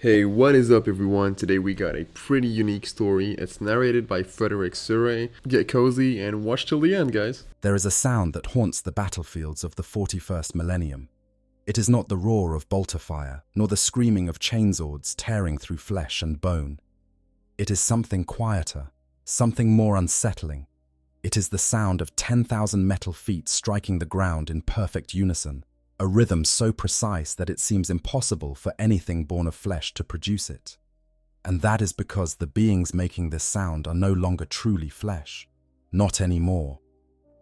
Hey, what is up, everyone? Today we got a pretty unique story. It's narrated by Frederick Surrey. Get cozy and watch till the end, guys. There is a sound that haunts the battlefields of the 41st millennium. It is not the roar of bolter fire, nor the screaming of chainswords tearing through flesh and bone. It is something quieter, something more unsettling. It is the sound of 10,000 metal feet striking the ground in perfect unison, a rhythm so precise that it seems impossible for anything born of flesh to produce it. And that is because the beings making this sound are no longer truly flesh. Not anymore.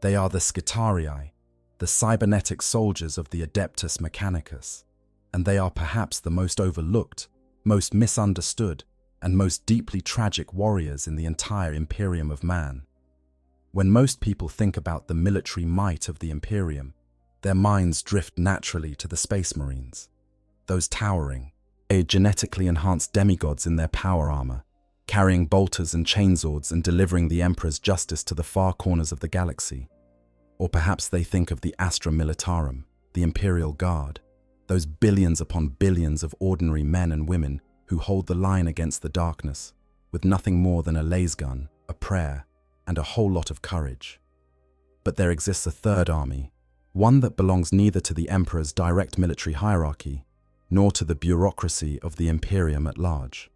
They are the Skitarii, the cybernetic soldiers of the Adeptus Mechanicus, and they are perhaps the most overlooked, most misunderstood, and most deeply tragic warriors in the entire Imperium of man. When most people think about the military might of the Imperium, their minds drift naturally to the Space Marines, those towering, genetically enhanced demigods in their power armor, carrying bolters and chainswords and delivering the Emperor's justice to the far corners of the galaxy. Or perhaps they think of the Astra Militarum, the Imperial Guard, those billions upon billions of ordinary men and women who hold the line against the darkness, with nothing more than a lasgun, a prayer, and a whole lot of courage. But there exists a third army, one that belongs neither to the Emperor's direct military hierarchy, nor to the bureaucracy of the Imperium at large.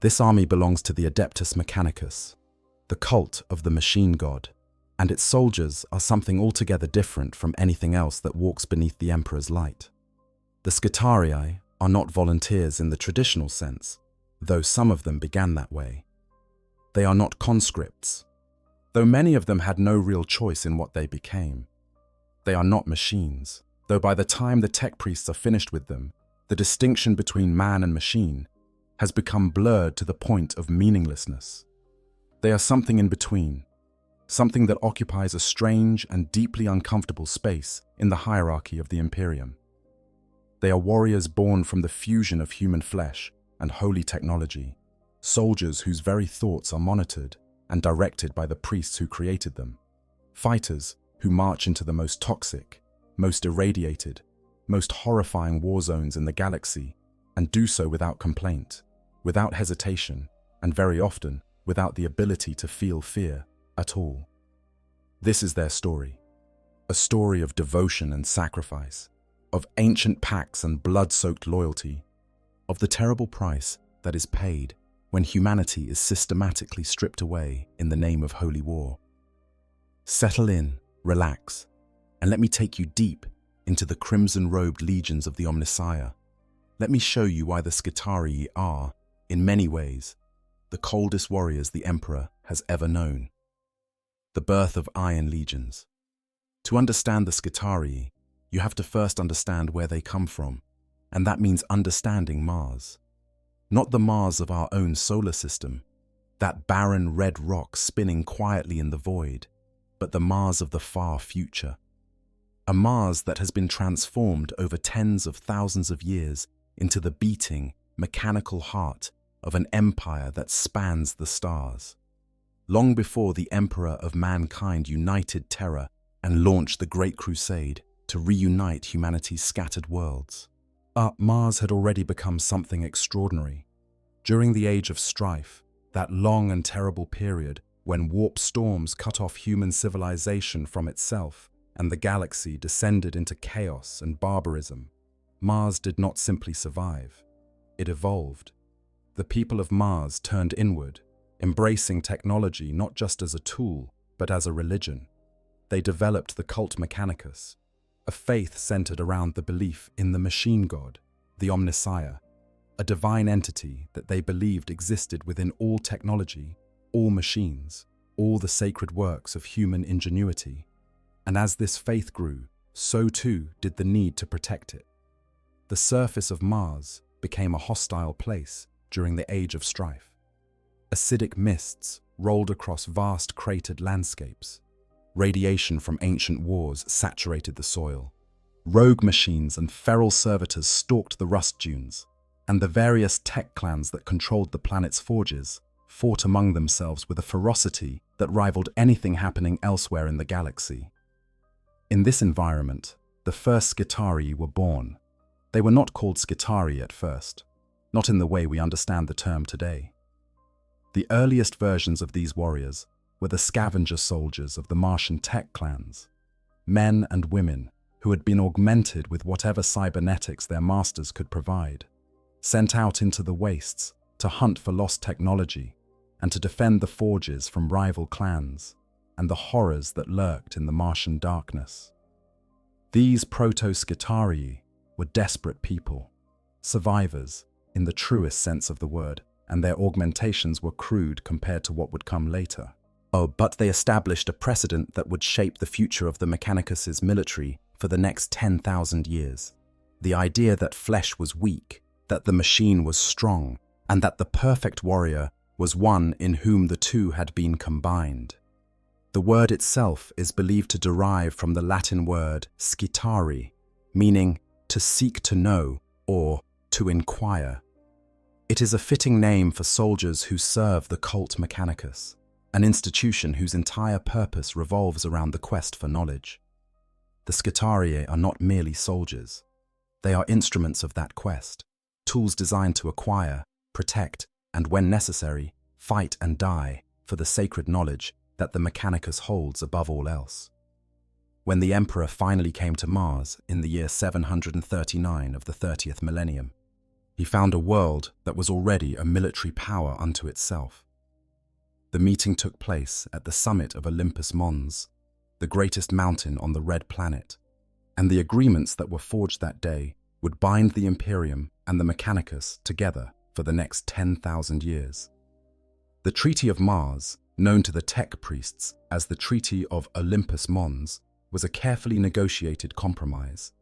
This army belongs to the Adeptus Mechanicus, the cult of the machine god, and its soldiers are something altogether different from anything else that walks beneath the Emperor's light. The Skitarii are not volunteers in the traditional sense, though some of them began that way. They are not conscripts, though many of them had no real choice in what they became. They are not machines, though by the time the tech priests are finished with them, the distinction between man and machine has become blurred to the point of meaninglessness. They are something in between, something that occupies a strange and deeply uncomfortable space in the hierarchy of the Imperium. They are warriors born from the fusion of human flesh and holy technology, soldiers whose very thoughts are monitored and directed by the priests who created them, fighters who march into the most toxic, most irradiated, most horrifying war zones in the galaxy and do so without complaint, without hesitation, and very often without the ability to feel fear at all. This is their story, a story of devotion and sacrifice, of ancient pacts and blood-soaked loyalty, of the terrible price that is paid when humanity is systematically stripped away in the name of holy war. Settle in, relax, and let me take you deep into the crimson-robed legions of the Omnissiah. Let me show you why the Skitarii are, in many ways, the coldest warriors the Emperor has ever known. The birth of Iron Legions. To understand the Skitarii, you have to first understand where they come from, and that means understanding Mars. Not the Mars of our own solar system, that barren red rock spinning quietly in the void, but the Mars of the far future. A Mars that has been transformed over tens of thousands of years into the beating, mechanical heart of an empire that spans the stars. Long before the Emperor of mankind united terror and launched the Great Crusade to reunite humanity's scattered worlds, Mars had already become something extraordinary. During the Age of Strife, that long and terrible period when warp storms cut off human civilization from itself and the galaxy descended into chaos and barbarism, Mars did not simply survive. It evolved. The people of Mars turned inward, embracing technology not just as a tool, but as a religion. They developed the cult Mechanicus, a faith centered around the belief in the machine god, the Omnissiah, a divine entity that they believed existed within all technology, all machines, all the sacred works of human ingenuity. And as this faith grew, so too did the need to protect it. The surface of Mars became a hostile place during the Age of Strife. Acidic mists rolled across vast cratered landscapes. Radiation from ancient wars saturated the soil. Rogue machines and feral servitors stalked the rust dunes, and the various tech clans that controlled the planet's forges fought among themselves with a ferocity that rivaled anything happening elsewhere in the galaxy. In this environment, the first Skitarii were born. They were not called Skitarii at first. not in the way we understand the term today. The earliest versions of these warriors were the scavenger soldiers of the Martian tech clans, men and women who had been augmented with whatever cybernetics their masters could provide, sent out into the wastes to hunt for lost technology and to defend the forges from rival clans and the horrors that lurked in the Martian darkness. These proto-Skitarii were desperate people, survivors in the truest sense of the word, and their augmentations were crude compared to what would come later. Oh, but they established a precedent that would shape the future of the Mechanicus' military for the next 10,000 years. The idea that flesh was weak, that the machine was strong, and that the perfect warrior was one in whom the two had been combined. The word itself is believed to derive from the Latin word Skitarii, meaning to seek to know or to inquire. It is a fitting name for soldiers who serve the cult Mechanicus, an institution whose entire purpose revolves around the quest for knowledge. The Skitarii are not merely soldiers. They are instruments of that quest, tools designed to acquire, protect, and when necessary, fight and die for the sacred knowledge that the Mechanicus holds above all else. When the Emperor finally came to Mars in the year 739 of the 30th millennium, he found a world that was already a military power unto itself. The meeting took place at the summit of Olympus Mons, the greatest mountain on the Red Planet, and the agreements that were forged that day would bind the Imperium and the Mechanicus together for the next 10,000 years. The Treaty of Mars, known to the tech priests as the Treaty of Olympus Mons, was a carefully negotiated compromise.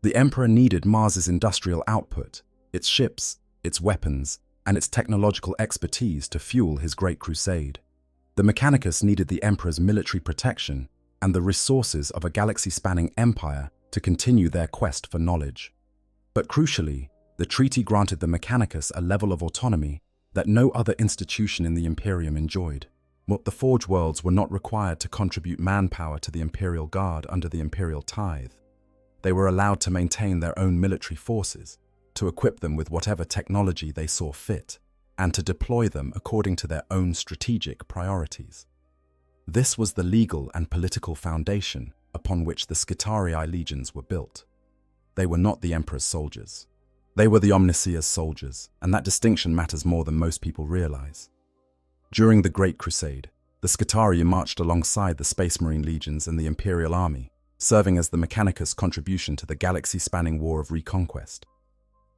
The Emperor needed Mars's industrial output, its ships, its weapons, and its technological expertise to fuel his Great Crusade. The Mechanicus needed the Emperor's military protection and the resources of a galaxy-spanning empire to continue their quest for knowledge. But crucially, the treaty granted the Mechanicus a level of autonomy that no other institution in the Imperium enjoyed. The Forge Worlds were not required to contribute manpower to the Imperial Guard under the Imperial Tithe. They were allowed to maintain their own military forces, to equip them with whatever technology they saw fit, and to deploy them according to their own strategic priorities. This was the legal and political foundation upon which the Skitarii legions were built. They were not the Emperor's soldiers. They were the Omnisea's soldiers, and that distinction matters more than most people realize. During the Great Crusade, the Skitarii marched alongside the Space Marine legions and the Imperial Army, serving as the Mechanicus' contribution to the galaxy-spanning war of reconquest.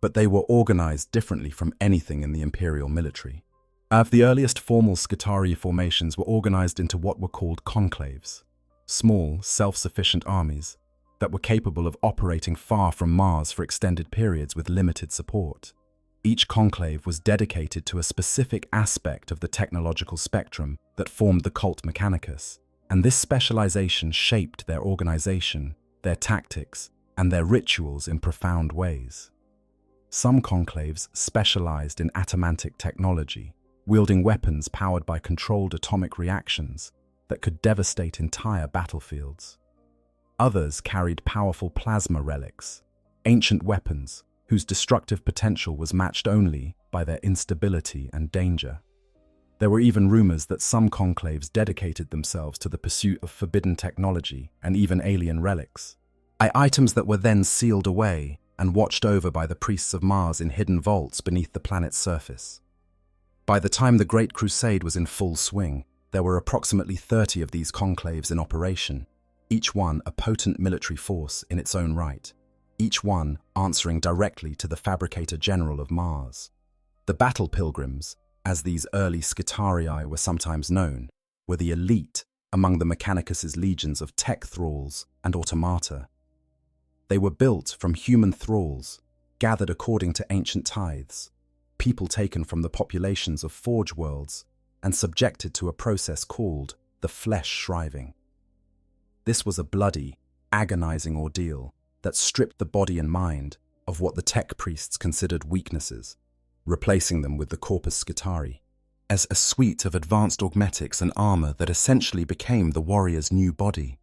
But they were organized differently from anything in the Imperial military. The earliest formal Skitarii formations were organized into what were called conclaves, small, self-sufficient armies that were capable of operating far from Mars for extended periods with limited support. Each conclave was dedicated to a specific aspect of the technological spectrum that formed the cult Mechanicus, and this specialization shaped their organization, their tactics, and their rituals in profound ways. Some conclaves specialized in atomantic technology, wielding weapons powered by controlled atomic reactions that could devastate entire battlefields. Others carried powerful plasma relics, ancient weapons whose destructive potential was matched only by their instability and danger. There were even rumors that some conclaves dedicated themselves to the pursuit of forbidden technology and even alien relics, items that were then sealed away and watched over by the priests of Mars in hidden vaults beneath the planet's surface. By the time the Great Crusade was in full swing, there were approximately 30 of these conclaves in operation, each one a potent military force in its own right, each one answering directly to the Fabricator General of Mars. The Battle Pilgrims, as these early Skitarii were sometimes known, were the elite among the Mechanicus' legions of tech thralls and automata. They were built from human thralls, gathered according to ancient tithes, people taken from the populations of Forge Worlds and subjected to a process called the flesh shriving. This was a bloody, agonizing ordeal that stripped the body and mind of what the tech priests considered weaknesses, replacing them with the Corpus Skitarii, as a suite of advanced augmetics and armor that essentially became the warrior's new body.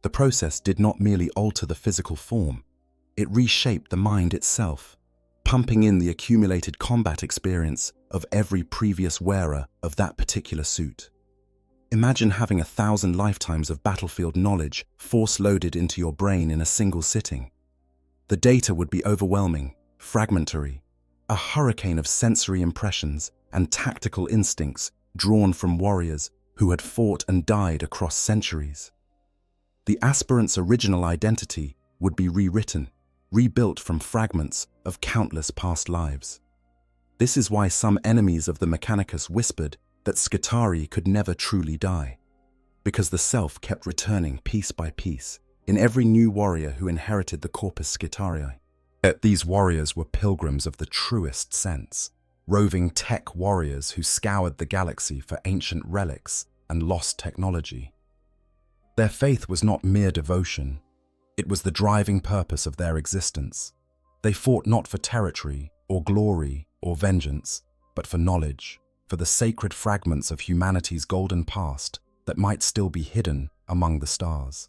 The process did not merely alter the physical form, it reshaped the mind itself. pumping in the accumulated combat experience of every previous wearer of that particular suit. Imagine having 1,000 lifetimes of battlefield knowledge force-loaded into your brain in a single sitting. The data would be overwhelming, fragmentary, a hurricane of sensory impressions and tactical instincts drawn from warriors who had fought and died across centuries. The aspirant's original identity would be rewritten, rebuilt from fragments of countless past lives. This is why some enemies of the Mechanicus whispered that Skitarii could never truly die, because the self kept returning piece by piece in every new warrior who inherited the corpus Skitarii. These warriors were pilgrims of the truest sense, roving tech warriors who scoured the galaxy for ancient relics and lost technology. Their faith was not mere devotion, it was the driving purpose of their existence. They fought not for territory or glory or vengeance, but for knowledge, for the sacred fragments of humanity's golden past that might still be hidden among the stars.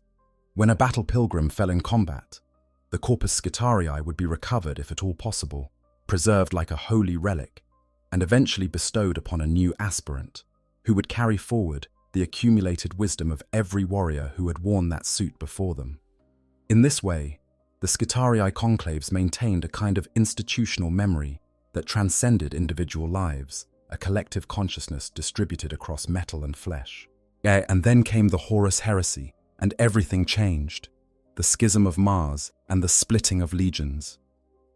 When a battle pilgrim fell in combat, the corpus Skitarii would be recovered if at all possible, preserved like a holy relic, and eventually bestowed upon a new aspirant, who would carry forward the accumulated wisdom of every warrior who had worn that suit before them. In this way, the Skitarii conclaves maintained a kind of institutional memory that transcended individual lives, a collective consciousness distributed across metal and flesh. And then came the Horus heresy, and everything changed. The schism of Mars and the splitting of legions.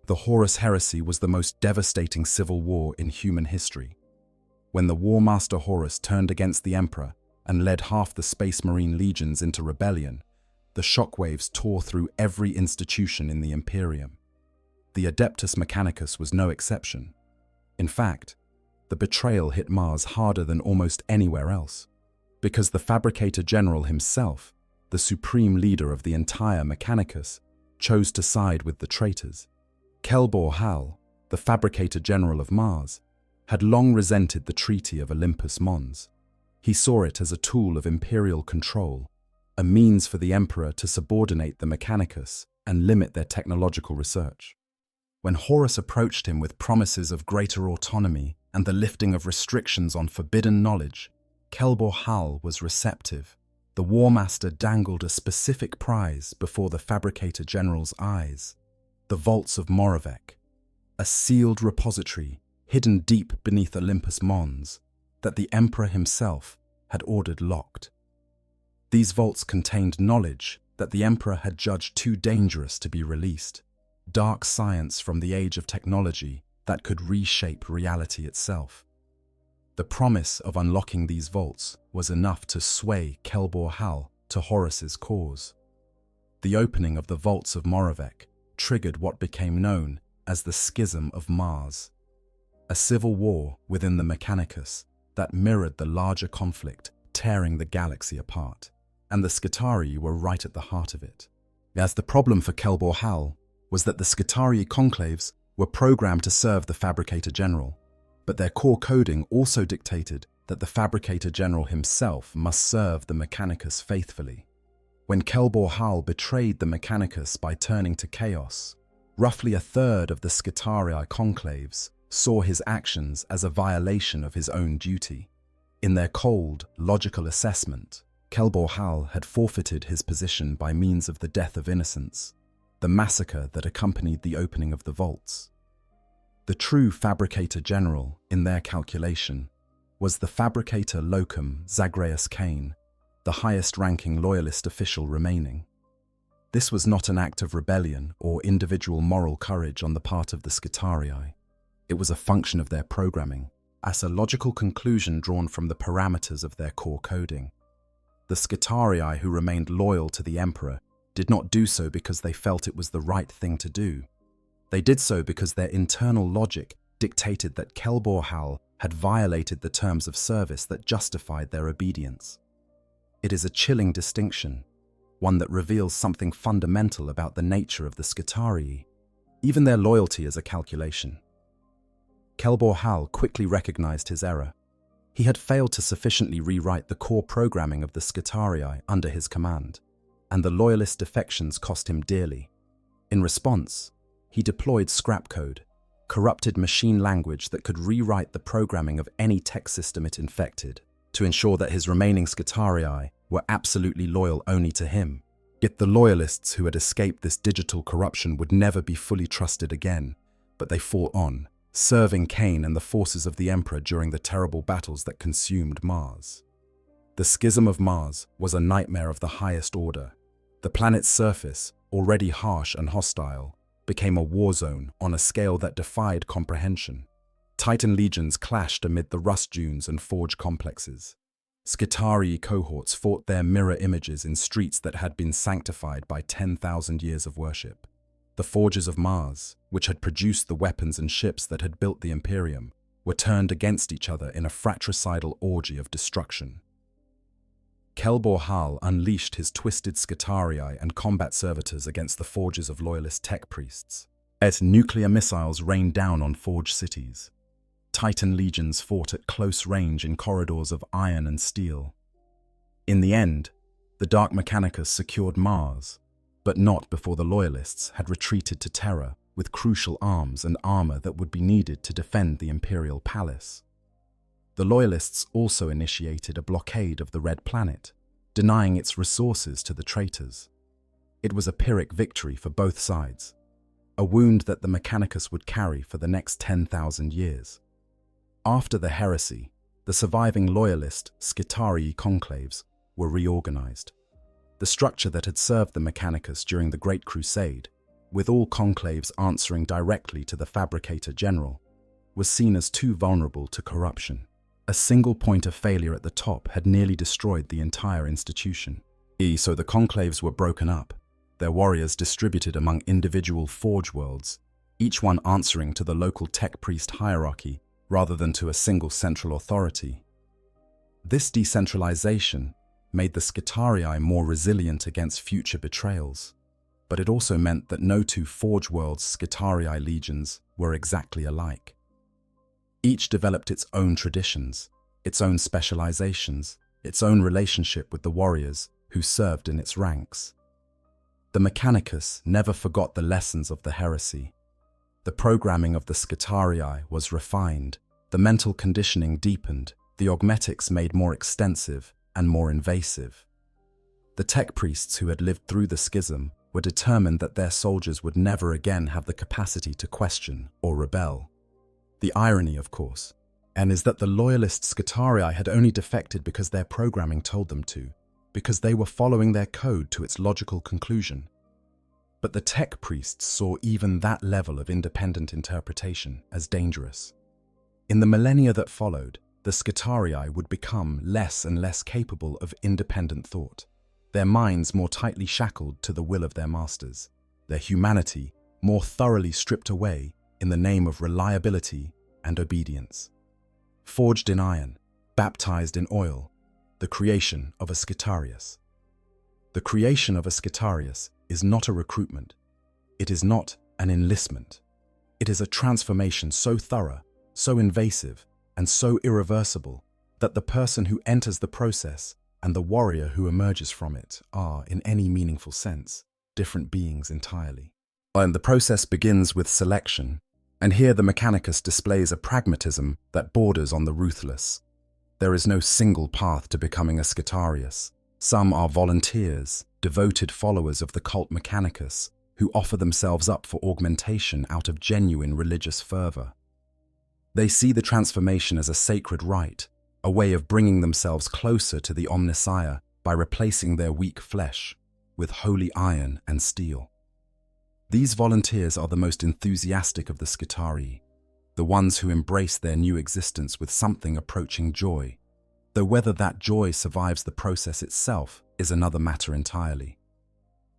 The Horus heresy was the most devastating civil war in human history. When the War Master Horus turned against the Emperor and led half the Space Marine legions into rebellion, the shockwaves tore through every institution in the Imperium. The Adeptus Mechanicus was no exception. In fact, the betrayal hit Mars harder than almost anywhere else, because the Fabricator General himself, the supreme leader of the entire Mechanicus, chose to side with the traitors. Kelbor Hal, the Fabricator General of Mars, had long resented the Treaty of Olympus Mons. He saw it as a tool of imperial control, a means for the Emperor to subordinate the Mechanicus and limit their technological research. When Horus approached him with promises of greater autonomy and the lifting of restrictions on forbidden knowledge, Kelbor Hal was receptive. The War Master dangled a specific prize before the Fabricator General's eyes: the vaults of Moravec, a sealed repository hidden deep beneath Olympus Mons that the Emperor himself had ordered locked. These vaults contained knowledge that the Emperor had judged too dangerous to be released, dark science from the age of technology that could reshape reality itself. The promise of unlocking these vaults was enough to sway Kelbor Hal to Horus's cause. The opening of the vaults of Moravec triggered what became known as the Schism of Mars, a civil war within the Mechanicus that mirrored the larger conflict tearing the galaxy apart, and the Skitarii were right at the heart of it. As the problem for Kelbor Hal was that the Skitarii conclaves were programmed to serve the Fabricator General, but their core coding also dictated that the Fabricator General himself must serve the Mechanicus faithfully. When Kelbor Hal betrayed the Mechanicus by turning to chaos, roughly a third of the Skitarii conclaves saw his actions as a violation of his own duty. In their cold, logical assessment, Kelbor Hal had forfeited his position by means of the death of innocents, the massacre that accompanied the opening of the vaults. The true Fabricator General, in their calculation, was the Fabricator Locum Zagreus Kane, the highest-ranking loyalist official remaining. This was not an act of rebellion or individual moral courage on the part of the Skitarii. It was a function of their programming, as a logical conclusion drawn from the parameters of their core coding. The Skitarii who remained loyal to the Emperor did not do so because they felt it was the right thing to do. They did so because their internal logic dictated that Kelbor Hal had violated the terms of service that justified their obedience. It is a chilling distinction, one that reveals something fundamental about the nature of the Skitarii. Even their loyalty is a calculation. Kelbor Hal quickly recognized his error. He had failed to sufficiently rewrite the core programming of the Skitarii under his command, and the loyalist defections cost him dearly. In response, he deployed scrap code, corrupted machine language that could rewrite the programming of any tech system it infected, to ensure that his remaining Skitarii were absolutely loyal only to him. Yet the loyalists who had escaped this digital corruption would never be fully trusted again, but they fought on, serving Cain and the forces of the Emperor during the terrible battles that consumed Mars. The schism of Mars was a nightmare of the highest order. The planet's surface, already harsh and hostile, became a war zone on a scale that defied comprehension. Titan legions clashed amid the rust dunes and forge complexes. Skitarii cohorts fought their mirror images in streets that had been sanctified by 10,000 years of worship. The forges of Mars, which had produced the weapons and ships that had built the Imperium, were turned against each other in a fratricidal orgy of destruction. Kelbor Hal unleashed his twisted Skitarii and combat servitors against the forges of loyalist tech priests. Nuclear missiles rained down on forged cities. Titan legions fought at close range in corridors of iron and steel. In the end, the Dark Mechanicus secured Mars, but not before the Loyalists had retreated to Terra with crucial arms and armor that would be needed to defend the Imperial Palace. The Loyalists also initiated a blockade of the Red Planet, denying its resources to the traitors. It was a Pyrrhic victory for both sides, a wound that the Mechanicus would carry for the next 10,000 years. After the heresy, the surviving loyalist Skitarii conclaves were reorganized. The structure that had served the Mechanicus during the Great Crusade, with all conclaves answering directly to the Fabricator General, was seen as too vulnerable to corruption. A single point of failure at the top had nearly destroyed the entire institution. So the conclaves were broken up, their warriors distributed among individual forge worlds, each one answering to the local tech priest hierarchy rather than to a single central authority. This decentralization made the Skitarii more resilient against future betrayals, but it also meant that no two Forge Worlds Skitarii legions were exactly alike. Each developed its own traditions, its own specializations, its own relationship with the warriors who served in its ranks. The Mechanicus never forgot the lessons of the heresy. The programming of the Skitarii was refined, the mental conditioning deepened, the augmetics made more extensive and more invasive. The tech priests who had lived through the schism were determined that their soldiers would never again have the capacity to question or rebel. The irony, of course, is that the loyalist Skitarii had only defected because their programming told them to, because they were following their code to its logical conclusion. But the tech priests saw even that level of independent interpretation as dangerous. In the millennia that followed, the Skitarii would become less and less capable of independent thought, their minds more tightly shackled to the will of their masters, their humanity more thoroughly stripped away in the name of reliability and obedience. Forged in iron, baptized in oil, the creation of a Skitarius. The creation of a Skitarius is not a recruitment. It is not an enlistment. It is a transformation so thorough, so invasive, and so irreversible that the person who enters the process and the warrior who emerges from it are, in any meaningful sense, different beings entirely. And the process begins with selection, and here the Mechanicus displays a pragmatism that borders on the ruthless. There is no single path to becoming a Skitarius. Some are volunteers, devoted followers of the cult Mechanicus, who offer themselves up for augmentation out of genuine religious fervor. They see the transformation as a sacred rite, a way of bringing themselves closer to the Omnissiah by replacing their weak flesh with holy iron and steel. These volunteers are the most enthusiastic of the Skitarii, the ones who embrace their new existence with something approaching joy, though whether that joy survives the process itself is another matter entirely.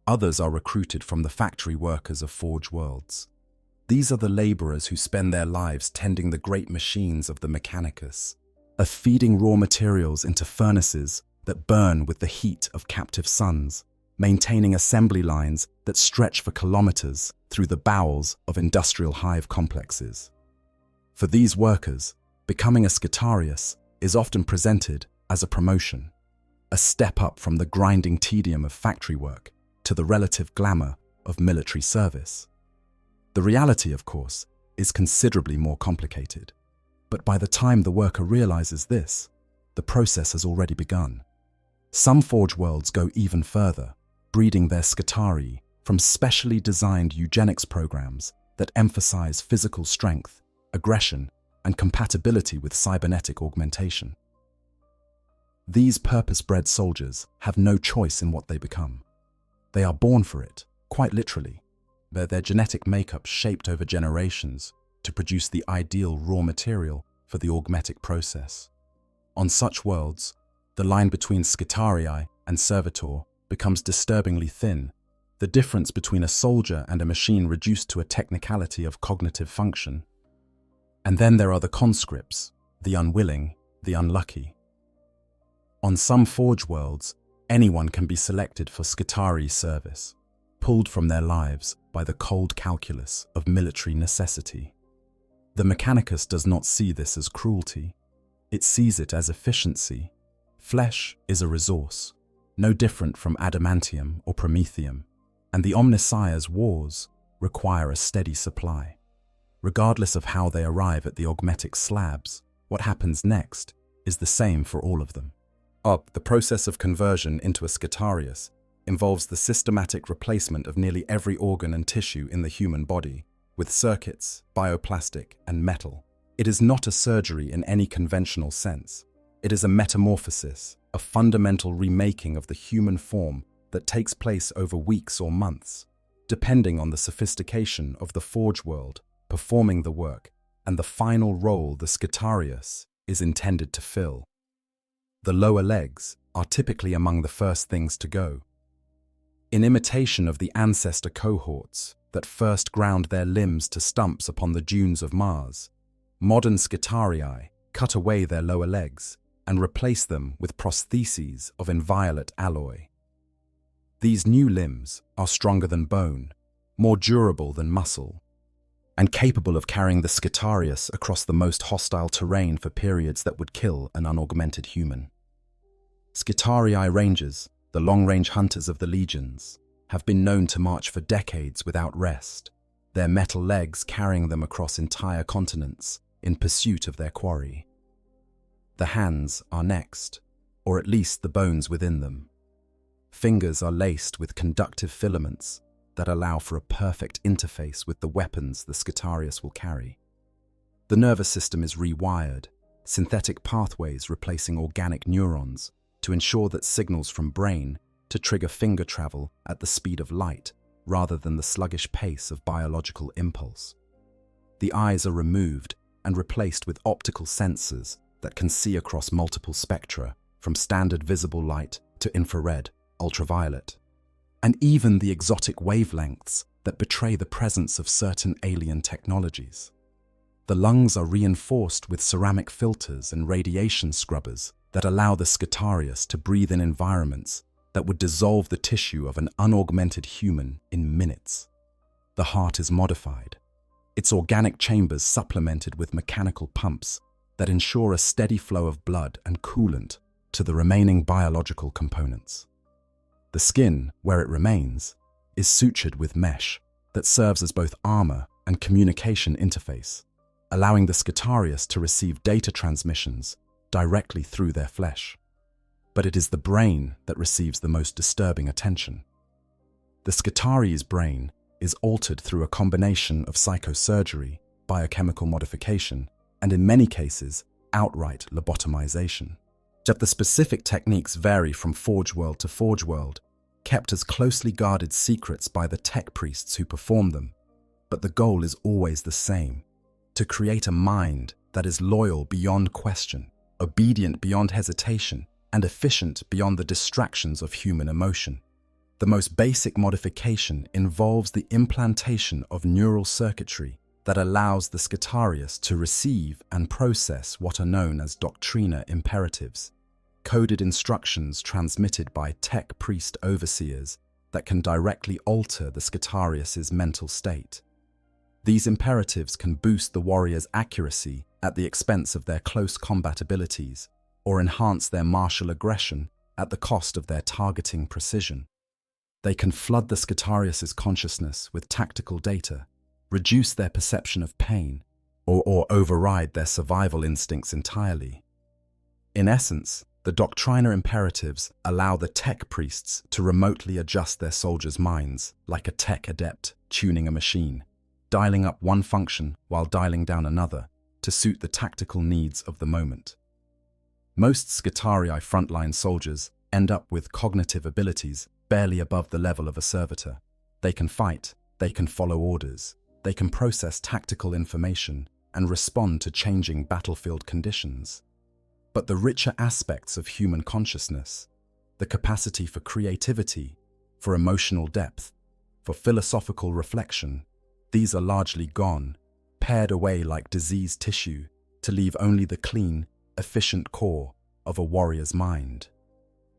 Others are recruited from the factory workers of Forge Worlds. These are the laborers who spend their lives tending the great machines of the Mechanicus, of feeding raw materials into furnaces that burn with the heat of captive suns, maintaining assembly lines that stretch for kilometers through the bowels of industrial hive complexes. For these workers, becoming a Skitarius is often presented as a promotion, a step up from the grinding tedium of factory work to the relative glamour of military service. The reality, of course, is considerably more complicated. But by the time the worker realizes this, the process has already begun. Some Forge worlds go even further, breeding their Skitarii from specially designed eugenics programs that emphasize physical strength, aggression, and compatibility with cybernetic augmentation. These purpose-bred soldiers have no choice in what they become. They are born for it, quite literally. Their genetic makeup shaped over generations to produce the ideal raw material for the augmetic process. On such worlds, the line between Skitarii and servitor becomes disturbingly thin, the difference between a soldier and a machine reduced to a technicality of cognitive function. And then there are the conscripts, the unwilling, the unlucky. On some Forge worlds, anyone can be selected for Skitarii service, pulled from their lives by the cold calculus of military necessity. The Mechanicus does not see this as cruelty. It sees it as efficiency. Flesh is a resource, no different from adamantium or promethium, and the Omnissiah's wars require a steady supply. Regardless of how they arrive at the augmetic slabs, what happens next is the same for all of them. The process of conversion into a Skitarius involves the systematic replacement of nearly every organ and tissue in the human body with circuits, bioplastic, and metal. It is not a surgery in any conventional sense. It is a metamorphosis, a fundamental remaking of the human form that takes place over weeks or months, depending on the sophistication of the Forge world performing the work and the final role the Skitarius is intended to fill. The lower legs are typically among the first things to go. In imitation of the ancestor cohorts that first ground their limbs to stumps upon the dunes of Mars, modern Skitarii cut away their lower legs and replace them with prostheses of inviolate alloy. These new limbs are stronger than bone, more durable than muscle, and capable of carrying the Skitarius across the most hostile terrain for periods that would kill an unaugmented human. Skitarii rangers, the long-range hunters of the legions, have been known to march for decades without rest, their metal legs carrying them across entire continents in pursuit of their quarry. The hands are next, or at least the bones within them. Fingers are laced with conductive filaments that allow for a perfect interface with the weapons the Skitarius will carry. The nervous system is rewired, synthetic pathways replacing organic neurons to ensure that signals from brain to trigger finger travel at the speed of light rather than the sluggish pace of biological impulse. The eyes are removed and replaced with optical sensors that can see across multiple spectra, from standard visible light to infrared, ultraviolet, and even the exotic wavelengths that betray the presence of certain alien technologies. The lungs are reinforced with ceramic filters and radiation scrubbers that allow the Skitarius to breathe in environments that would dissolve the tissue of an unaugmented human in minutes. The heart is modified, its organic chambers supplemented with mechanical pumps that ensure a steady flow of blood and coolant to the remaining biological components. The skin, where it remains, is sutured with mesh that serves as both armor and communication interface, allowing the Skitarius to receive data transmissions directly through their flesh. But it is the brain that receives the most disturbing attention. The Skitari's brain is altered through a combination of psychosurgery, biochemical modification, and in many cases, outright lobotomization. Yet the specific techniques vary from Forge world to Forge world, kept as closely guarded secrets by the tech priests who perform them. But the goal is always the same: to create a mind that is loyal beyond question, obedient beyond hesitation, and efficient beyond the distractions of human emotion. The most basic modification involves the implantation of neural circuitry that allows the Skitarius to receive and process what are known as doctrina imperatives, coded instructions transmitted by tech priest overseers that can directly alter the Skitarius's mental state. These imperatives can boost the warrior's accuracy at the expense of their close combat abilities, or enhance their martial aggression at the cost of their targeting precision. They can flood the Skitarius's consciousness with tactical data, reduce their perception of pain, or override their survival instincts entirely. In essence, the doctriner imperatives allow the tech priests to remotely adjust their soldiers' minds like a tech adept tuning a machine, dialing up one function while dialing down another to suit the tactical needs of the moment. Most Skitarii frontline soldiers end up with cognitive abilities barely above the level of a servitor. They can fight, they can follow orders, they can process tactical information and respond to changing battlefield conditions. But the richer aspects of human consciousness, the capacity for creativity, for emotional depth, for philosophical reflection, these are largely gone, pared away like diseased tissue to leave only the clean, efficient core of a warrior's mind.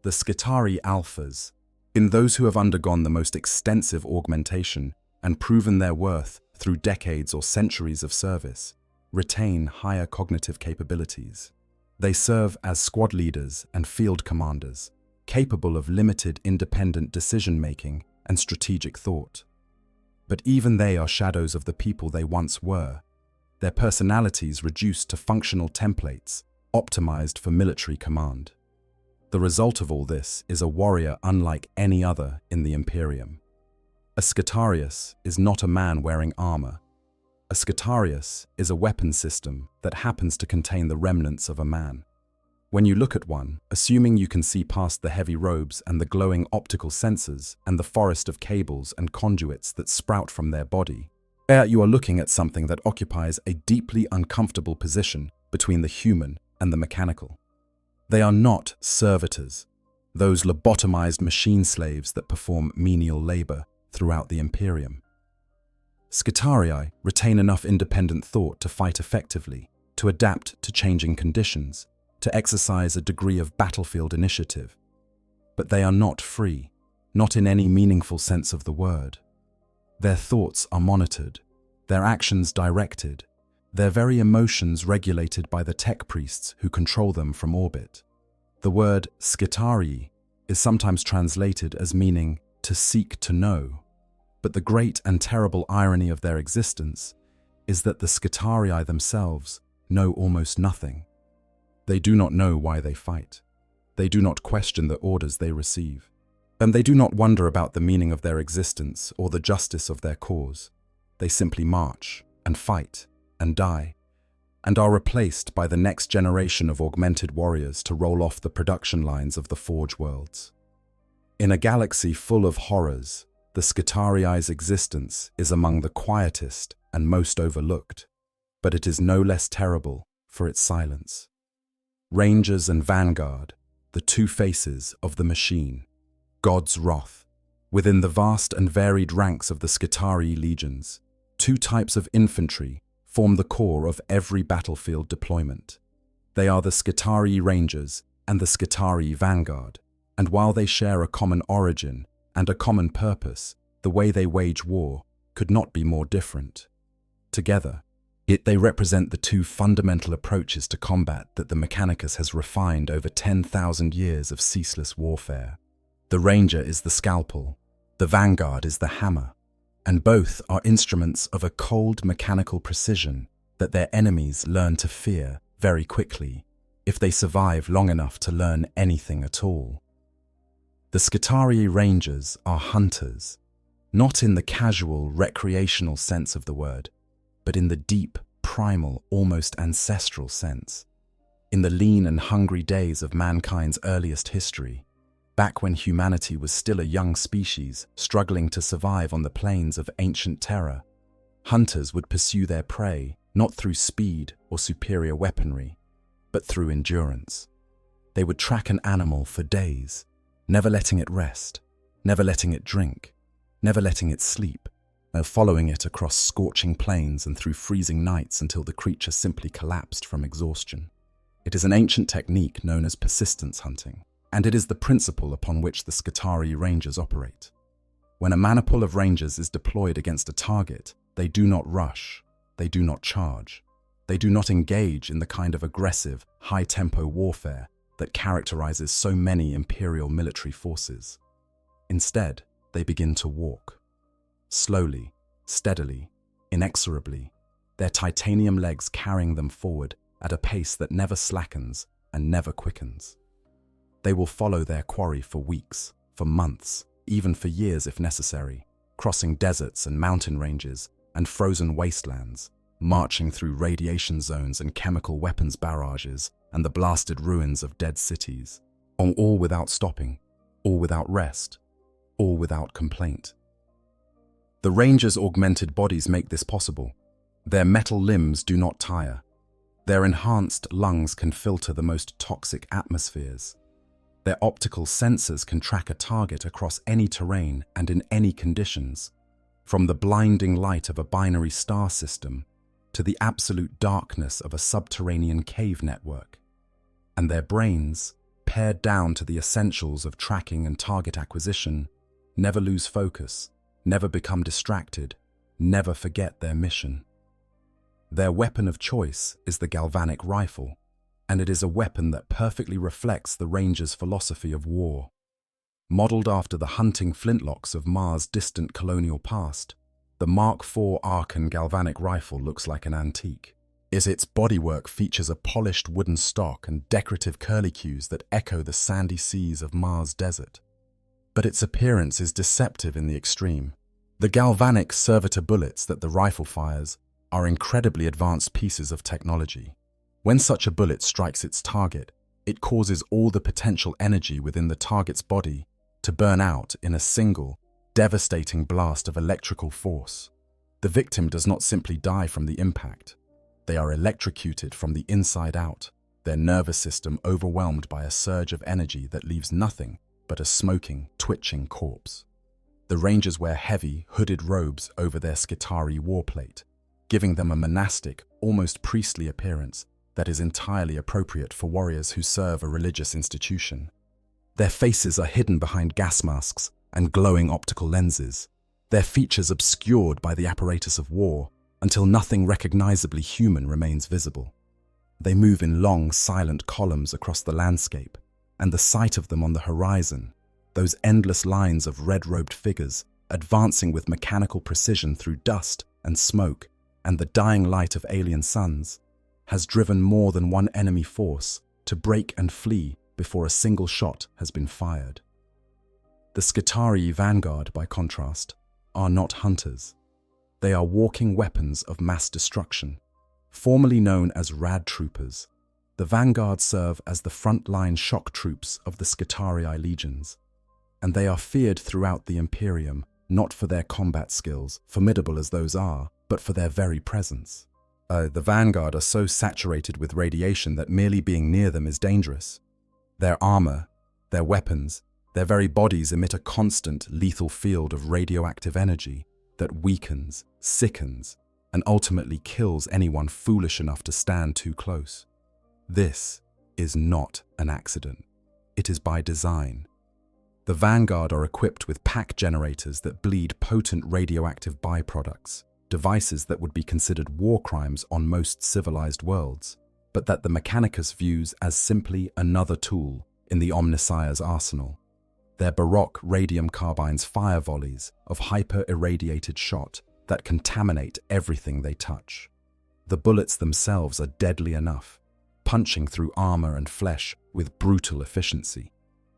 The Skitarii alphas, in those who have undergone the most extensive augmentation and proven their worth through decades or centuries of service, retain higher cognitive capabilities. They serve as squad leaders and field commanders, capable of limited independent decision-making and strategic thought. But even they are shadows of the people they once were, their personalities reduced to functional templates, optimized for military command. The result of all this is a warrior unlike any other in the Imperium. A Skitarius is not a man wearing armor. A Skitarius is a weapon system that happens to contain the remnants of a man. When you look at one, assuming you can see past the heavy robes and the glowing optical sensors and the forest of cables and conduits that sprout from their body, you are looking at something that occupies a deeply uncomfortable position between the human and the mechanical. They are not servitors, those lobotomized machine slaves that perform menial labor throughout the Imperium. Skitarii retain enough independent thought to fight effectively, to adapt to changing conditions, to exercise a degree of battlefield initiative. But they are not free, not in any meaningful sense of the word. Their thoughts are monitored, their actions directed, their very emotions regulated by the tech priests who control them from orbit. The word Skitarii is sometimes translated as meaning to seek to know, but the great and terrible irony of their existence is that the Skitarii themselves know almost nothing. They do not know why they fight. They do not question the orders they receive. And they do not wonder about the meaning of their existence or the justice of their cause. They simply march and fight and die, and are replaced by the next generation of augmented warriors to roll off the production lines of the Forge worlds. In a galaxy full of horrors, the Skitarii's existence is among the quietest and most overlooked, but it is no less terrible for its silence. Rangers and Vanguard, the two faces of the machine, God's wrath. Within the vast and varied ranks of the Skitarii legions, two types of infantry form the core of every battlefield deployment. They are the Skitarii Rangers and the Skitarii Vanguard, and while they share a common origin and a common purpose, the way they wage war could not be more different. Together, they represent the two fundamental approaches to combat that the Mechanicus has refined over 10,000 years of ceaseless warfare. The Ranger is the scalpel, the Vanguard is the hammer, and both are instruments of a cold mechanical precision that their enemies learn to fear very quickly, if they survive long enough to learn anything at all. The Skitarii Rangers are hunters, not in the casual, recreational sense of the word, but in the deep, primal, almost ancestral sense. In the lean and hungry days of mankind's earliest history, back when humanity was still a young species struggling to survive on the plains of ancient terror, hunters would pursue their prey not through speed or superior weaponry, but through endurance. They would track an animal for days, never letting it rest, never letting it drink, never letting it sleep, following it across scorching plains and through freezing nights until the creature simply collapsed from exhaustion. It is an ancient technique known as persistence hunting, and it is the principle upon which the Skitarii Rangers operate. When a maniple of Rangers is deployed against a target, they do not rush, they do not charge, they do not engage in the kind of aggressive, high-tempo warfare that characterizes so many Imperial military forces. Instead, they begin to walk. Slowly, steadily, inexorably, their titanium legs carrying them forward at a pace that never slackens and never quickens. They will follow their quarry for weeks, for months, even for years if necessary, crossing deserts and mountain ranges and frozen wastelands, marching through radiation zones and chemical weapons barrages and the blasted ruins of dead cities, all without stopping, all without rest, all without complaint. The Rangers' augmented bodies make this possible. Their metal limbs do not tire. Their enhanced lungs can filter the most toxic atmospheres. Their optical sensors can track a target across any terrain and in any conditions, from the blinding light of a binary star system to the absolute darkness of a subterranean cave network. And their brains, pared down to the essentials of tracking and target acquisition, never lose focus, never become distracted, never forget their mission. Their weapon of choice is the galvanic rifle, and it is a weapon that perfectly reflects the Rangers' philosophy of war. Modeled after the hunting flintlocks of Mars' distant colonial past, the Mark IV Archon galvanic rifle looks like an antique. Its bodywork features a polished wooden stock and decorative curlicues that echo the sandy seas of Mars' desert. But its appearance is deceptive in the extreme. The galvanic servitor bullets that the rifle fires are incredibly advanced pieces of technology. When such a bullet strikes its target, it causes all the potential energy within the target's body to burn out in a single, devastating blast of electrical force. The victim does not simply die from the impact. They are electrocuted from the inside out, their nervous system overwhelmed by a surge of energy that leaves nothing but a smoking, twitching corpse. The Rangers wear heavy, hooded robes over their Skitarii warplate, giving them a monastic, almost priestly appearance that is entirely appropriate for warriors who serve a religious institution. Their faces are hidden behind gas masks and glowing optical lenses, their features obscured by the apparatus of war until nothing recognizably human remains visible. They move in long, silent columns across the landscape, and the sight of them on the horizon, those endless lines of red-robed figures advancing with mechanical precision through dust and smoke and the dying light of alien suns, has driven more than one enemy force to break and flee before a single shot has been fired. The Skitarii vanguard, by contrast, are not hunters. They are walking weapons of mass destruction. Formerly known as rad troopers, the vanguard serve as the front-line shock troops of the Skitarii legions, and they are feared throughout the Imperium not for their combat skills, formidable as those are, but for their very presence. The vanguard are so saturated with radiation that merely being near them is dangerous. Their armor, their weapons, their very bodies emit a constant, lethal field of radioactive energy that weakens, sickens, and ultimately kills anyone foolish enough to stand too close. This is not an accident. It is by design. The vanguard are equipped with pack generators that bleed potent radioactive byproducts, devices that would be considered war crimes on most civilized worlds, but that the Mechanicus views as simply another tool in the Omnissiah's arsenal. Their Baroque radium carbines fire volleys of hyper-irradiated shot that contaminate everything they touch. The bullets themselves are deadly enough, punching through armor and flesh with brutal efficiency.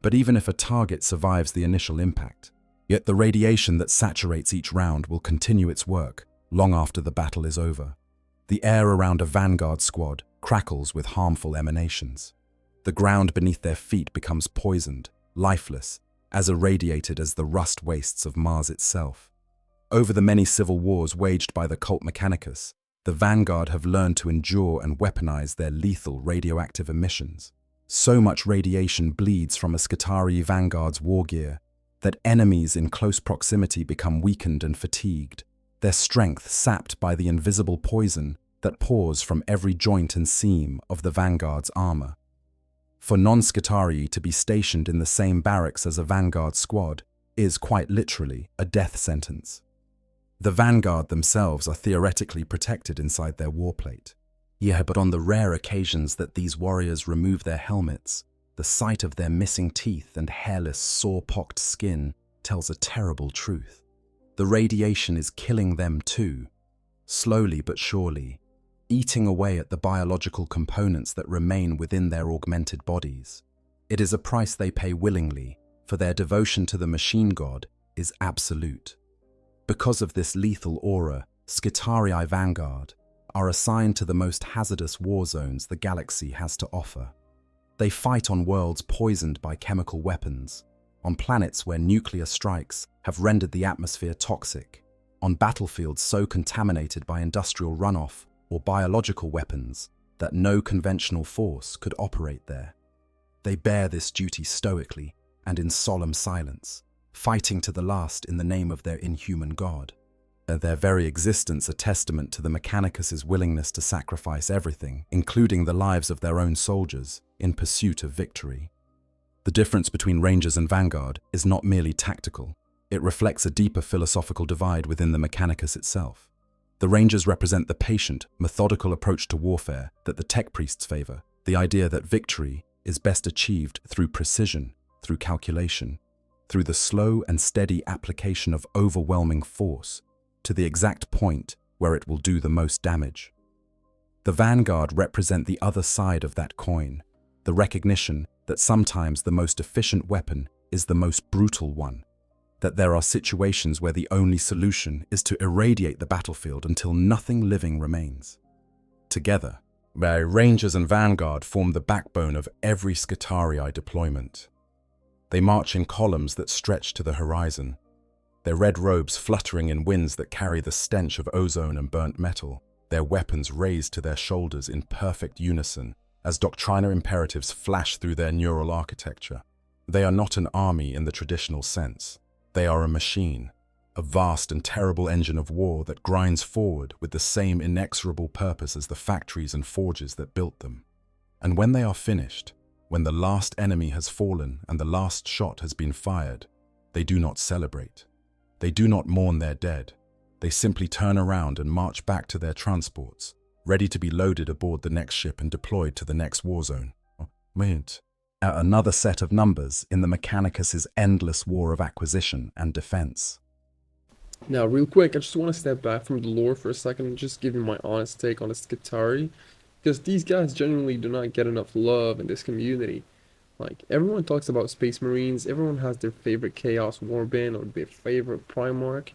But even if a target survives the initial impact, yet the radiation that saturates each round will continue its work long after the battle is over. The air around a vanguard squad crackles with harmful emanations. The ground beneath their feet becomes poisoned, lifeless, as irradiated as the rust wastes of Mars itself. Over the many civil wars waged by the cult Mechanicus, the vanguard have learned to endure and weaponize their lethal radioactive emissions. So much radiation bleeds from a Skitarii vanguard's war gear that enemies in close proximity become weakened and fatigued, their strength sapped by the invisible poison that pours from every joint and seam of the vanguard's armor. For non-Skitarii to be stationed in the same barracks as a vanguard squad is quite literally a death sentence. The vanguard themselves are theoretically protected inside their warplate. Yeah, but on the rare occasions that these warriors remove their helmets, the sight of their missing teeth and hairless, sore-pocked skin tells a terrible truth. The radiation is killing them too. slowly but surely, eating away at the biological components that remain within their augmented bodies. It is a price they pay willingly, for their devotion to the machine god is absolute. Because of this lethal aura, Skitarii Vanguard are assigned to the most hazardous war zones the galaxy has to offer. They fight on worlds poisoned by chemical weapons, on planets where nuclear strikes have rendered the atmosphere toxic, on battlefields so contaminated by industrial runoff or biological weapons that no conventional force could operate there. They bear this duty stoically and in solemn silence, fighting to the last in the name of their inhuman god. Their very existence a testament to the Mechanicus' willingness to sacrifice everything, including the lives of their own soldiers, in pursuit of victory. The difference between Rangers and Vanguard is not merely tactical. It reflects a deeper philosophical divide within the Mechanicus itself. The Rangers represent the patient, methodical approach to warfare that the tech priests favor, the idea that victory is best achieved through precision, through calculation, through the slow and steady application of overwhelming force to the exact point where it will do the most damage. The Vanguard represent the other side of that coin, the recognition that sometimes the most efficient weapon is the most brutal one, that there are situations where the only solution is to irradiate the battlefield until nothing living remains. Together, Rangers and Vanguard form the backbone of every Skitarii deployment. They march in columns that stretch to the horizon, their red robes fluttering in winds that carry the stench of ozone and burnt metal, their weapons raised to their shoulders in perfect unison as doctriner imperatives flash through their neural architecture. They are not an army in the traditional sense. They are a machine, a vast and terrible engine of war that grinds forward with the same inexorable purpose as the factories and forges that built them. And when they are finished, when the last enemy has fallen and the last shot has been fired, they do not celebrate. They do not mourn their dead. They simply turn around and march back to their transports, ready to be loaded aboard the next ship and deployed to the next war zone. Another set of numbers in the Mechanicus' endless war of acquisition and defense. Now, real quick, I just want to step back from the lore for a second and just give you my honest take on the Skitarii, because these guys genuinely do not get enough love in this community. Like, everyone talks about Space Marines, everyone has their favorite Chaos Warband or their favorite Primarch,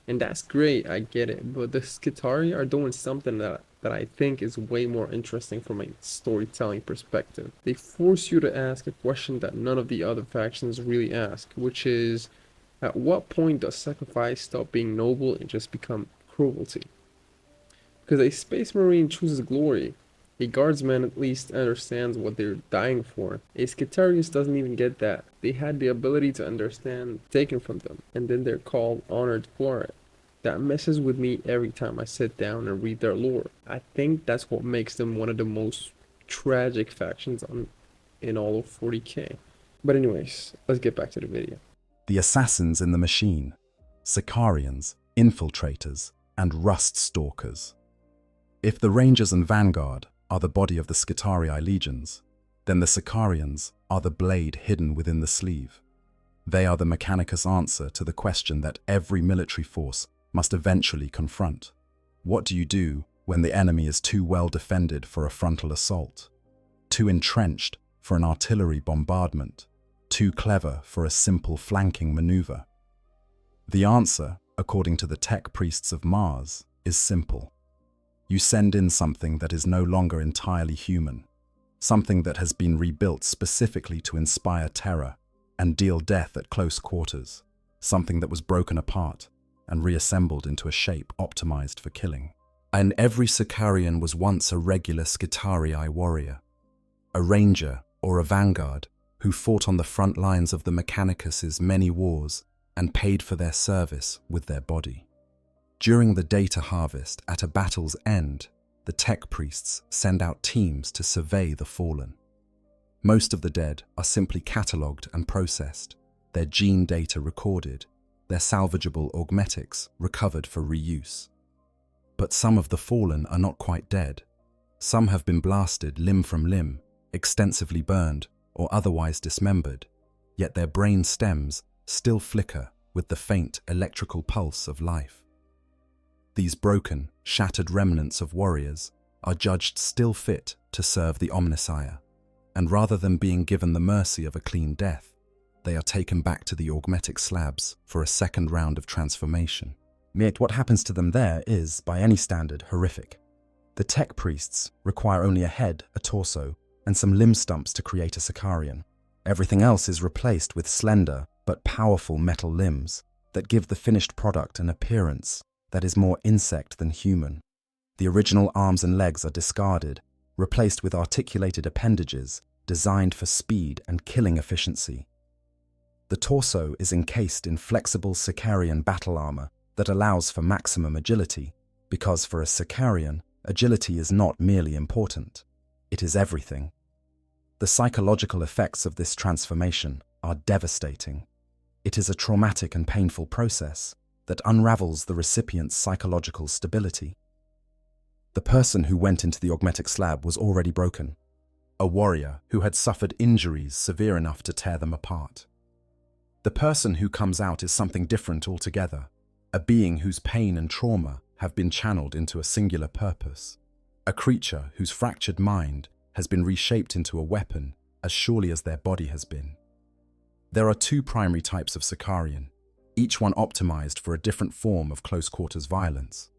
and that's great, I get it, but the Skitarii are doing something that I think is way more interesting from a storytelling perspective. They force you to ask a question that none of the other factions really ask, which is, at what point does sacrifice stop being noble and just become cruelty? Because a Space Marine chooses glory. A guardsman at least understands what they're dying for. A Skitarius doesn't even get that. They had the ability to understand taken from them, and then they're called honored for it. That messes with me every time I sit down and read their lore. I think that's what makes them one of the most tragic factions in all of 40k. But anyways, let's get back to the video. The assassins in the machine, Sicarians, infiltrators, and rust stalkers. If the Rangers and Vanguard are the body of the Skitarii legions, then the Sicarians are the blade hidden within the sleeve. They are the Mechanicus answer to the question that every military force must eventually confront. What do you do when the enemy is too well defended for a frontal assault, too entrenched for an artillery bombardment, too clever for a simple flanking maneuver? The answer, according to the tech priests of Mars, is simple. You send in something that is no longer entirely human, something that has been rebuilt specifically to inspire terror and deal death at close quarters, something that was broken apart and reassembled into a shape optimized for killing. And every Sicarian was once a regular Skitarii warrior, a ranger or a vanguard who fought on the front lines of the Mechanicus' many wars and paid for their service with their body. During the data harvest at a battle's end, the tech priests send out teams to survey the fallen. Most of the dead are simply catalogued and processed, their gene data recorded, their salvageable augmetics recovered for reuse. But some of the fallen are not quite dead. Some have been blasted limb from limb, extensively burned, or otherwise dismembered, yet their brain stems still flicker with the faint electrical pulse of life. These broken, shattered remnants of warriors are judged still fit to serve the Omnissiah, and rather than being given the mercy of a clean death, they are taken back to the augmetic slabs for a second round of transformation. Yet what happens to them there is, by any standard, horrific. The tech priests require only a head, a torso, and some limb stumps to create a Skitarian. Everything else is replaced with slender but powerful metal limbs that give the finished product an appearance that is more insect than human. The original arms and legs are discarded, replaced with articulated appendages designed for speed and killing efficiency. The torso is encased in flexible Skitarian battle armor that allows for maximum agility, because for a Skitarian, agility is not merely important, it is everything. The psychological effects of this transformation are devastating. It is a traumatic and painful process that unravels the recipient's psychological stability. The person who went into the augmetic slab was already broken, a warrior who had suffered injuries severe enough to tear them apart. The person who comes out is something different altogether, a being whose pain and trauma have been channeled into a singular purpose, a creature whose fractured mind has been reshaped into a weapon as surely as their body has been. There are two primary types of Skitarian, each one optimized for a different form of close-quarters violence.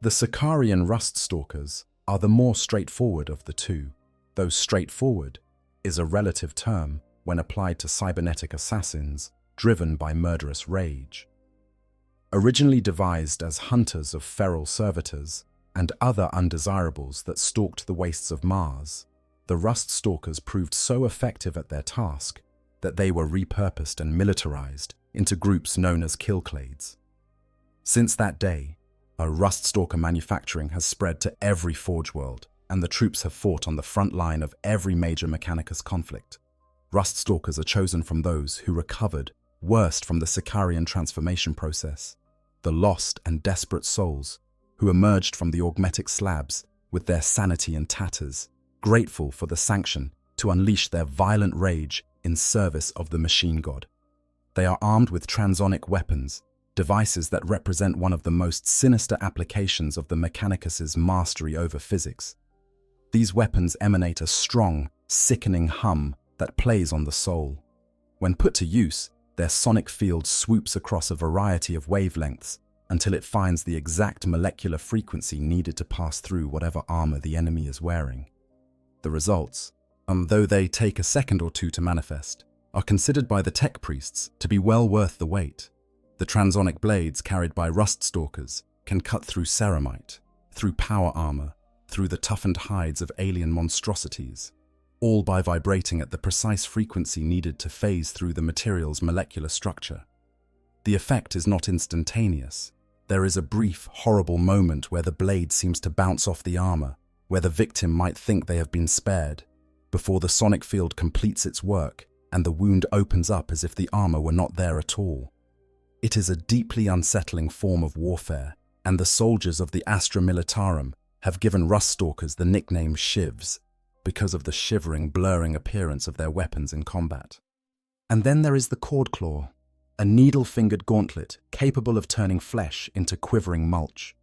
The Skitarian rust stalkers are the more straightforward of the two, though straightforward is a relative term when applied to cybernetic assassins driven by murderous rage. Originally devised as hunters of feral servitors and other undesirables that stalked the wastes of Mars, the rust stalkers proved so effective at their task that they were repurposed and militarized into groups known as killclades. Since that day, a rust stalker manufacturing has spread to every Forge world, and the troops have fought on the front line of every major Mechanicus conflict. Rust stalkers are chosen from those who recovered worst from the Skitarian transformation process, the lost and desperate souls who emerged from the augmetic slabs with their sanity in tatters, grateful for the sanction to unleash their violent rage in service of the machine god. They are armed with transonic weapons, devices that represent one of the most sinister applications of the Mechanicus's mastery over physics. These weapons emanate a strong, sickening hum that plays on the soul. When put to use, their sonic field swoops across a variety of wavelengths until it finds the exact molecular frequency needed to pass through whatever armor the enemy is wearing. The results, though they take a second or two to manifest, are considered by the tech priests to be well worth the wait. The transonic blades carried by rust stalkers can cut through ceramite, through power armor, through the toughened hides of alien monstrosities, all by vibrating at the precise frequency needed to phase through the material's molecular structure. The effect is not instantaneous. There is a brief, horrible moment where the blade seems to bounce off the armor, where the victim might think they have been spared, before the sonic field completes its work and the wound opens up as if the armor were not there at all. It is a deeply unsettling form of warfare, and the soldiers of the Astra Militarum have given rust stalkers the nickname shivs, because of the shivering, blurring appearance of their weapons in combat. And then there is the cord claw, a needle-fingered gauntlet capable of turning flesh into quivering mulch.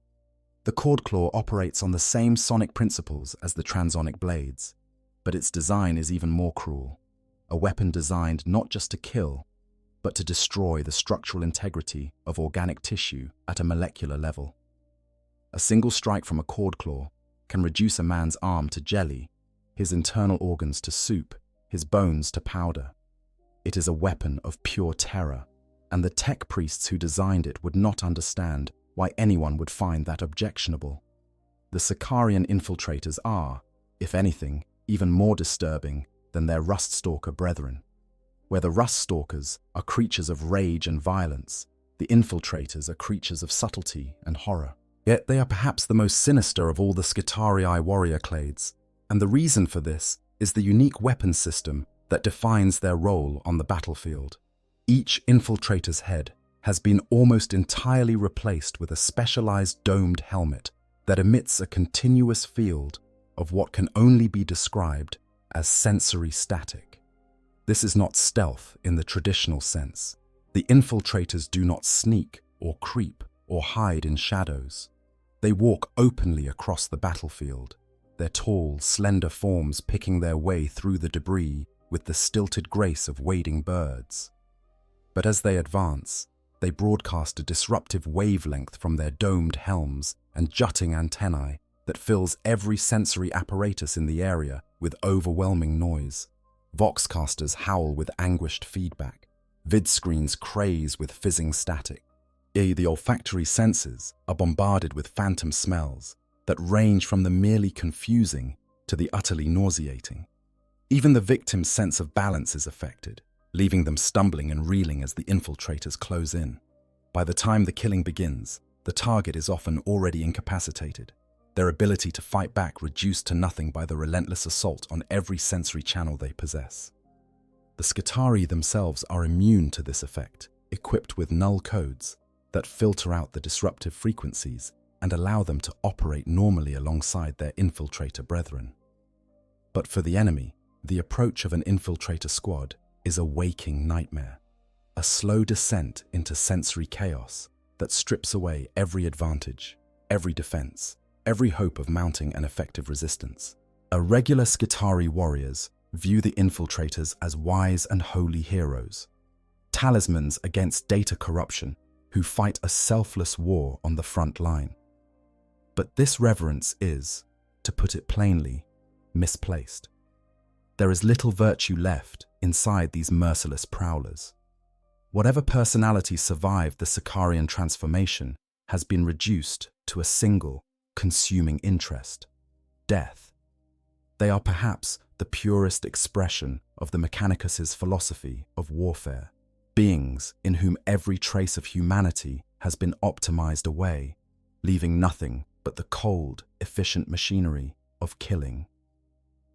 The cord claw operates on the same sonic principles as the transonic blades, but its design is even more cruel, a weapon designed not just to kill, but to destroy the structural integrity of organic tissue at a molecular level. A single strike from a cord claw can reduce a man's arm to jelly, his internal organs to soup, his bones to powder. It is a weapon of pure terror, and the tech priests who designed it would not understand why anyone would find that objectionable. The Skitarian infiltrators are, if anything, even more disturbing than their rust stalker brethren. Where the rust stalkers are creatures of rage and violence, the infiltrators are creatures of subtlety and horror. Yet they are perhaps the most sinister of all the Skitarii warrior clades, and the reason for this is the unique weapon system that defines their role on the battlefield. Each infiltrator's head has been almost entirely replaced with a specialized domed helmet that emits a continuous field of what can only be described as sensory static. This is not stealth in the traditional sense. The infiltrators do not sneak or creep or hide in shadows. They walk openly across the battlefield, their tall, slender forms picking their way through the debris with the stilted grace of wading birds. But as they advance, they broadcast a disruptive wavelength from their domed helms and jutting antennae that fills every sensory apparatus in the area with overwhelming noise. Voxcasters howl with anguished feedback. Vidscreens craze with fizzing static. The olfactory senses are bombarded with phantom smells that range from the merely confusing to the utterly nauseating. Even the victim's sense of balance is affected, leaving them stumbling and reeling as the infiltrators close in. By the time the killing begins, the target is often already incapacitated, their ability to fight back reduced to nothing by the relentless assault on every sensory channel they possess. The Skitarii themselves are immune to this effect, equipped with null codes that filter out the disruptive frequencies and allow them to operate normally alongside their infiltrator brethren. But for the enemy, the approach of an infiltrator squad is a waking nightmare, a slow descent into sensory chaos that strips away every advantage, every defense, every hope of mounting an effective resistance. Irregular Skitarii warriors view the infiltrators as wise and holy heroes, talismans against data corruption who fight a selfless war on the front line. But this reverence is, to put it plainly, misplaced. There is little virtue left inside these merciless prowlers. Whatever personality survived the Sicarian transformation has been reduced to a single, consuming interest: death. They are perhaps the purest expression of the Mechanicus's philosophy of warfare, beings in whom every trace of humanity has been optimized away, leaving nothing but the cold, efficient machinery of killing.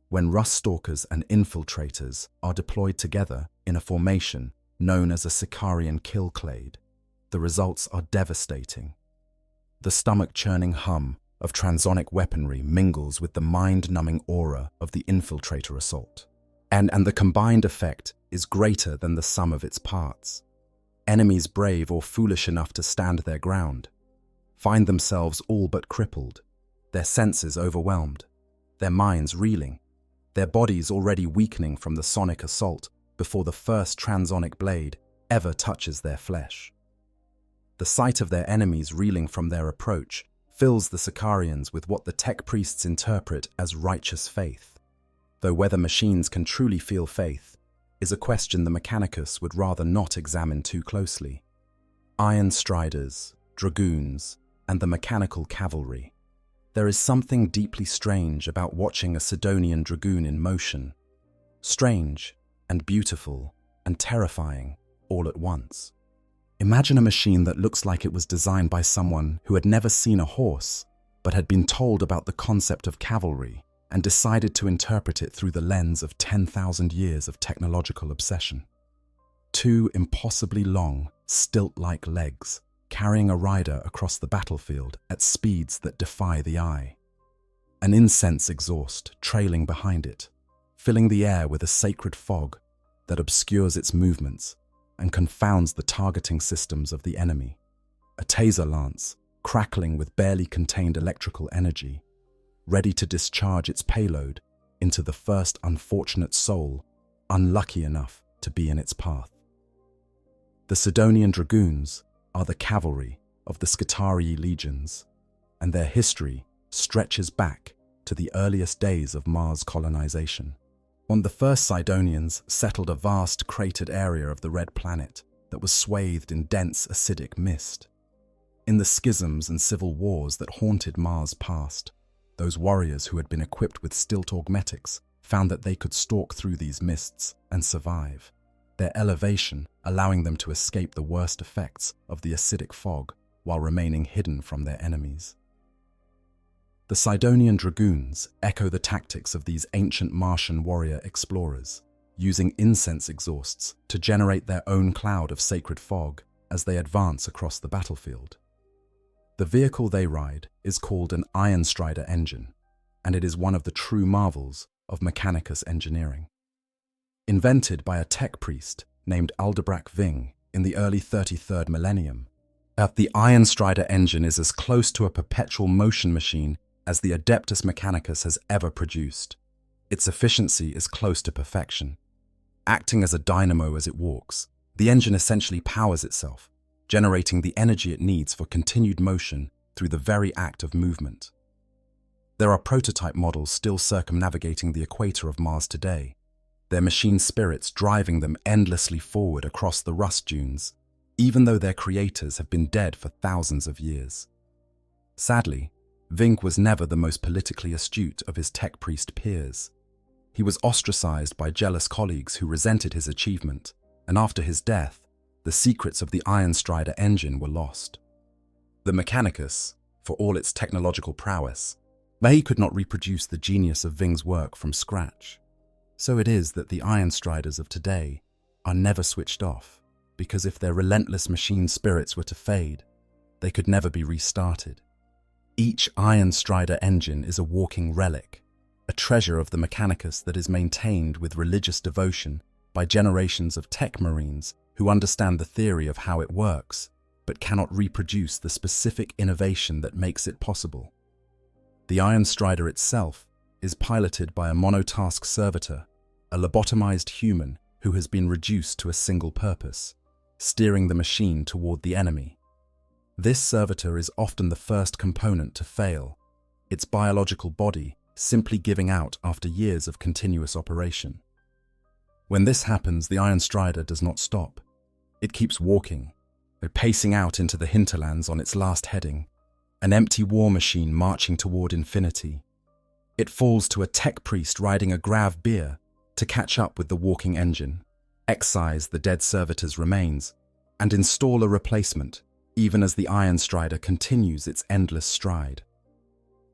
When rust stalkers and infiltrators are deployed together in a formation known as a Sicarian kill clade, the results are devastating. The stomach-churning hum of transonic weaponry mingles with the mind-numbing aura of the infiltrator assault, and the combined effect is greater than the sum of its parts. Enemies brave or foolish enough to stand their ground find themselves all but crippled, their senses overwhelmed, their minds reeling, their bodies already weakening from the sonic assault before the first transonic blade ever touches their flesh. The sight of their enemies reeling from their approach fills the Sicarians with what the tech priests interpret as righteous faith, though whether machines can truly feel faith is a question the Mechanicus would rather not examine too closely. Iron Striders, Dragoons, and the mechanical cavalry. There is something deeply strange about watching a Sidonian dragoon in motion. Strange and beautiful and terrifying all at once. Imagine a machine that looks like it was designed by someone who had never seen a horse, but had been told about the concept of cavalry and decided to interpret it through the lens of 10,000 years of technological obsession. Two impossibly long, stilt-like legs, carrying a rider across the battlefield at speeds that defy the eye. An incense exhaust trailing behind it, filling the air with a sacred fog that obscures its movements and confounds the targeting systems of the enemy. A taser lance, crackling with barely contained electrical energy, ready to discharge its payload into the first unfortunate soul unlucky enough to be in its path. The Sidonian Dragoons are the cavalry of the Skitarii legions, and their history stretches back to the earliest days of Mars colonization. When the first Sidonians settled a vast cratered area of the Red Planet that was swathed in dense acidic mist. In the schisms and civil wars that haunted Mars past, those warriors who had been equipped with stilt augmetics found that they could stalk through these mists and survive, their elevation allowing them to escape the worst effects of the acidic fog while remaining hidden from their enemies. The Sidonian Dragoons echo the tactics of these ancient Martian warrior explorers, using incense exhausts to generate their own cloud of sacred fog as they advance across the battlefield. The vehicle they ride is called an Iron Strider engine, and it is one of the true marvels of Mechanicus engineering. Invented by a tech priest named Aldebrach Ving in the early 33rd millennium, The Iron Strider engine is as close to a perpetual motion machine as the Adeptus Mechanicus has ever produced. Its efficiency is close to perfection. Acting as a dynamo as it walks, the engine essentially powers itself, generating the energy it needs for continued motion through the very act of movement. There are prototype models still circumnavigating the equator of Mars today, their machine spirits driving them endlessly forward across the rust dunes, even though their creators have been dead for thousands of years. Sadly, Vink was never the most politically astute of his tech priest peers. He was ostracized by jealous colleagues who resented his achievement, and after his death, the secrets of the Iron Strider engine were lost. The Mechanicus, for all its technological prowess, they could not reproduce the genius of Ving's work from scratch. So it is that the Iron Striders of today are never switched off, because if their relentless machine spirits were to fade, they could never be restarted. Each Iron Strider engine is a walking relic, a treasure of the Mechanicus that is maintained with religious devotion by generations of tech marines who understand the theory of how it works, but cannot reproduce the specific innovation that makes it possible. The Iron Strider itself is piloted by a monotask servitor, a lobotomized human who has been reduced to a single purpose, steering the machine toward the enemy. This servitor is often the first component to fail, its biological body simply giving out after years of continuous operation. When this happens, the Iron Strider does not stop. It keeps walking, pacing out into the hinterlands on its last heading, an empty war machine marching toward infinity. It falls to a tech priest riding a grav beer to catch up with the walking engine, excise the dead servitor's remains, and install a replacement, even as the Iron Strider continues its endless stride.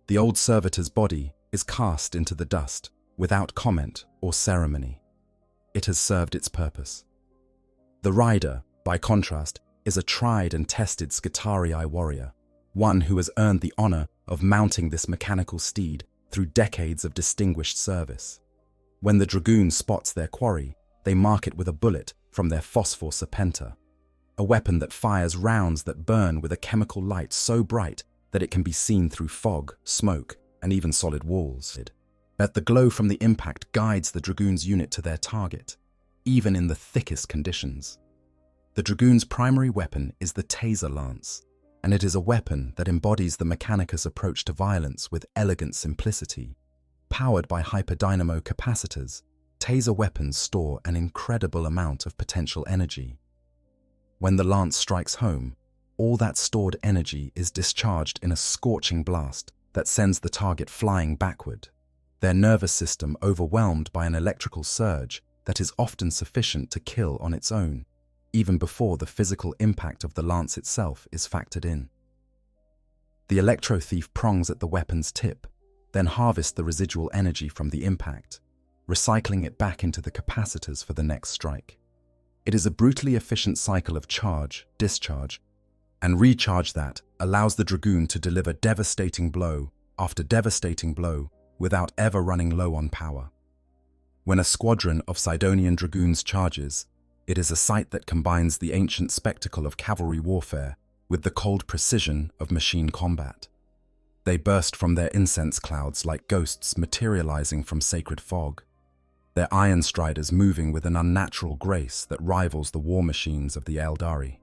The old servitor's body is cast into the dust without comment or ceremony. It has served its purpose. The rider, by contrast, is a tried and tested Skitarii warrior, one who has earned the honor of mounting this mechanical steed through decades of distinguished service. When the dragoon spots their quarry, they mark it with a bullet from their phosphor serpenta, a weapon that fires rounds that burn with a chemical light so bright that it can be seen through fog, smoke, and even solid walls. The glow from the impact guides the dragoon's unit to their target, even in the thickest conditions. The dragoon's primary weapon is the taser lance, and it is a weapon that embodies the Mechanicus approach to violence with elegant simplicity. Powered by hyperdynamo capacitors, taser weapons store an incredible amount of potential energy. When the lance strikes home, all that stored energy is discharged in a scorching blast that sends the target flying backward, their nervous system overwhelmed by an electrical surge that is often sufficient to kill on its own, even before the physical impact of the lance itself is factored in. The electro thief prongs at the weapon's tip, then harvests the residual energy from the impact, recycling it back into the capacitors for the next strike. It is a brutally efficient cycle of charge, discharge, and recharge that allows the dragoon to deliver devastating blow after devastating blow without ever running low on power. When a squadron of Sidonian dragoons charges, it is a sight that combines the ancient spectacle of cavalry warfare with the cold precision of machine combat. They burst from their incense clouds like ghosts materializing from sacred fog, their Iron Striders moving with an unnatural grace that rivals the war machines of the Eldari.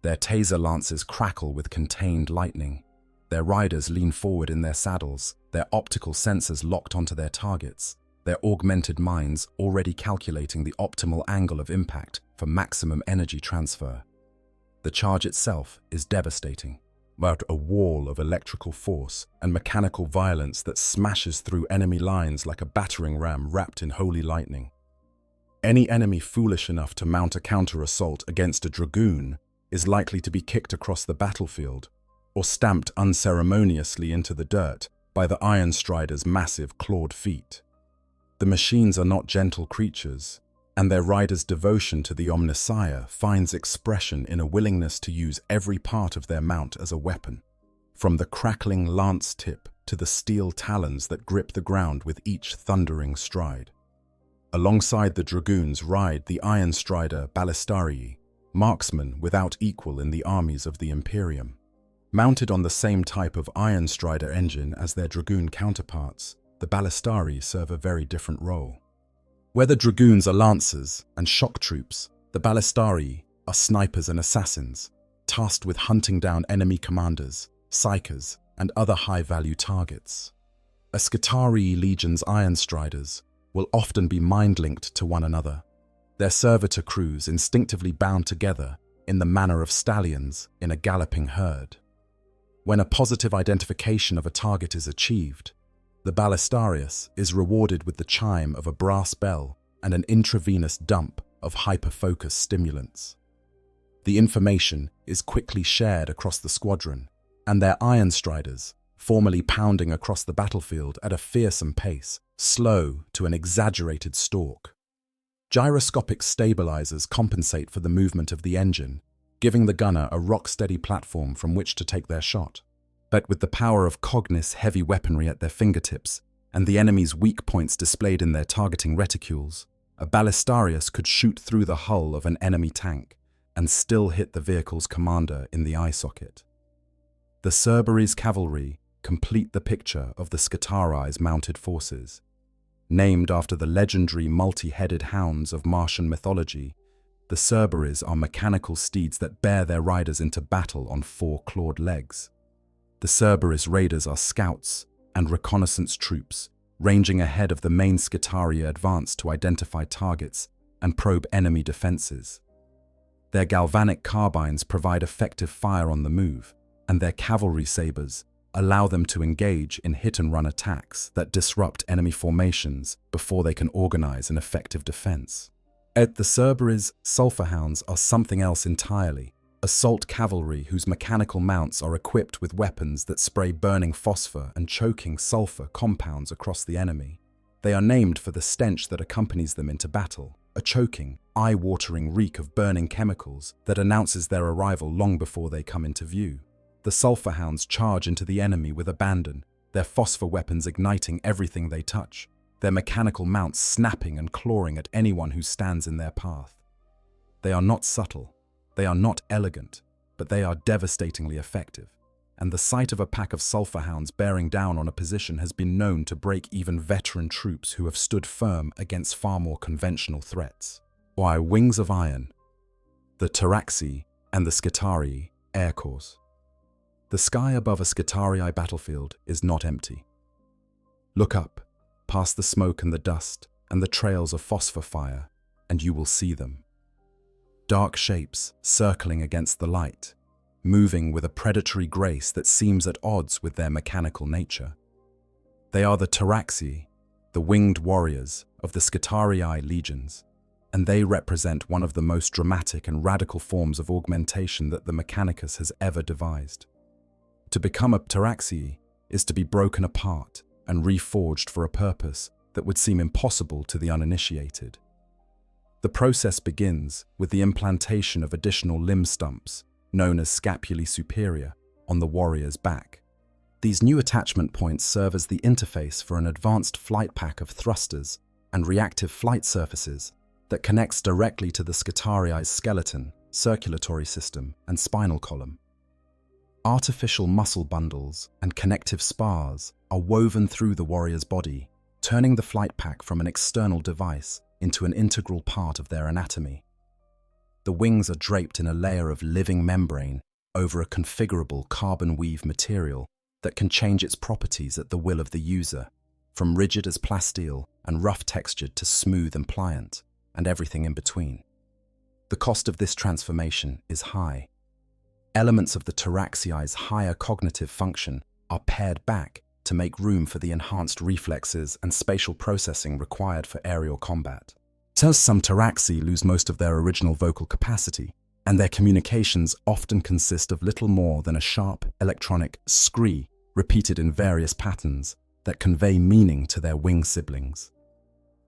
Their taser lances crackle with contained lightning. Their riders lean forward in their saddles, their optical sensors locked onto their targets, their augmented minds already calculating the optimal angle of impact for maximum energy transfer. The charge itself is devastating, about a wall of electrical force and mechanical violence that smashes through enemy lines like a battering ram wrapped in holy lightning. Any enemy foolish enough to mount a counter-assault against a dragoon is likely to be kicked across the battlefield or stamped unceremoniously into the dirt by the Iron Strider's massive clawed feet. The machines are not gentle creatures, and their riders' devotion to the Omnissiah finds expression in a willingness to use every part of their mount as a weapon, from the crackling lance tip to the steel talons that grip the ground with each thundering stride. Alongside the dragoons ride the Iron Strider Ballistarii, marksmen without equal in the armies of the Imperium. Mounted on the same type of Iron Strider engine as their Dragoon counterparts, the Ballistarii serve a very different role. Where the Dragoons are lancers and shock troops, the Ballistarii are snipers and assassins, tasked with hunting down enemy commanders, psykers, and other high-value targets. A Skitarii legion's Iron Striders will often be mind-linked to one another, their servitor crews instinctively bound together in the manner of stallions in a galloping herd. When a positive identification of a target is achieved, the Ballistarius is rewarded with the chime of a brass bell and an intravenous dump of hyper-focus stimulants. The information is quickly shared across the squadron, and their Iron Striders, formerly pounding across the battlefield at a fearsome pace, slow to an exaggerated stalk. Gyroscopic stabilizers compensate for the movement of the engine, giving the gunner a rock-steady platform from which to take their shot. But with the power of Cognis heavy weaponry at their fingertips, and the enemy's weak points displayed in their targeting reticules, a Ballistarius could shoot through the hull of an enemy tank and still hit the vehicle's commander in the eye socket. The Cerberus cavalry complete the picture of the Skitarii's mounted forces. Named after the legendary multi-headed hounds of Martian mythology, the Cerberus are mechanical steeds that bear their riders into battle on 4 clawed legs. The Cerberus raiders are scouts and reconnaissance troops, ranging ahead of the main Skitarii advance to identify targets and probe enemy defenses. Their galvanic carbines provide effective fire on the move, and their cavalry sabers allow them to engage in hit-and-run attacks that disrupt enemy formations before they can organize an effective defense. At the Cerberus, sulfurhounds are something else entirely. Assault cavalry whose mechanical mounts are equipped with weapons that spray burning phosphor and choking sulfur compounds across the enemy. They are named for the stench that accompanies them into battle, a choking, eye-watering reek of burning chemicals that announces their arrival long before they come into view. The sulfurhounds charge into the enemy with abandon, their phosphor weapons igniting everything they touch, their mechanical mounts snapping and clawing at anyone who stands in their path. They are not subtle, they are not elegant, but they are devastatingly effective, and the sight of a pack of sulfurhounds bearing down on a position has been known to break even veteran troops who have stood firm against far more conventional threats. Why, Wings of Iron, the Taraxii and the Skitarii Air Corps. The sky above a Skitarii battlefield is not empty. Look up, past the smoke and the dust and the trails of phosphor fire, and you will see them. Dark shapes circling against the light, moving with a predatory grace that seems at odds with their mechanical nature. They are the Taraxii, the winged warriors of the Skitarii legions, and they represent one of the most dramatic and radical forms of augmentation that the Mechanicus has ever devised. To become a Taraxii is to be broken apart and reforged for a purpose that would seem impossible to the uninitiated. The process begins with the implantation of additional limb stumps, known as scapulae superior, on the warrior's back. These new attachment points serve as the interface for an advanced flight pack of thrusters and reactive flight surfaces that connects directly to the Skitarii's skeleton, circulatory system, and spinal column. Artificial muscle bundles and connective spars are woven through the warrior's body, turning the flight pack from an external device into an integral part of their anatomy. The wings are draped in a layer of living membrane over a configurable carbon weave material that can change its properties at the will of the user, from rigid as plasteel and rough-textured to smooth and pliant, and everything in between. The cost of this transformation is high. Elements of the Taraxii's higher cognitive function are pared back to make room for the enhanced reflexes and spatial processing required for aerial combat. Thus, some Taraxii lose most of their original vocal capacity, and their communications often consist of little more than a sharp electronic scree repeated in various patterns that convey meaning to their wing siblings.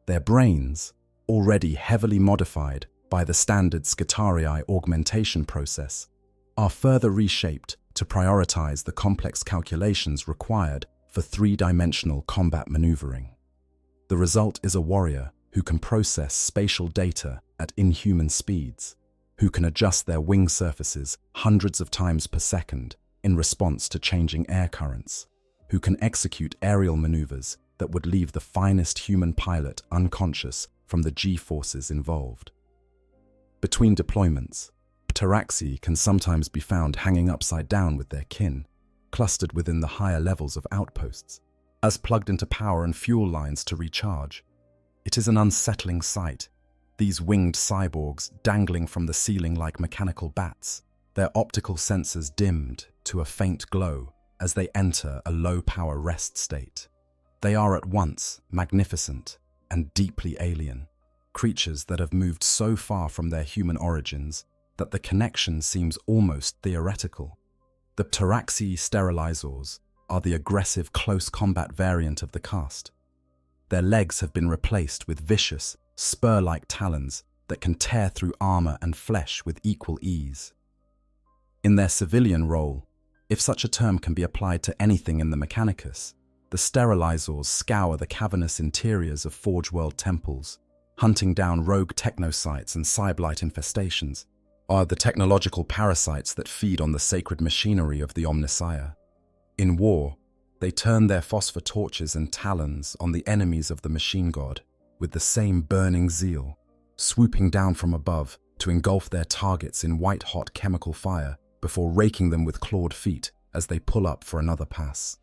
Their brains, already heavily modified by the standard Skitarii augmentation process, are further reshaped to prioritize the complex calculations required for three-dimensional combat maneuvering. The result is a warrior who can process spatial data at inhuman speeds, who can adjust their wing surfaces hundreds of times per second in response to changing air currents, who can execute aerial maneuvers that would leave the finest human pilot unconscious from the G-forces involved. Between deployments, Pteraxii can sometimes be found hanging upside down with their kin, clustered within the higher levels of outposts, as plugged into power and fuel lines to recharge. It is an unsettling sight, these winged cyborgs dangling from the ceiling like mechanical bats, their optical sensors dimmed to a faint glow as they enter a low-power rest state. They are at once magnificent and deeply alien, creatures that have moved so far from their human origins that the connection seems almost theoretical. The Pteraxii sterilizors are the aggressive close combat variant of the caste. Their legs have been replaced with vicious, spur-like talons that can tear through armor and flesh with equal ease. In their civilian role, if such a term can be applied to anything in the Mechanicus, the sterilizors scour the cavernous interiors of Forge World temples, hunting down rogue technosites and cyblight infestations, are the technological parasites that feed on the sacred machinery of the Omnissiah. In war, they turn their phosphor torches and talons on the enemies of the machine god with the same burning zeal, swooping down from above to engulf their targets in white-hot chemical fire before raking them with clawed feet as they pull up for another pass.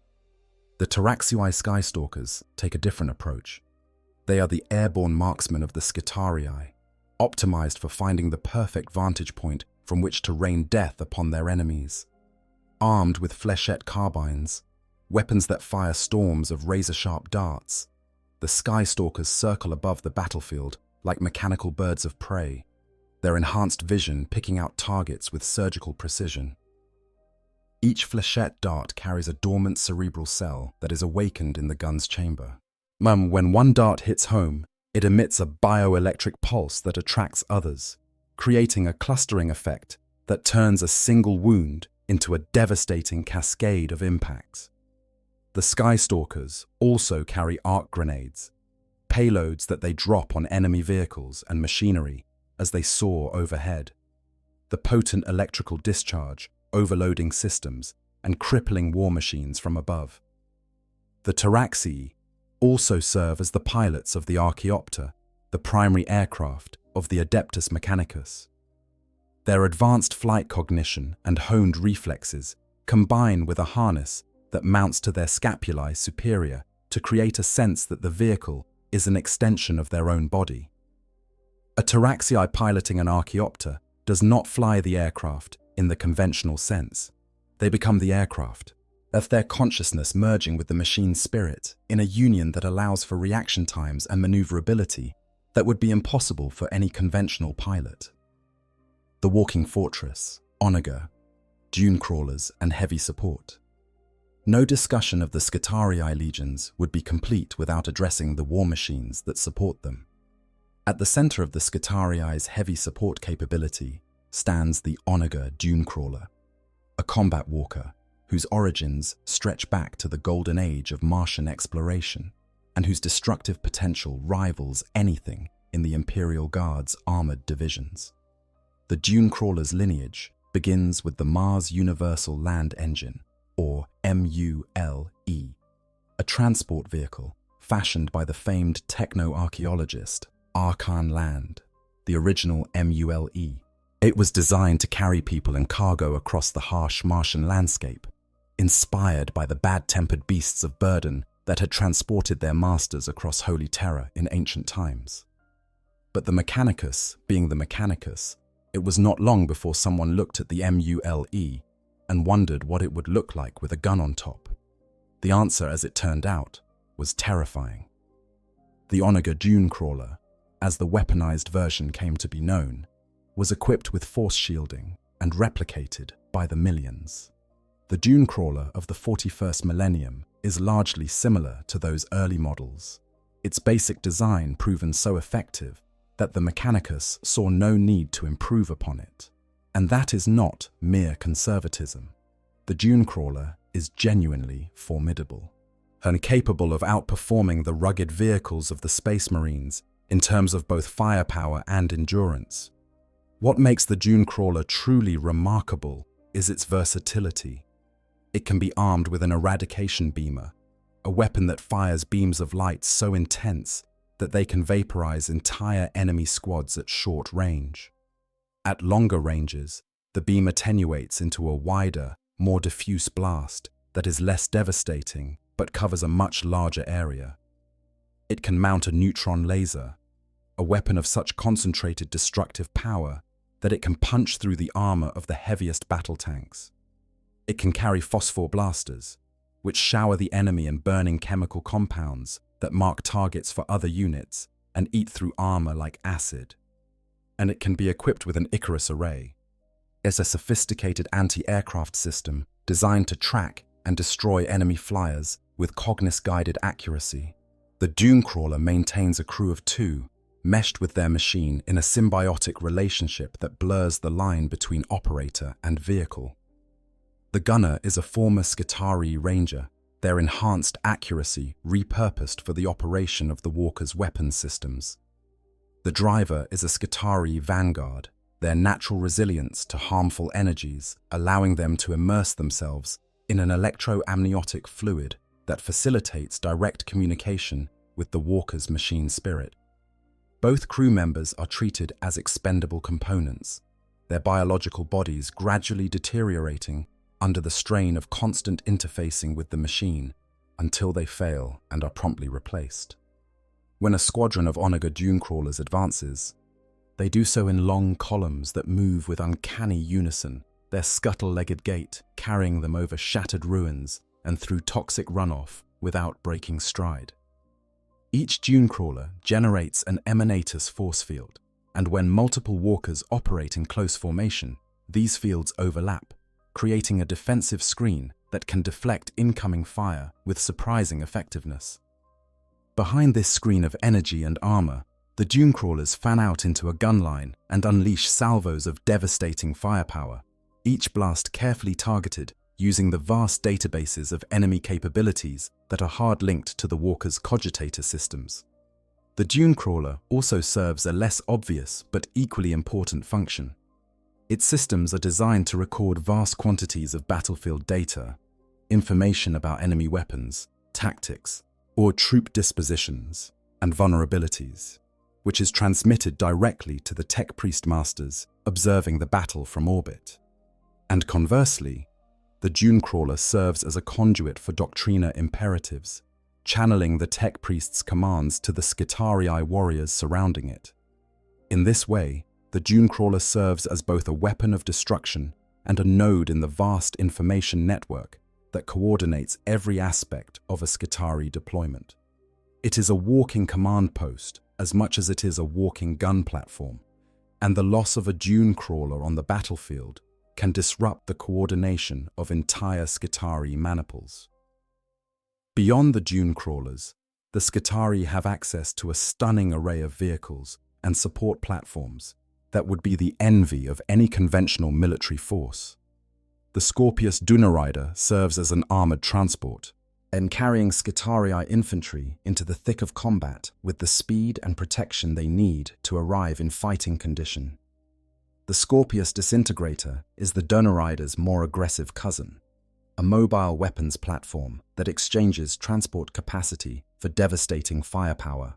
The Pteraxii Skystalkers take a different approach. They are the airborne marksmen of the Skitarii, optimized for finding the perfect vantage point from which to rain death upon their enemies. Armed with flechette carbines, weapons that fire storms of razor-sharp darts, the Skystalkers circle above the battlefield like mechanical birds of prey, their enhanced vision picking out targets with surgical precision. Each flechette dart carries a dormant cerebral cell that is awakened in the gun's chamber. When one dart hits home, it emits a bioelectric pulse that attracts others, creating a clustering effect that turns a single wound into a devastating cascade of impacts. The Skystalkers also carry arc grenades, payloads that they drop on enemy vehicles and machinery as they soar overhead. The potent electrical discharge overloading systems and crippling war machines from above. The Pteraxii also serve as the pilots of the Archaeopter, the primary aircraft of the Adeptus Mechanicus. Their advanced flight cognition and honed reflexes combine with a harness that mounts to their scapulae superior to create a sense that the vehicle is an extension of their own body. A Pteraxii piloting an Archaeopter does not fly the aircraft in the conventional sense. They become the aircraft, of their consciousness merging with the machine's spirit in a union that allows for reaction times and maneuverability that would be impossible for any conventional pilot. The walking fortress, onager, dune crawlers, and heavy support. No discussion of the Skitarii legions would be complete without addressing the war machines that support them. At the center of the Skitarii's heavy support capability stands the onager dune crawler, a combat walker whose origins stretch back to the golden age of Martian exploration and whose destructive potential rivals anything in the Imperial Guard's armored divisions. The dune crawler's lineage begins with the Mars Universal Land Engine, or MULE, a transport vehicle fashioned by the famed techno-archaeologist Arkan Land, the original MULE. It was designed to carry people and cargo across the harsh Martian landscape, inspired by the bad-tempered beasts of burden that had transported their masters across Holy Terror in ancient times. But the Mechanicus being the Mechanicus, it was not long before someone looked at the MULE and wondered what it would look like with a gun on top. The answer, as it turned out, was terrifying. The onager dune crawler, as the weaponized version came to be known, was equipped with force shielding and replicated by the millions. The dune crawler of the 41st Millennium is largely similar to those early models, its basic design proven so effective that the Mechanicus saw no need to improve upon it. And that is not mere conservatism. The dune crawler is genuinely formidable and capable of outperforming the rugged vehicles of the Space Marines in terms of both firepower and endurance. What makes the Dune Crawler truly remarkable is its versatility. It can be armed with an eradication beamer, a weapon that fires beams of light so intense that they can vaporize entire enemy squads at short range. At longer ranges, the beam attenuates into a wider, more diffuse blast that is less devastating but covers a much larger area. It can mount a neutron laser, a weapon of such concentrated destructive power that it can punch through the armor of the heaviest battle tanks. It can carry phosphor blasters, which shower the enemy in burning chemical compounds that mark targets for other units and eat through armor like acid. And it can be equipped with an Icarus array. It's a sophisticated anti-aircraft system designed to track and destroy enemy flyers with Cognis-guided accuracy. The Dune Crawler maintains a crew of 2, meshed with their machine in a symbiotic relationship that blurs the line between operator and vehicle. The gunner is a former Skitarii ranger, their enhanced accuracy repurposed for the operation of the walker's weapons systems. The driver is a Skitarii vanguard, their natural resilience to harmful energies, allowing them to immerse themselves in an electroamniotic fluid that facilitates direct communication with the walker's machine spirit. Both crew members are treated as expendable components, their biological bodies gradually deteriorating under the strain of constant interfacing with the machine until they fail and are promptly replaced. When a squadron of Onager Dune Crawlers advances, they do so in long columns that move with uncanny unison, their scuttle-legged gait carrying them over shattered ruins and through toxic runoff without breaking stride. Each Dune Crawler generates an emanatus force field, and when multiple walkers operate in close formation, these fields overlap, creating a defensive screen that can deflect incoming fire with surprising effectiveness. Behind this screen of energy and armor, the Dune Crawlers fan out into a gun line and unleash salvos of devastating firepower, each blast carefully targeted using the vast databases of enemy capabilities that are hard-linked to the walker's cogitator systems. The Dune Crawler also serves a less obvious but equally important function. Its systems are designed to record vast quantities of battlefield data, information about enemy weapons, tactics, or troop dispositions and vulnerabilities, which is transmitted directly to the Tech Priest Masters observing the battle from orbit. And conversely, the Dune Crawler serves as a conduit for Doctrina imperatives, channeling the Tech Priest's commands to the Skitarii warriors surrounding it. In this way, the Dune Crawler serves as both a weapon of destruction and a node in the vast information network that coordinates every aspect of a Skitarii deployment. It is a walking command post as much as it is a walking gun platform, and the loss of a Dune Crawler on the battlefield can disrupt the coordination of entire Skitarii maniples. Beyond the Dune Crawlers, the Skitarii have access to a stunning array of vehicles and support platforms that would be the envy of any conventional military force. The Scorpius Dunarider serves as an armored transport, and carrying Skitarii infantry into the thick of combat with the speed and protection they need to arrive in fighting condition. The Scorpius Disintegrator is the Dunarider's more aggressive cousin, a mobile weapons platform that exchanges transport capacity for devastating firepower.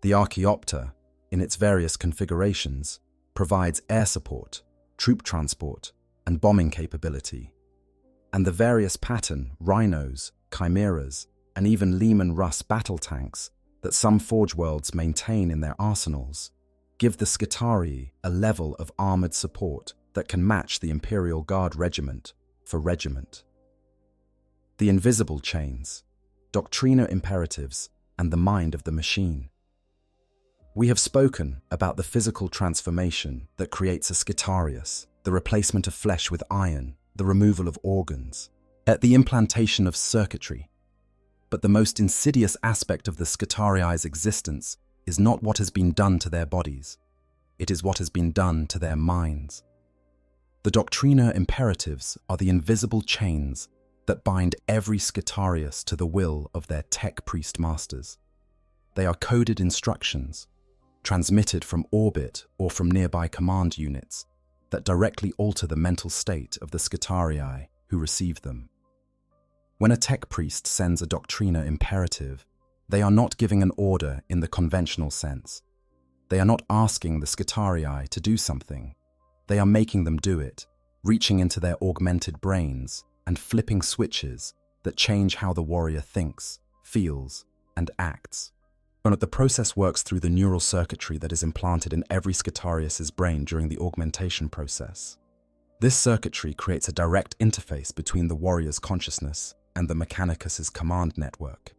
The Archaeopter, in its various configurations, provides air support, troop transport, and bombing capability. And the various pattern Rhinos, Chimeras, and even Lehman Russ battle tanks that some Forge Worlds maintain in their arsenals give the Skitarii a level of armored support that can match the Imperial Guard regiment for regiment. The invisible chains, Doctrina imperatives, and the mind of the machine. We have spoken about the physical transformation that creates a Skitarius, the replacement of flesh with iron, the removal of organs, the implantation of circuitry. But the most insidious aspect of the Skitarii's existence is not what has been done to their bodies. It is what has been done to their minds. The Doctrina imperatives are the invisible chains that bind every Skitarius to the will of their Tech Priest Masters. They are coded instructions, transmitted from orbit or from nearby command units, that directly alter the mental state of the Skitarii who receive them. When a tech priest sends a doctrina imperative, they are not giving an order in the conventional sense. They are not asking the Skitarii to do something. They are making them do it, reaching into their augmented brains and flipping switches that change how the warrior thinks, feels, and acts. And the process works through the neural circuitry that is implanted in every Skitarius's brain during the augmentation process. This circuitry creates a direct interface between the warrior's consciousness and the Mechanicus's command network,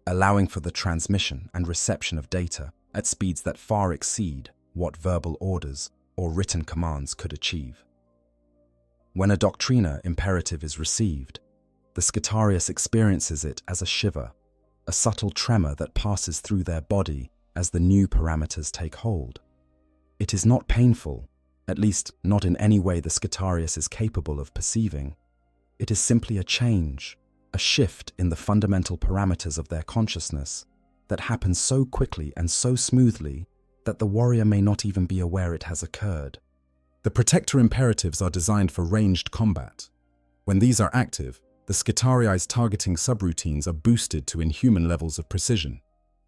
allowing for the transmission and reception of data at speeds that far exceed what verbal orders or written commands could achieve. When a doctrina imperative is received, the Skitarius experiences it as a shiver, a subtle tremor that passes through their body as the new parameters take hold. It is not painful, at least not in any way the Skitarius is capable of perceiving. It is simply a change, a shift in the fundamental parameters of their consciousness that happens so quickly and so smoothly that the warrior may not even be aware it has occurred. The protector imperatives are designed for ranged combat. When these are active, the Skitarii's targeting subroutines are boosted to inhuman levels of precision.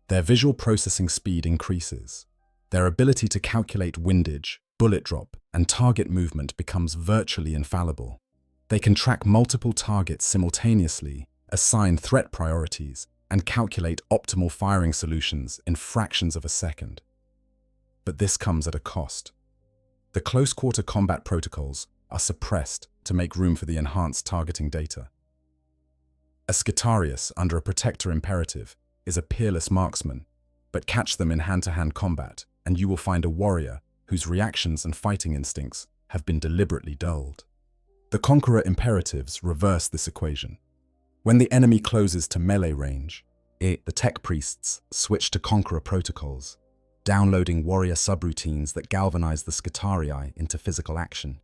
Their visual processing speed increases. Their ability to calculate windage, bullet drop, and target movement becomes virtually infallible. They can track multiple targets simultaneously, assign threat priorities, and calculate optimal firing solutions in fractions of a second. But this comes at a cost. The close-quarter combat protocols are suppressed to make room for the enhanced targeting data. A Skitarius under a protector imperative is a peerless marksman, but catch them in hand-to-hand combat and you will find a warrior whose reactions and fighting instincts have been deliberately dulled. The Conqueror imperatives reverse this equation. When the enemy closes to melee range, the tech priests switch to Conqueror protocols, downloading warrior subroutines that galvanize the Skitarii into physical action.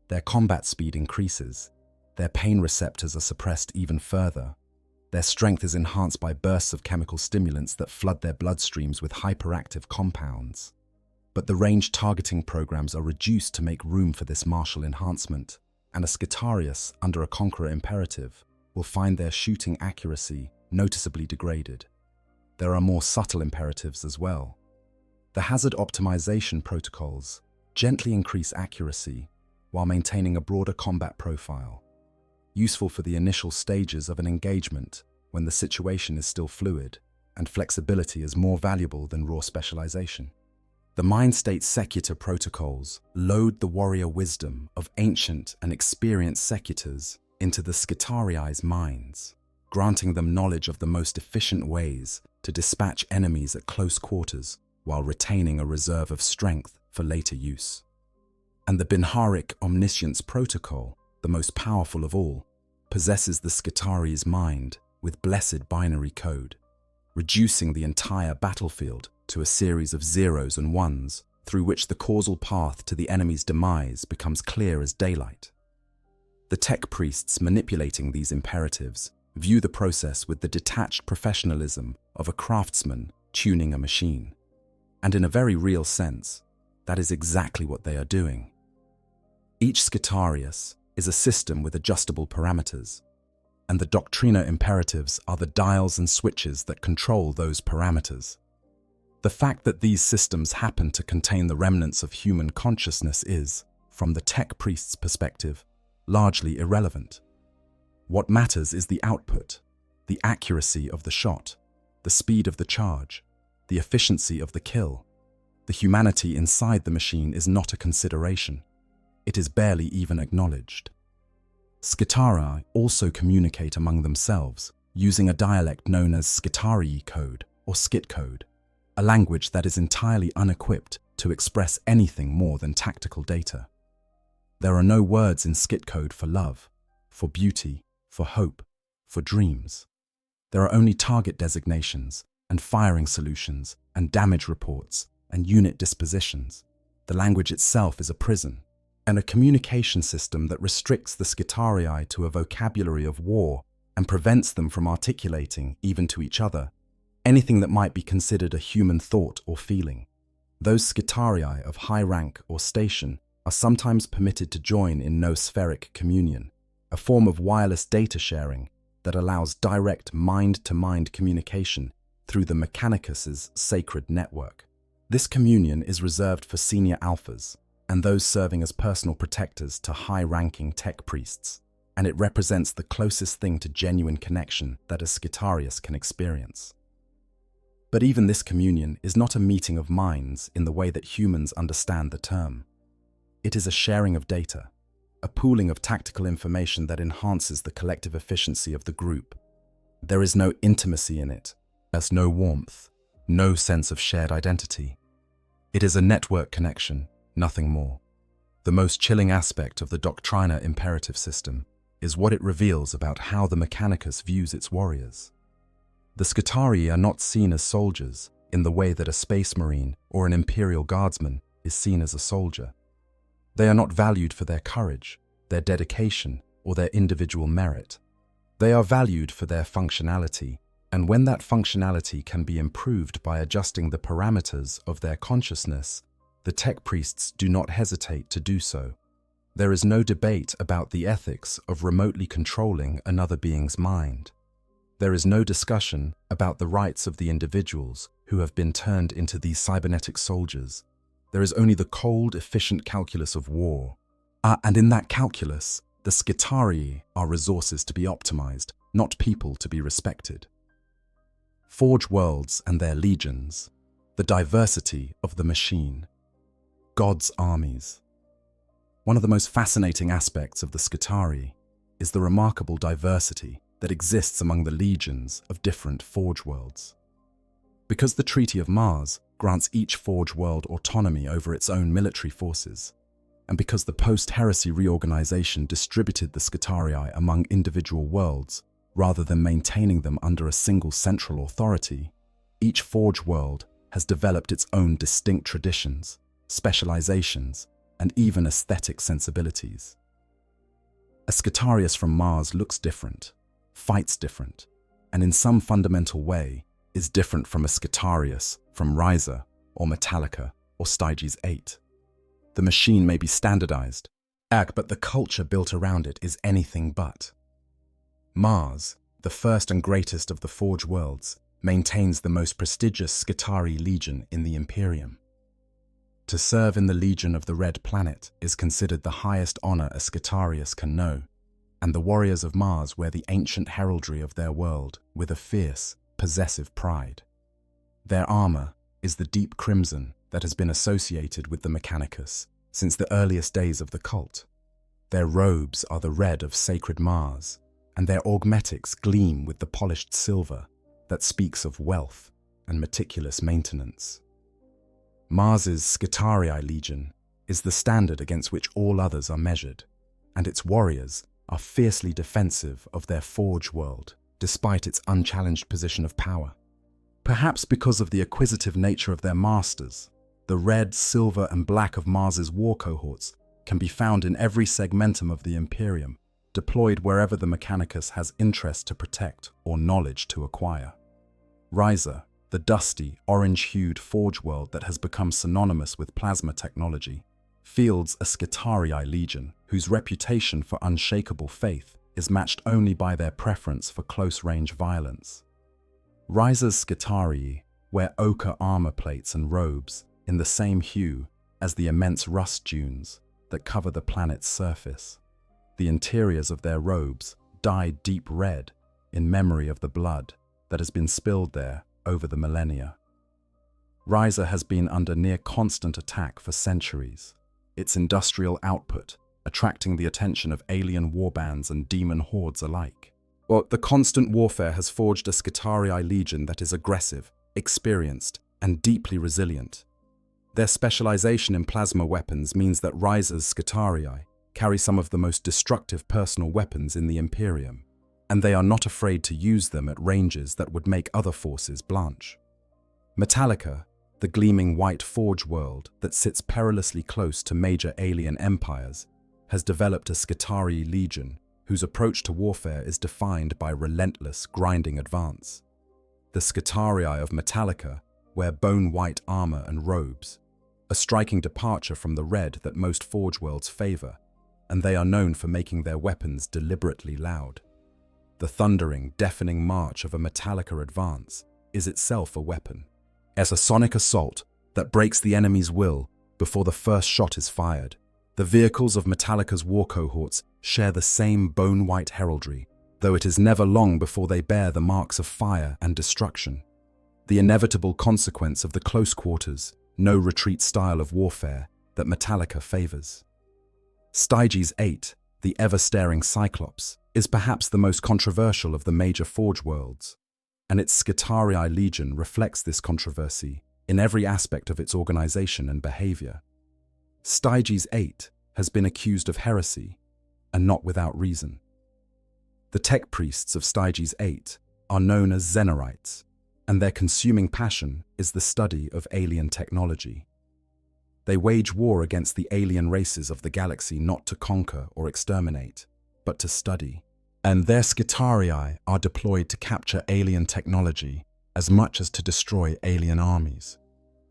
Their combat speed increases. Their pain receptors are suppressed even further. Their strength is enhanced by bursts of chemical stimulants that flood their bloodstreams with hyperactive compounds. But the range targeting programs are reduced to make room for this martial enhancement, and a Skitarius under a Conqueror imperative will find their shooting accuracy noticeably degraded. There are more subtle imperatives as well. The hazard optimization protocols gently increase accuracy while maintaining a broader combat profile, useful for the initial stages of an engagement when the situation is still fluid and flexibility is more valuable than raw specialization. The mind state secutor protocols load the warrior wisdom of ancient and experienced secutors into the Skitarii's minds, granting them knowledge of the most efficient ways to dispatch enemies at close quarters while retaining a reserve of strength for later use. And the Binharic Omniscience Protocol, the most powerful of all, possesses the Skitarii's mind with blessed binary code, reducing the entire battlefield to a series of zeros and ones through which the causal path to the enemy's demise becomes clear as daylight. The tech priests manipulating these imperatives view the process with the detached professionalism of a craftsman tuning a machine. And in a very real sense, that is exactly what they are doing. Each Skitarius is a system with adjustable parameters, and the doctrina imperatives are the dials and switches that control those parameters. The fact that these systems happen to contain the remnants of human consciousness is, from the tech priest's perspective, largely irrelevant. What matters is the output, the accuracy of the shot, the speed of the charge, the efficiency of the kill. The humanity inside the machine is not a consideration. It is barely even acknowledged. Skitarii also communicate among themselves using a dialect known as Skitarii code or Skit code, a language that is entirely unequipped to express anything more than tactical data. There are no words in Skit code for love, for beauty, for hope, for dreams. There are only target designations and firing solutions and damage reports and unit dispositions. The language itself is a prison, and a communication system that restricts the Skitarii to a vocabulary of war and prevents them from articulating, even to each other, anything that might be considered a human thought or feeling. Those Skitarii of high rank or station are sometimes permitted to join in no-spheric communion, a form of wireless data sharing that allows direct mind-to-mind communication through the Mechanicus's sacred network. This communion is reserved for senior alphas and those serving as personal protectors to high-ranking tech priests, and it represents the closest thing to genuine connection that a Skitarius can experience. But even this communion is not a meeting of minds in the way that humans understand the term. It is a sharing of data, a pooling of tactical information that enhances the collective efficiency of the group. There is no intimacy in it. There's no warmth, no sense of shared identity. It is a network connection, nothing more. The most chilling aspect of the Doctrina imperative system is what it reveals about how the Mechanicus views its warriors. The Skitarii are not seen as soldiers in the way that a space marine or an Imperial guardsman is seen as a soldier. They are not valued for their courage, their dedication, or their individual merit. They are valued for their functionality, and when that functionality can be improved by adjusting the parameters of their consciousness, the tech priests do not hesitate to do so. There is no debate about the ethics of remotely controlling another being's mind. There is no discussion about the rights of the individuals who have been turned into these cybernetic soldiers. There is only the cold, efficient calculus of war. And in that calculus, the Skitarii are resources to be optimized, not people to be respected. Forge worlds and their legions, the diversity of the machine, God's armies. One of the most fascinating aspects of the Skitarii is the remarkable diversity that exists among the legions of different Forge worlds. Because the Treaty of Mars grants each Forge world autonomy over its own military forces, and because the post-heresy reorganization distributed the Skitarii among individual worlds rather than maintaining them under a single central authority, each Forge world has developed its own distinct traditions, specializations, and even aesthetic sensibilities. A Skitarius from Mars looks different, fights different, and in some fundamental way is different from a Skitarius from Ryza or Metallica or Styges 8. The machine may be standardized, but the culture built around it is anything but. Mars, the first and greatest of the Forge worlds, maintains the most prestigious Skitarii Legion in the Imperium. To serve in the Legion of the Red Planet is considered the highest honor a Skitarius can know, and the warriors of Mars wear the ancient heraldry of their world with a fierce, possessive pride. Their armor is the deep crimson that has been associated with the Mechanicus since the earliest days of the cult. Their robes are the red of sacred Mars, and their augmetics gleam with the polished silver that speaks of wealth and meticulous maintenance. Mars's Skitarii Legion is the standard against which all others are measured, and its warriors are fiercely defensive of their Forge world, despite its unchallenged position of power. Perhaps because of the acquisitive nature of their masters, the red, silver, and black of Mars's war cohorts can be found in every segmentum of the Imperium, deployed wherever the Mechanicus has interest to protect or knowledge to acquire. Ryza, the dusty, orange-hued Forge world that has become synonymous with plasma technology, fields a Skitarii Legion whose reputation for unshakable faith is matched only by their preference for close-range violence. Ryza's Skitarii wear ochre armor plates and robes in the same hue as the immense rust dunes that cover the planet's surface. The interiors of their robes dyed deep red in memory of the blood that has been spilled there over the millennia. Ryza has been under near constant attack for centuries, its industrial output attracting the attention of alien warbands and demon hordes alike. The constant warfare has forged a Skitarii Legion that is aggressive, experienced, and deeply resilient. Their specialization in plasma weapons means that Ryza's Skitarii carry some of the most destructive personal weapons in the Imperium, and they are not afraid to use them at ranges that would make other forces blanch. Metallica, the gleaming white Forge world that sits perilously close to major alien empires, has developed a Skitarii Legion whose approach to warfare is defined by relentless, grinding advance. The Skitarii of Metallica wear bone-white armor and robes, a striking departure from the red that most Forge worlds favor, and they are known for making their weapons deliberately loud. The thundering, deafening march of a Metallica advance is itself a weapon, as a sonic assault that breaks the enemy's will before the first shot is fired. The vehicles of Metallica's war cohorts share the same bone-white heraldry, though it is never long before they bear the marks of fire and destruction. The inevitable consequence of the close quarters, no-retreat style of warfare that Metallica favors. Styges 8, the ever-staring Cyclops, is perhaps the most controversial of the major Forge worlds, and its Skitarii legion reflects this controversy in every aspect of its organization and behavior. Styges 8 has been accused of heresy, and not without reason. The tech priests of Styges 8 are known as Xenorites, and their consuming passion is the study of alien technology. They wage war against the alien races of the galaxy not to conquer or exterminate, but to study. And their Skitarii are deployed to capture alien technology as much as to destroy alien armies.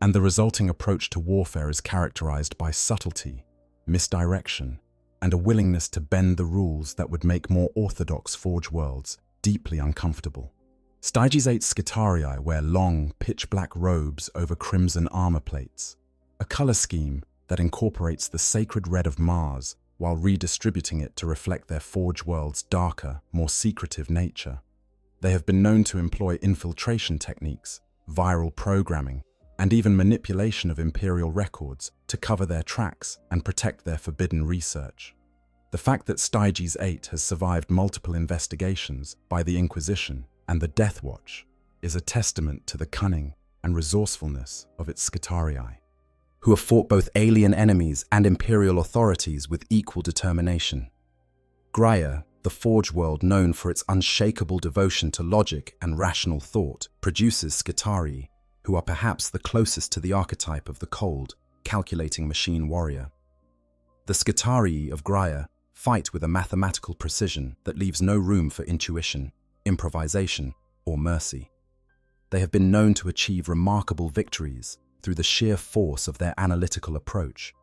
And the resulting approach to warfare is characterized by subtlety, misdirection, and a willingness to bend the rules that would make more orthodox Forge worlds deeply uncomfortable. Styges 8 Skitarii wear long, pitch-black robes over crimson armor plates, a color scheme that incorporates the sacred red of Mars while redistributing it to reflect their Forge world's darker, more secretive nature. They have been known to employ infiltration techniques, viral programming, and even manipulation of Imperial records to cover their tracks and protect their forbidden research. The fact that Styges 8 has survived multiple investigations by the Inquisition and the Death Watch is a testament to the cunning and resourcefulness of its Skitarii, who have fought both alien enemies and Imperial authorities with equal determination. Graia, the Forge world known for its unshakable devotion to logic and rational thought, produces Skitarii, who are perhaps the closest to the archetype of the cold, calculating machine warrior. The Skitarii of Graia fight with a mathematical precision that leaves no room for intuition, improvisation, or mercy. They have been known to achieve remarkable victories through the sheer force of their analytical approach,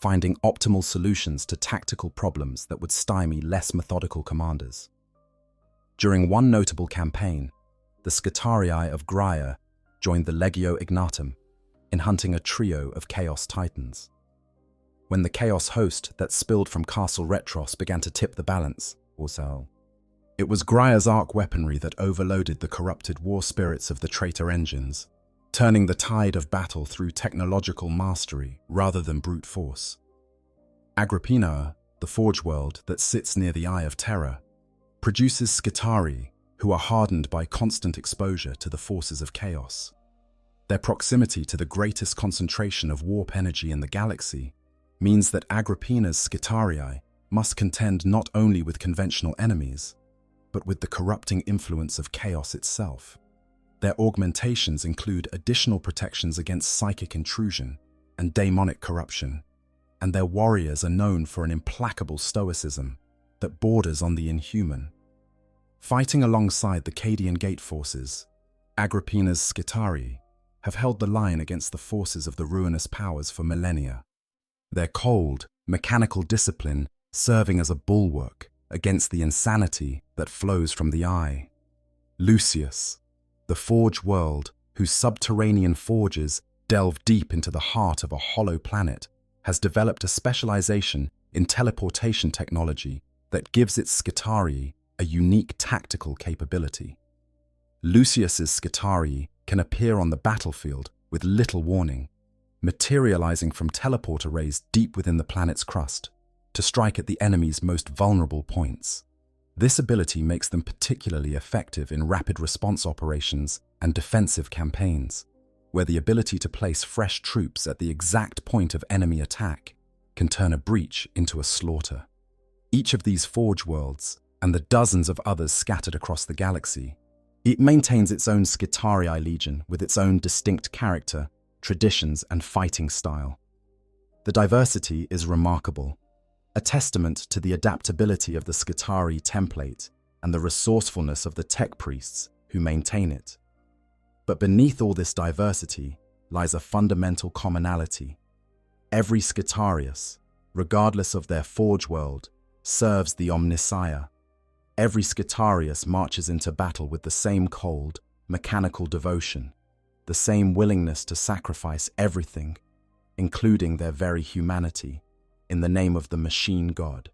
finding optimal solutions to tactical problems that would stymie less methodical commanders. During one notable campaign, the Skitarii of Graia joined the Legio Ignatum in hunting a trio of Chaos Titans. When the Chaos host that spilled from Castle Retros began to tip the balance, it was Graia's arc weaponry that overloaded the corrupted war spirits of the traitor engines, turning the tide of battle through technological mastery rather than brute force. Agrippina, the Forge world that sits near the Eye of Terror, produces Skitarii, who are hardened by constant exposure to the forces of chaos. Their proximity to the greatest concentration of warp energy in the galaxy means that Agrippina's Skitarii must contend not only with conventional enemies, but with the corrupting influence of chaos itself. Their augmentations include additional protections against psychic intrusion and daemonic corruption, and their warriors are known for an implacable stoicism that borders on the inhuman. Fighting alongside the Cadian Gate forces, Agrippina's Skitarii have held the line against the forces of the ruinous powers for millennia, their cold, mechanical discipline serving as a bulwark against the insanity that flows from the eye. Lucius, the Forge world whose subterranean forges delve deep into the heart of a hollow planet, has developed a specialization in teleportation technology that gives its Skitarii a unique tactical capability. Lucius's Skitarii can appear on the battlefield with little warning, materializing from teleport arrays deep within the planet's crust to strike at the enemy's most vulnerable points. This ability makes them particularly effective in rapid response operations and defensive campaigns, where the ability to place fresh troops at the exact point of enemy attack can turn a breach into a slaughter. Each of these Forge worlds, and the dozens of others scattered across the galaxy, it maintains its own Skitarii legion with its own distinct character, traditions, and fighting style. The diversity is remarkable, a testament to the adaptability of the Skitarii template and the resourcefulness of the tech priests who maintain it. But beneath all this diversity lies a fundamental commonality, Every Skitarius, regardless of their forge world, serves the Omnissiah. Every Skitarius marches into battle with the same cold, mechanical devotion, the same willingness to sacrifice everything, including their very humanity, in the name of the machine god.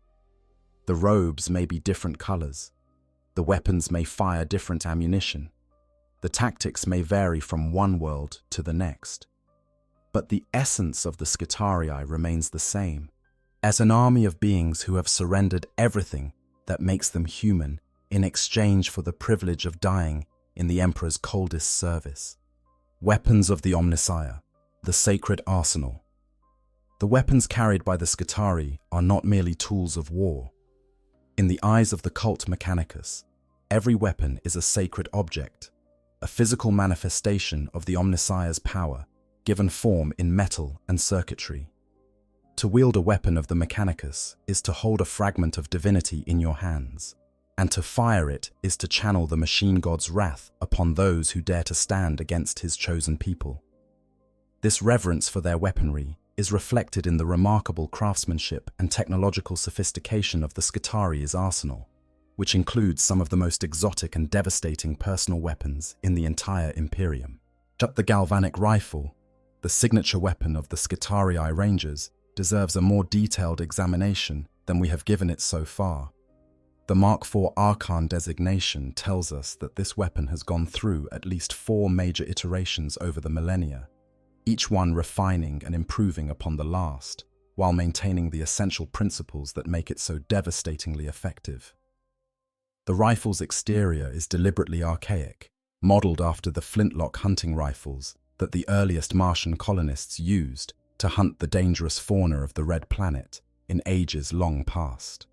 The robes may be different colors. The weapons may fire different ammunition. The tactics may vary from one world to the next. But the essence of the Skitarii remains the same, as an army of beings who have surrendered everything that makes them human in exchange for the privilege of dying in the Emperor's coldest service. Weapons of the Omnissiah, the sacred arsenal. The weapons carried by the Skitarii are not merely tools of war. In the eyes of the cult Mechanicus, every weapon is a sacred object, a physical manifestation of the Omnissiah's power, given form in metal and circuitry. To wield a weapon of the Mechanicus is to hold a fragment of divinity in your hands, and to fire it is to channel the machine god's wrath upon those who dare to stand against his chosen people. This reverence for their weaponry is reflected in the remarkable craftsmanship and technological sophistication of the Skitarii's arsenal, which includes some of the most exotic and devastating personal weapons in the entire Imperium. The galvanic rifle, the signature weapon of the Skitarii Rangers, deserves a more detailed examination than we have given it so far. The Mark IV Archon designation tells us that this weapon has gone through at least 4 major iterations over the millennia, each one refining and improving upon the last, while maintaining the essential principles that make it so devastatingly effective. The rifle's exterior is deliberately archaic, modeled after the flintlock hunting rifles that the earliest Martian colonists used to hunt the dangerous fauna of the Red Planet in ages long past.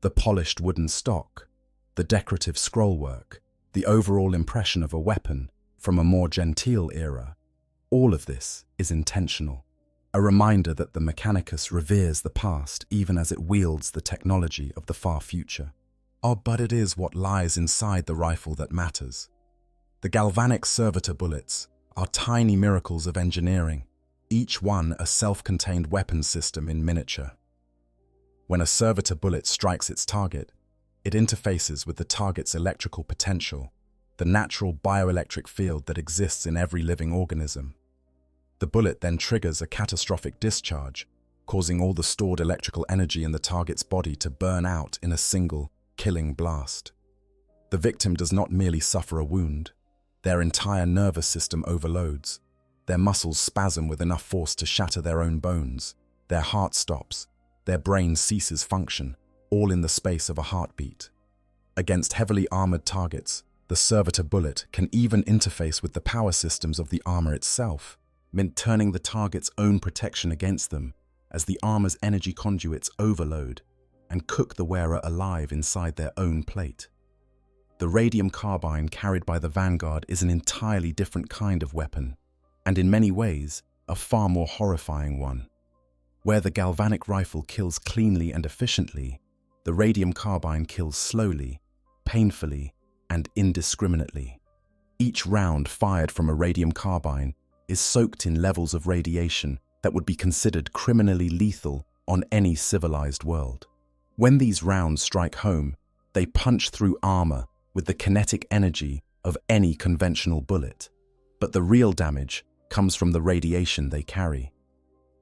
The polished wooden stock, the decorative scrollwork, the overall impression of a weapon from a more genteel era, all of this is intentional, a reminder that the Mechanicus reveres the past even as it wields the technology of the far future. Oh, but it is what lies inside the rifle that matters. The galvanic servitor bullets are tiny miracles of engineering, each one a self-contained weapon system in miniature. When a servitor bullet strikes its target, it interfaces with the target's electrical potential, the natural bioelectric field that exists in every living organism. The bullet then triggers a catastrophic discharge, causing all the stored electrical energy in the target's body to burn out in a single, killing blast. The victim does not merely suffer a wound, their entire nervous system overloads. Their muscles spasm with enough force to shatter their own bones. Their heart stops. Their brain ceases function, all in the space of a heartbeat. Against heavily armored targets, the servitor bullet can even interface with the power systems of the armor itself, turning the target's own protection against them as the armor's energy conduits overload and cook the wearer alive inside their own plate. The radium carbine carried by the Vanguard is an entirely different kind of weapon, and in many ways, a far more horrifying one. Where the galvanic rifle kills cleanly and efficiently, the radium carbine kills slowly, painfully, and indiscriminately. Each round fired from a radium carbine is soaked in levels of radiation that would be considered criminally lethal on any civilized world. When these rounds strike home, they punch through armor with the kinetic energy of any conventional bullet. But the real damage comes from the radiation they carry.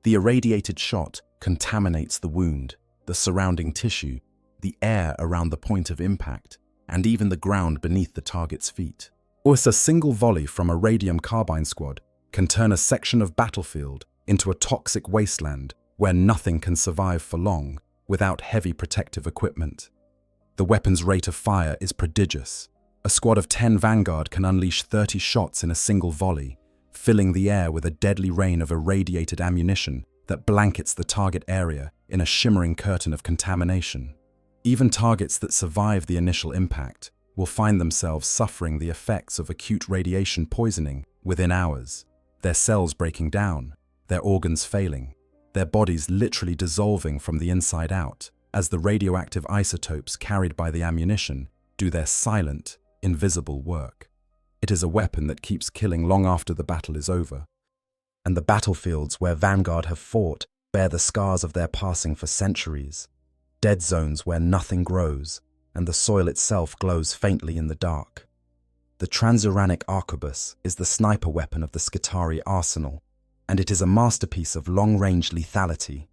The irradiated shot contaminates the wound, the surrounding tissue, the air around the point of impact, and even the ground beneath the target's feet. Or a single volley from a radium carbine squad can turn a section of battlefield into a toxic wasteland where nothing can survive for long without heavy protective equipment. The weapon's rate of fire is prodigious. A squad of 10 Vanguard can unleash 30 shots in a single volley, filling the air with a deadly rain of irradiated ammunition that blankets the target area in a shimmering curtain of contamination. Even targets that survive the initial impact will find themselves suffering the effects of acute radiation poisoning within hours, their cells breaking down, their organs failing, their bodies literally dissolving from the inside out as the radioactive isotopes carried by the ammunition do their silent, invisible work. It is a weapon that keeps killing long after the battle is over. and the battlefields where Vanguard have fought bear the scars of their passing for centuries. Dead zones where nothing grows, and the soil itself glows faintly in the dark. The transuranic arquebus is the sniper weapon of the Skitarii arsenal, and it is a masterpiece of long-range lethality.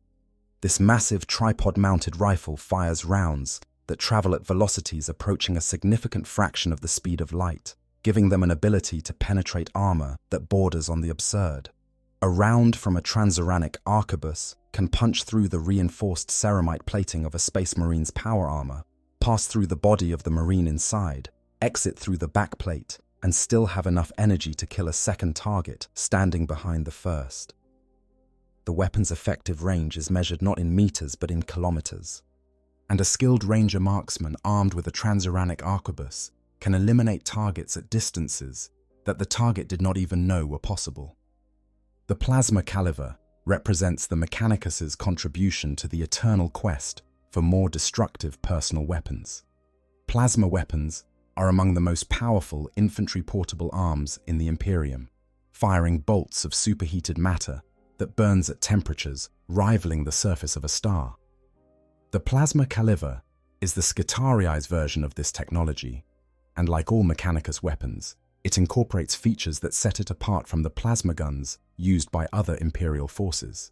This massive tripod-mounted rifle fires rounds that travel at velocities approaching a significant fraction of the speed of light, giving them an ability to penetrate armor that borders on the absurd. A round from a transuranic arquebus can punch through the reinforced ceramite plating of a Space Marine's power armor, pass through the body of the Marine inside, exit through the backplate, and still have enough energy to kill a second target standing behind the first. The weapon's effective range is measured not in meters but in kilometers, and a skilled ranger marksman armed with a transuranic arquebus can eliminate targets at distances that the target did not even know were possible. The plasma caliver represents the Mechanicus's contribution to the eternal quest for more destructive personal weapons. Plasma weapons are among the most powerful infantry portable arms in the Imperium, firing bolts of superheated matter that burns at temperatures rivaling the surface of a star. The plasma caliver is the Skitarii's version of this technology, and like all Mechanicus weapons, it incorporates features that set it apart from the plasma guns used by other Imperial forces.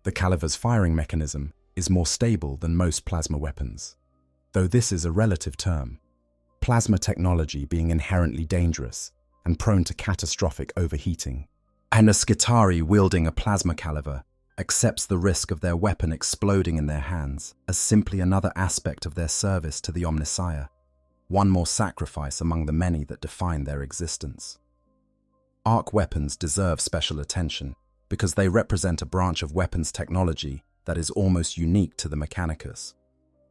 The caliver's firing mechanism is more stable than most plasma weapons, though this is a relative term, plasma technology being inherently dangerous and prone to catastrophic overheating. And a Skitarii wielding a plasma caliver accepts the risk of their weapon exploding in their hands as simply another aspect of their service to the Omnissiah, one more sacrifice among the many that define their existence. Arc weapons deserve special attention because they represent a branch of weapons technology that is almost unique to the Mechanicus.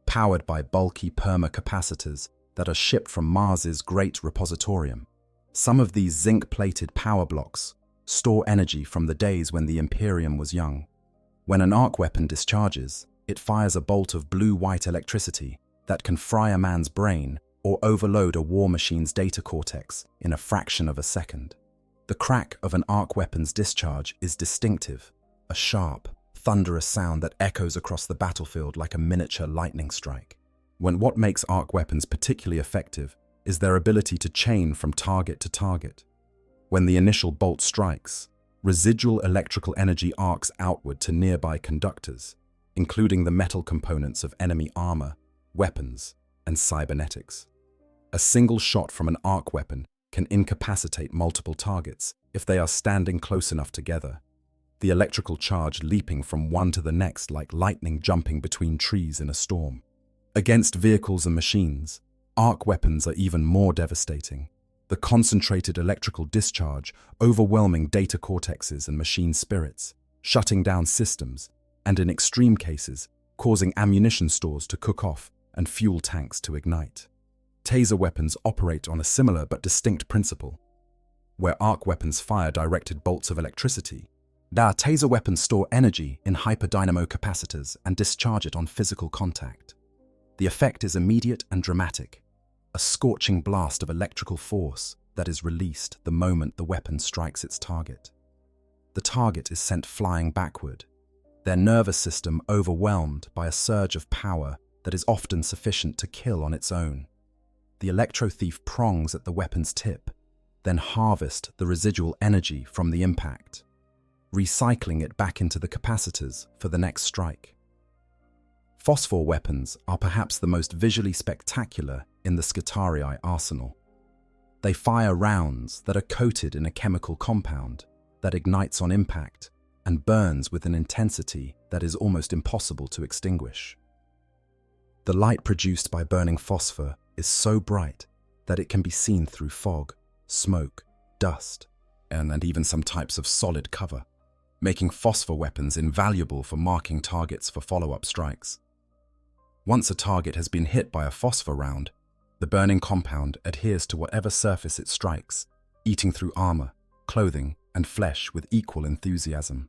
Powered by bulky perma-capacitors that are shipped from Mars's Great Repositorium, some of these zinc-plated power blocks store energy from the days when the Imperium was young. When an arc weapon discharges, it fires a bolt of blue-white electricity that can fry a man's brain or overload a war machine's data cortex in a fraction of a second. The crack of an arc weapon's discharge is distinctive, a sharp, thunderous sound that echoes across the battlefield like a miniature lightning strike. What makes arc weapons particularly effective is their ability to chain from target to target. When the initial bolt strikes, residual electrical energy arcs outward to nearby conductors, including the metal components of enemy armor, weapons, and cybernetics. A single shot from an arc weapon can incapacitate multiple targets if they are standing close enough together, the electrical charge leaping from one to the next like lightning jumping between trees in a storm. Against vehicles and machines, arc weapons are even more devastating. The concentrated electrical discharge overwhelming data cortexes and machine spirits, shutting down systems, and in extreme cases, causing ammunition stores to cook off and fuel tanks to ignite. Taser weapons operate on a similar but distinct principle. Where arc weapons fire directed bolts of electricity, taser weapons store energy in hyperdynamo capacitors and discharge it on physical contact. The effect is immediate and dramatic, a scorching blast of electrical force that is released the moment the weapon strikes its target. The target is sent flying backward, their nervous system overwhelmed by a surge of power that is often sufficient to kill on its own. The electro-thief prongs at the weapon's tip, then harvest the residual energy from the impact, recycling it back into the capacitors for the next strike. Phosphor weapons are perhaps the most visually spectacular in the Skitarii arsenal. They fire rounds that are coated in a chemical compound that ignites on impact and burns with an intensity that is almost impossible to extinguish. The light produced by burning phosphor is so bright that it can be seen through fog, smoke, dust, and even some types of solid cover, making phosphor weapons invaluable for marking targets for follow-up strikes. Once a target has been hit by a phosphor round, the burning compound adheres to whatever surface it strikes, eating through armor, clothing, and flesh with equal enthusiasm.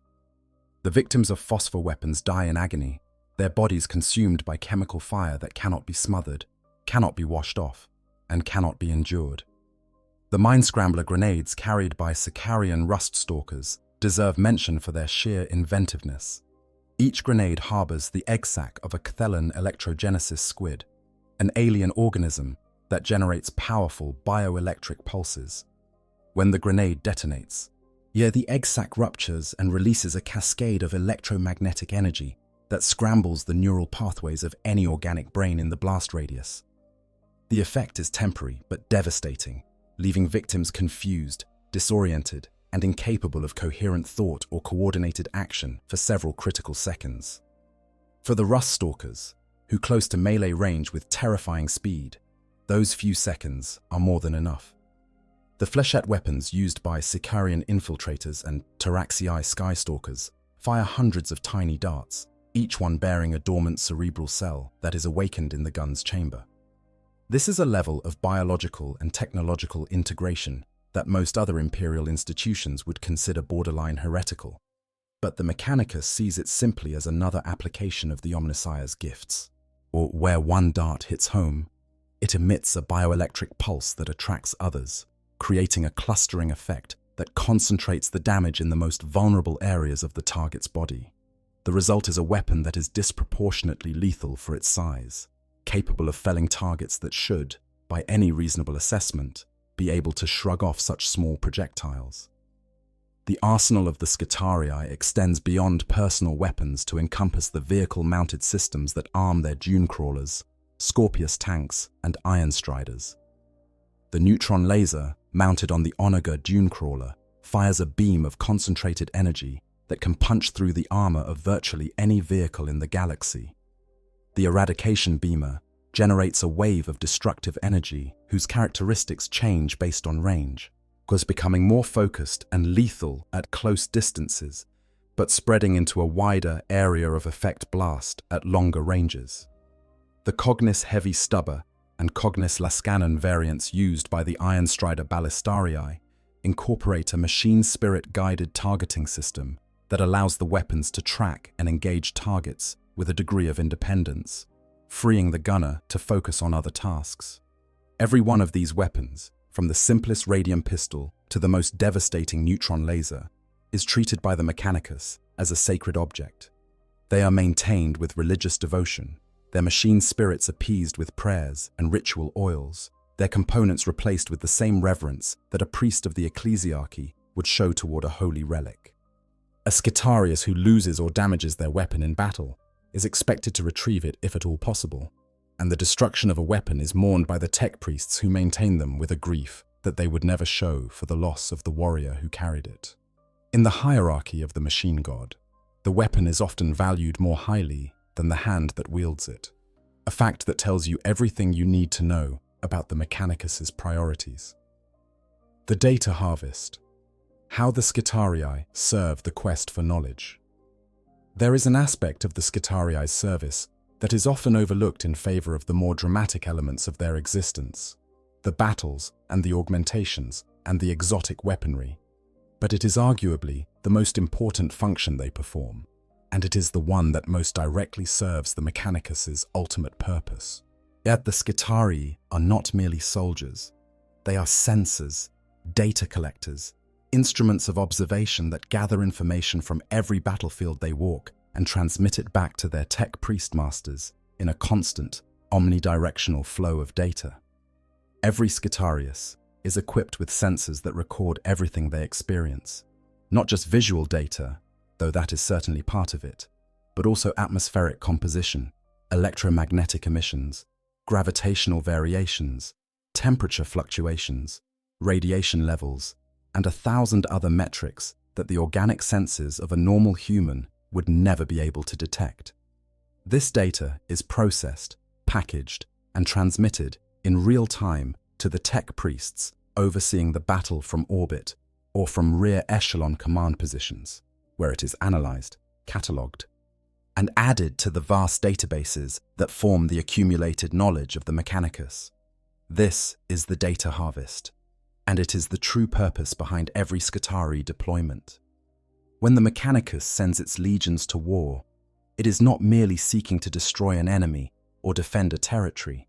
The victims of phosphor weapons die in agony, their bodies consumed by chemical fire that cannot be smothered, cannot be washed off, and cannot be endured. The Mind Scrambler grenades carried by Sicarian rust stalkers deserve mention for their sheer inventiveness. Each grenade harbors the egg sac of a Cthellan electrogenesis squid, an alien organism that generates powerful bioelectric pulses. When the grenade detonates, the egg sac ruptures and releases a cascade of electromagnetic energy that scrambles the neural pathways of any organic brain in the blast radius. The effect is temporary but devastating, leaving victims confused, disoriented, and incapable of coherent thought or coordinated action for several critical seconds. For the rust stalkers, who close to melee range with terrifying speed, those few seconds are more than enough. The flechette weapons used by Skitarian infiltrators and Taraxii skystalkers fire hundreds of tiny darts, each one bearing a dormant cerebral cell that is awakened in the gun's chamber. This is a level of biological and technological integration that most other Imperial institutions would consider borderline heretical, but the Mechanicus sees it simply as another application of the Omnissiah's gifts, or where one dart hits home, it emits a bioelectric pulse that attracts others, creating a clustering effect that concentrates the damage in the most vulnerable areas of the target's body. The result is a weapon that is disproportionately lethal for its size, capable of felling targets that should, by any reasonable assessment, be able to shrug off such small projectiles. The arsenal of the Skitarii extends beyond personal weapons to encompass the vehicle-mounted systems that arm their dune crawlers, Scorpius tanks, and iron striders. The neutron laser, mounted on the Onager dune crawler, fires a beam of concentrated energy that can punch through the armor of virtually any vehicle in the galaxy. The eradication beamer generates a wave of destructive energy whose characteristics change based on range, becoming more focused and lethal at close distances, but spreading into a wider area of effect blast at longer ranges. The Cognis Heavy Stubber and Cognis Lascanon variants used by the Iron Strider Ballistarii incorporate a machine spirit-guided targeting system that allows the weapons to track and engage targets with a degree of independence, freeing the gunner to focus on other tasks. Every one of these weapons, from the simplest radium pistol to the most devastating neutron laser, is treated by the Mechanicus as a sacred object. They are maintained with religious devotion, their machine spirits appeased with prayers and ritual oils, their components replaced with the same reverence that a priest of the ecclesiarchy would show toward a holy relic. A Skitarius who loses or damages their weapon in battle is expected to retrieve it if at all possible, and the destruction of a weapon is mourned by the tech priests who maintain them with a grief that they would never show for the loss of the warrior who carried it. In the hierarchy of the machine god, the weapon is often valued more highly than the hand that wields it, a fact that tells you everything you need to know about the Mechanicus's priorities. The data harvest. How the Skitarii serve the quest for knowledge. There is an aspect of the Skitarii's service that is often overlooked in favor of the more dramatic elements of their existence, the battles and the augmentations and the exotic weaponry. But it is arguably the most important function they perform, and it is the one that most directly serves the Mechanicus's ultimate purpose. Yet the Skitarii are not merely soldiers. They are sensors, data collectors, instruments of observation that gather information from every battlefield they walk and transmit it back to their tech priest masters in a constant, omnidirectional flow of data. Every Skitarius is equipped with sensors that record everything they experience, not just visual data, though that is certainly part of it, but also atmospheric composition, electromagnetic emissions, gravitational variations, temperature fluctuations, radiation levels, and 1,000 other metrics that the organic senses of a normal human would never be able to detect. This data is processed, packaged, and transmitted in real time to the tech priests overseeing the battle from orbit or from rear echelon command positions, where it is analyzed, catalogued, and added to the vast databases that form the accumulated knowledge of the Mechanicus. This is the data harvest, and it is the true purpose behind every Skitarii deployment. When the Mechanicus sends its legions to war, it is not merely seeking to destroy an enemy or defend a territory.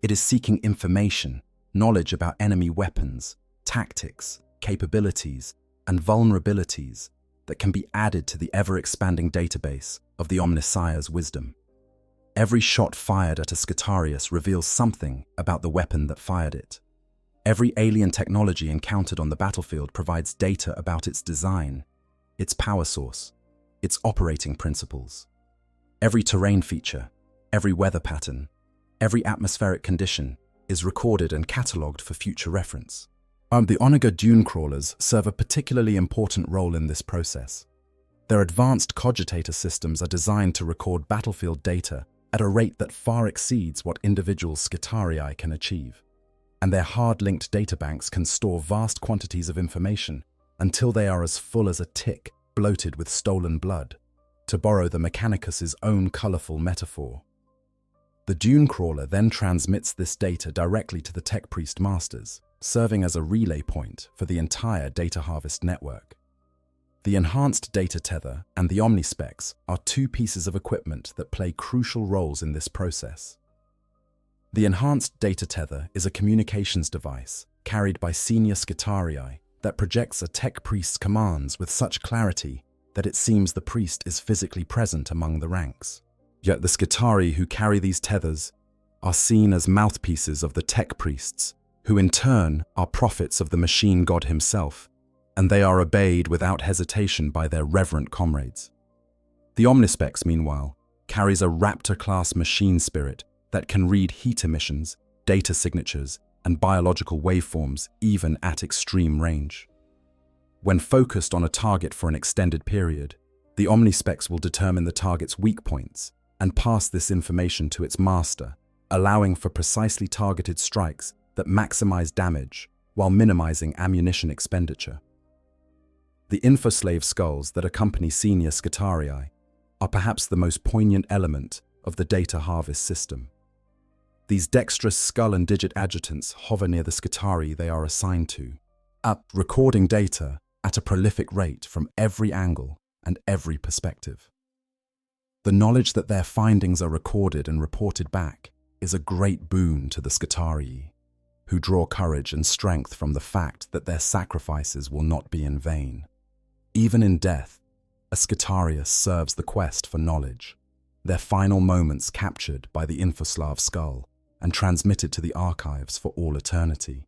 It is seeking information, knowledge about enemy weapons, tactics, capabilities, and vulnerabilities that can be added to the ever-expanding database of the Omnissiah's wisdom. Every shot fired at a Skitarius reveals something about the weapon that fired it. Every alien technology encountered on the battlefield provides data about its design, its power source, its operating principles. Every terrain feature, every weather pattern, every atmospheric condition is recorded and catalogued for future reference. The Onager dune crawlers serve a particularly important role in this process. Their advanced cogitator systems are designed to record battlefield data at a rate that far exceeds what individual Skitarii can achieve. And their hard-linked databanks can store vast quantities of information until they are as full as a tick bloated with stolen blood, to borrow the Mechanicus's own colourful metaphor. The dune crawler then transmits this data directly to the tech priest masters, serving as a relay point for the entire data harvest network. The enhanced data tether and the omnispecs are two pieces of equipment that play crucial roles in this process. The enhanced data tether is a communications device carried by senior Skitarii that projects a tech priest's commands with such clarity that it seems the priest is physically present among the ranks. Yet the Skitarii who carry these tethers are seen as mouthpieces of the tech priests, who in turn are prophets of the machine god himself, and they are obeyed without hesitation by their reverent comrades. The Omnispecs, meanwhile, carries a Raptor-class machine spirit that can read heat emissions, data signatures, and biological waveforms even at extreme range. When focused on a target for an extended period, the Omnispecs will determine the target's weak points and pass this information to its master, allowing for precisely targeted strikes that maximize damage while minimizing ammunition expenditure. The infoslave skulls that accompany senior Skitarii are perhaps the most poignant element of the data harvest system. These dexterous skull and digit adjutants hover near the Skitarii they are assigned to, recording data at a prolific rate from every angle and every perspective. The knowledge that their findings are recorded and reported back is a great boon to the Skitarii, who draw courage and strength from the fact that their sacrifices will not be in vain. Even in death, a Skitarius serves the quest for knowledge, their final moments captured by the Infoslav skull and transmitted to the archives for all eternity.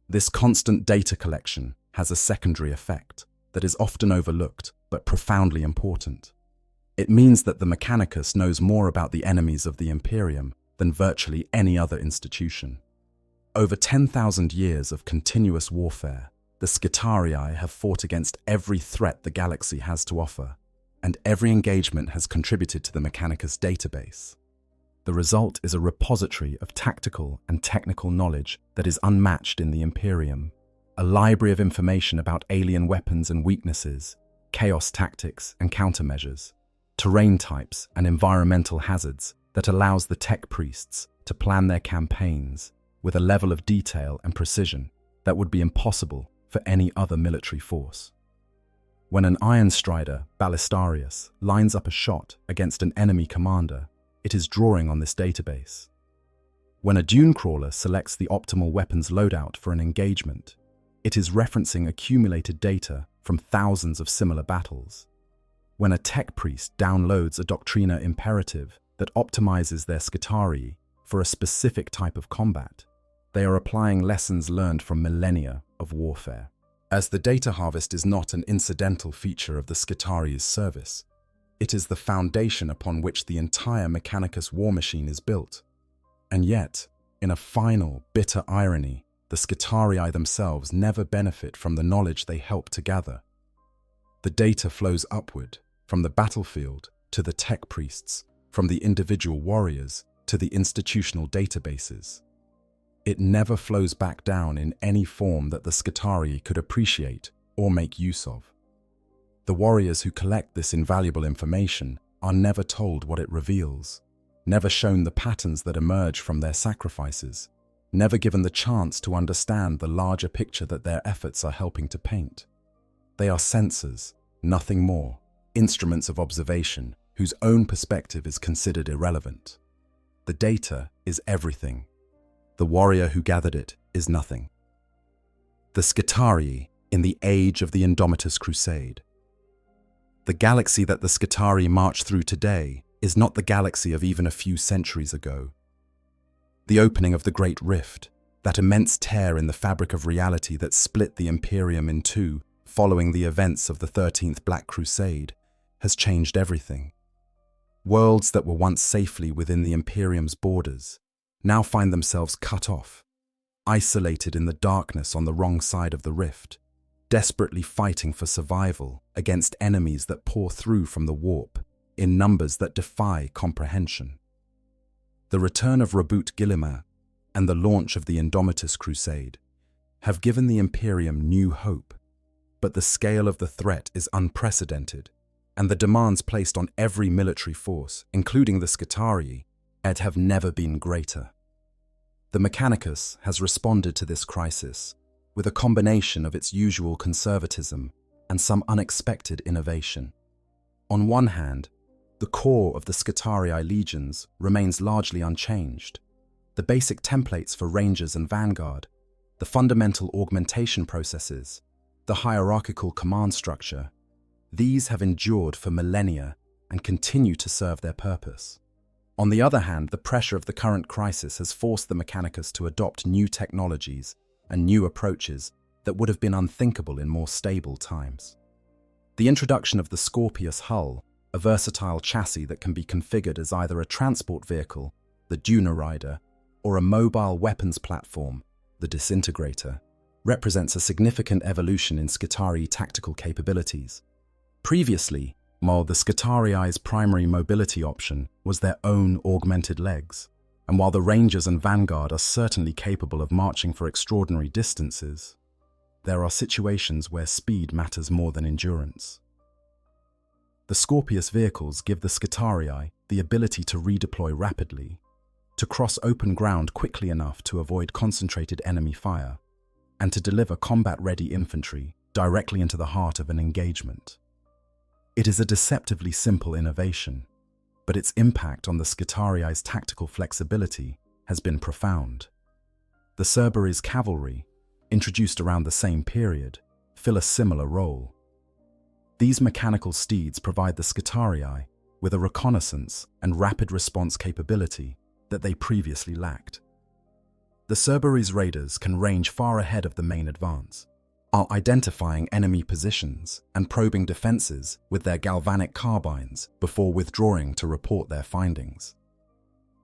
This constant data collection has a secondary effect that is often overlooked but profoundly important. It means that the Mechanicus knows more about the enemies of the Imperium than virtually any other institution. Over 10,000 years of continuous warfare, the Skitarii have fought against every threat the galaxy has to offer, and every engagement has contributed to the Mechanicus database. The result is a repository of tactical and technical knowledge that is unmatched in the Imperium, a library of information about alien weapons and weaknesses, chaos tactics and countermeasures, terrain types and environmental hazards that allows the tech priests to plan their campaigns with a level of detail and precision that would be impossible for any other military force. When an Iron Strider, Ballistarius, lines up a shot against an enemy commander, it is drawing on this database. When a dune crawler selects the optimal weapons loadout for an engagement, it is referencing accumulated data from thousands of similar battles. When a tech priest downloads a Doctrina imperative that optimizes their Skitarii for a specific type of combat, they are applying lessons learned from millennia of warfare. As the data harvest is not an incidental feature of the Skitarii's service, it is the foundation upon which the entire Mechanicus war machine is built. And yet, in a final, bitter irony, the Skitarii themselves never benefit from the knowledge they help to gather. The data flows upward, from the battlefield to the tech priests, from the individual warriors to the institutional databases. It never flows back down in any form that the Skitarii could appreciate or make use of. The warriors who collect this invaluable information are never told what it reveals, never shown the patterns that emerge from their sacrifices, never given the chance to understand the larger picture that their efforts are helping to paint. They are sensors, nothing more, instruments of observation whose own perspective is considered irrelevant. The data is everything. The warrior who gathered it is nothing. The Skitarii in the age of the Indomitus Crusade. The galaxy that the Skitarii march through today is not the galaxy of even a few centuries ago. The opening of the Great Rift, that immense tear in the fabric of reality that split the Imperium in two following the events of the 13th Black Crusade, has changed everything. Worlds that were once safely within the Imperium's borders now find themselves cut off, isolated in the darkness on the wrong side of the rift, desperately fighting for survival against enemies that pour through from the warp in numbers that defy comprehension. The return of Reboot Guilliman and the launch of the Indomitus Crusade have given the Imperium new hope, but the scale of the threat is unprecedented, and the demands placed on every military force, including the Skitarii, have never been greater. The Mechanicus has responded to this crisis with a combination of its usual conservatism and some unexpected innovation. On one hand, the core of the Skitarii legions remains largely unchanged. The basic templates for Rangers and Vanguard, the fundamental augmentation processes, the hierarchical command structure, these have endured for millennia and continue to serve their purpose. On the other hand, the pressure of the current crisis has forced the Mechanicus to adopt new technologies and new approaches that would have been unthinkable in more stable times. The introduction of the Scorpius hull, a versatile chassis that can be configured as either a transport vehicle, the Duna Rider, or a mobile weapons platform, the Disintegrator, represents a significant evolution in Skitarii tactical capabilities. Previously, while the Skitarii's primary mobility option was their own augmented legs, and while the Rangers and Vanguard are certainly capable of marching for extraordinary distances, there are situations where speed matters more than endurance. The Scorpius vehicles give the Skitarii the ability to redeploy rapidly, to cross open ground quickly enough to avoid concentrated enemy fire, and to deliver combat-ready infantry directly into the heart of an engagement. It is a deceptively simple innovation, but its impact on the Skitarii's tactical flexibility has been profound. The Cerberus cavalry, introduced around the same period, fill a similar role. These mechanical steeds provide the Skitarii with a reconnaissance and rapid response capability that they previously lacked. The Cerberus raiders can range far ahead of the main advance, are identifying enemy positions and probing defenses with their galvanic carbines before withdrawing to report their findings.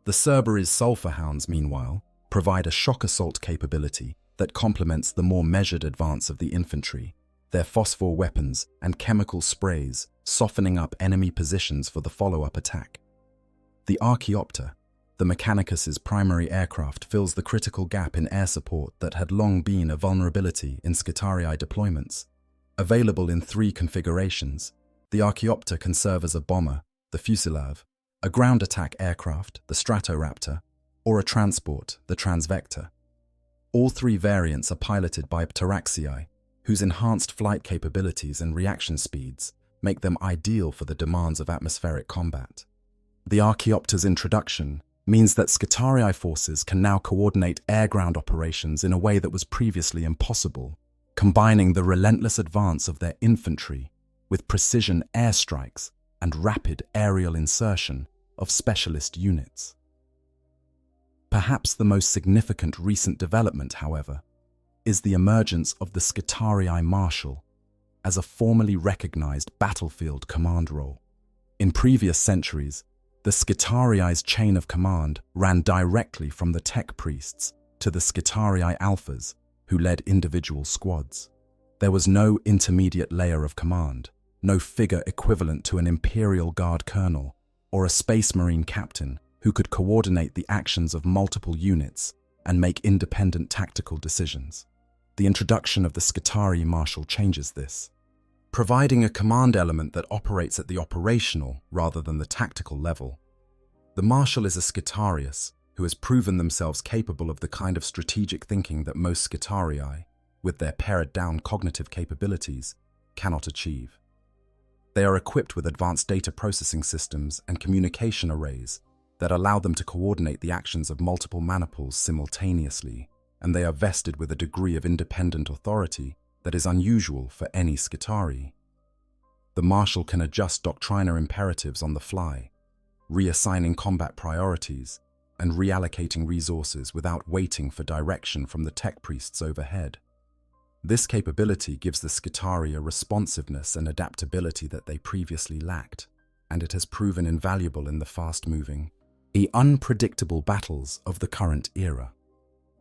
The Cerberus sulfur hounds, meanwhile, provide a shock assault capability that complements the more measured advance of the infantry, their phosphor weapons and chemical sprays softening up enemy positions for the follow-up attack. The Archaeopter, the Mechanicus's primary aircraft, fills the critical gap in air support that had long been a vulnerability in Skitarii deployments. Available in 3 configurations, the Archaeopter can serve as a bomber, the Fusilave, a ground attack aircraft, the Stratoraptor, or a transport, the Transvector. All 3 variants are piloted by Pteraxii, whose enhanced flight capabilities and reaction speeds make them ideal for the demands of atmospheric combat. The Archaeopter's introduction means that Skitarii forces can now coordinate air-ground operations in a way that was previously impossible, combining the relentless advance of their infantry with precision airstrikes and rapid aerial insertion of specialist units. Perhaps the most significant recent development, however, is the emergence of the Skitarii Marshal as a formally recognized battlefield command role. In previous centuries, the Skitarii's chain of command ran directly from the tech priests to the Skitarii alphas, who led individual squads. There was no intermediate layer of command, no figure equivalent to an Imperial Guard colonel or a Space Marine captain who could coordinate the actions of multiple units and make independent tactical decisions. The introduction of the Skitarii Marshal changes this, providing a command element that operates at the operational rather than the tactical level. The Marshal is a Skitarius who has proven themselves capable of the kind of strategic thinking that most Skitarii, with their pared-down cognitive capabilities, cannot achieve. They are equipped with advanced data processing systems and communication arrays that allow them to coordinate the actions of multiple maniples simultaneously, and they are vested with a degree of independent authority that is unusual for any Skitarii. the Marshal can adjust doctriner imperatives on the fly, reassigning combat priorities and reallocating resources without waiting for direction from the tech priests overhead. This capability gives the Skitarii a responsiveness and adaptability that they previously lacked, and it has proven invaluable in the fast-moving, unpredictable battles of the current era.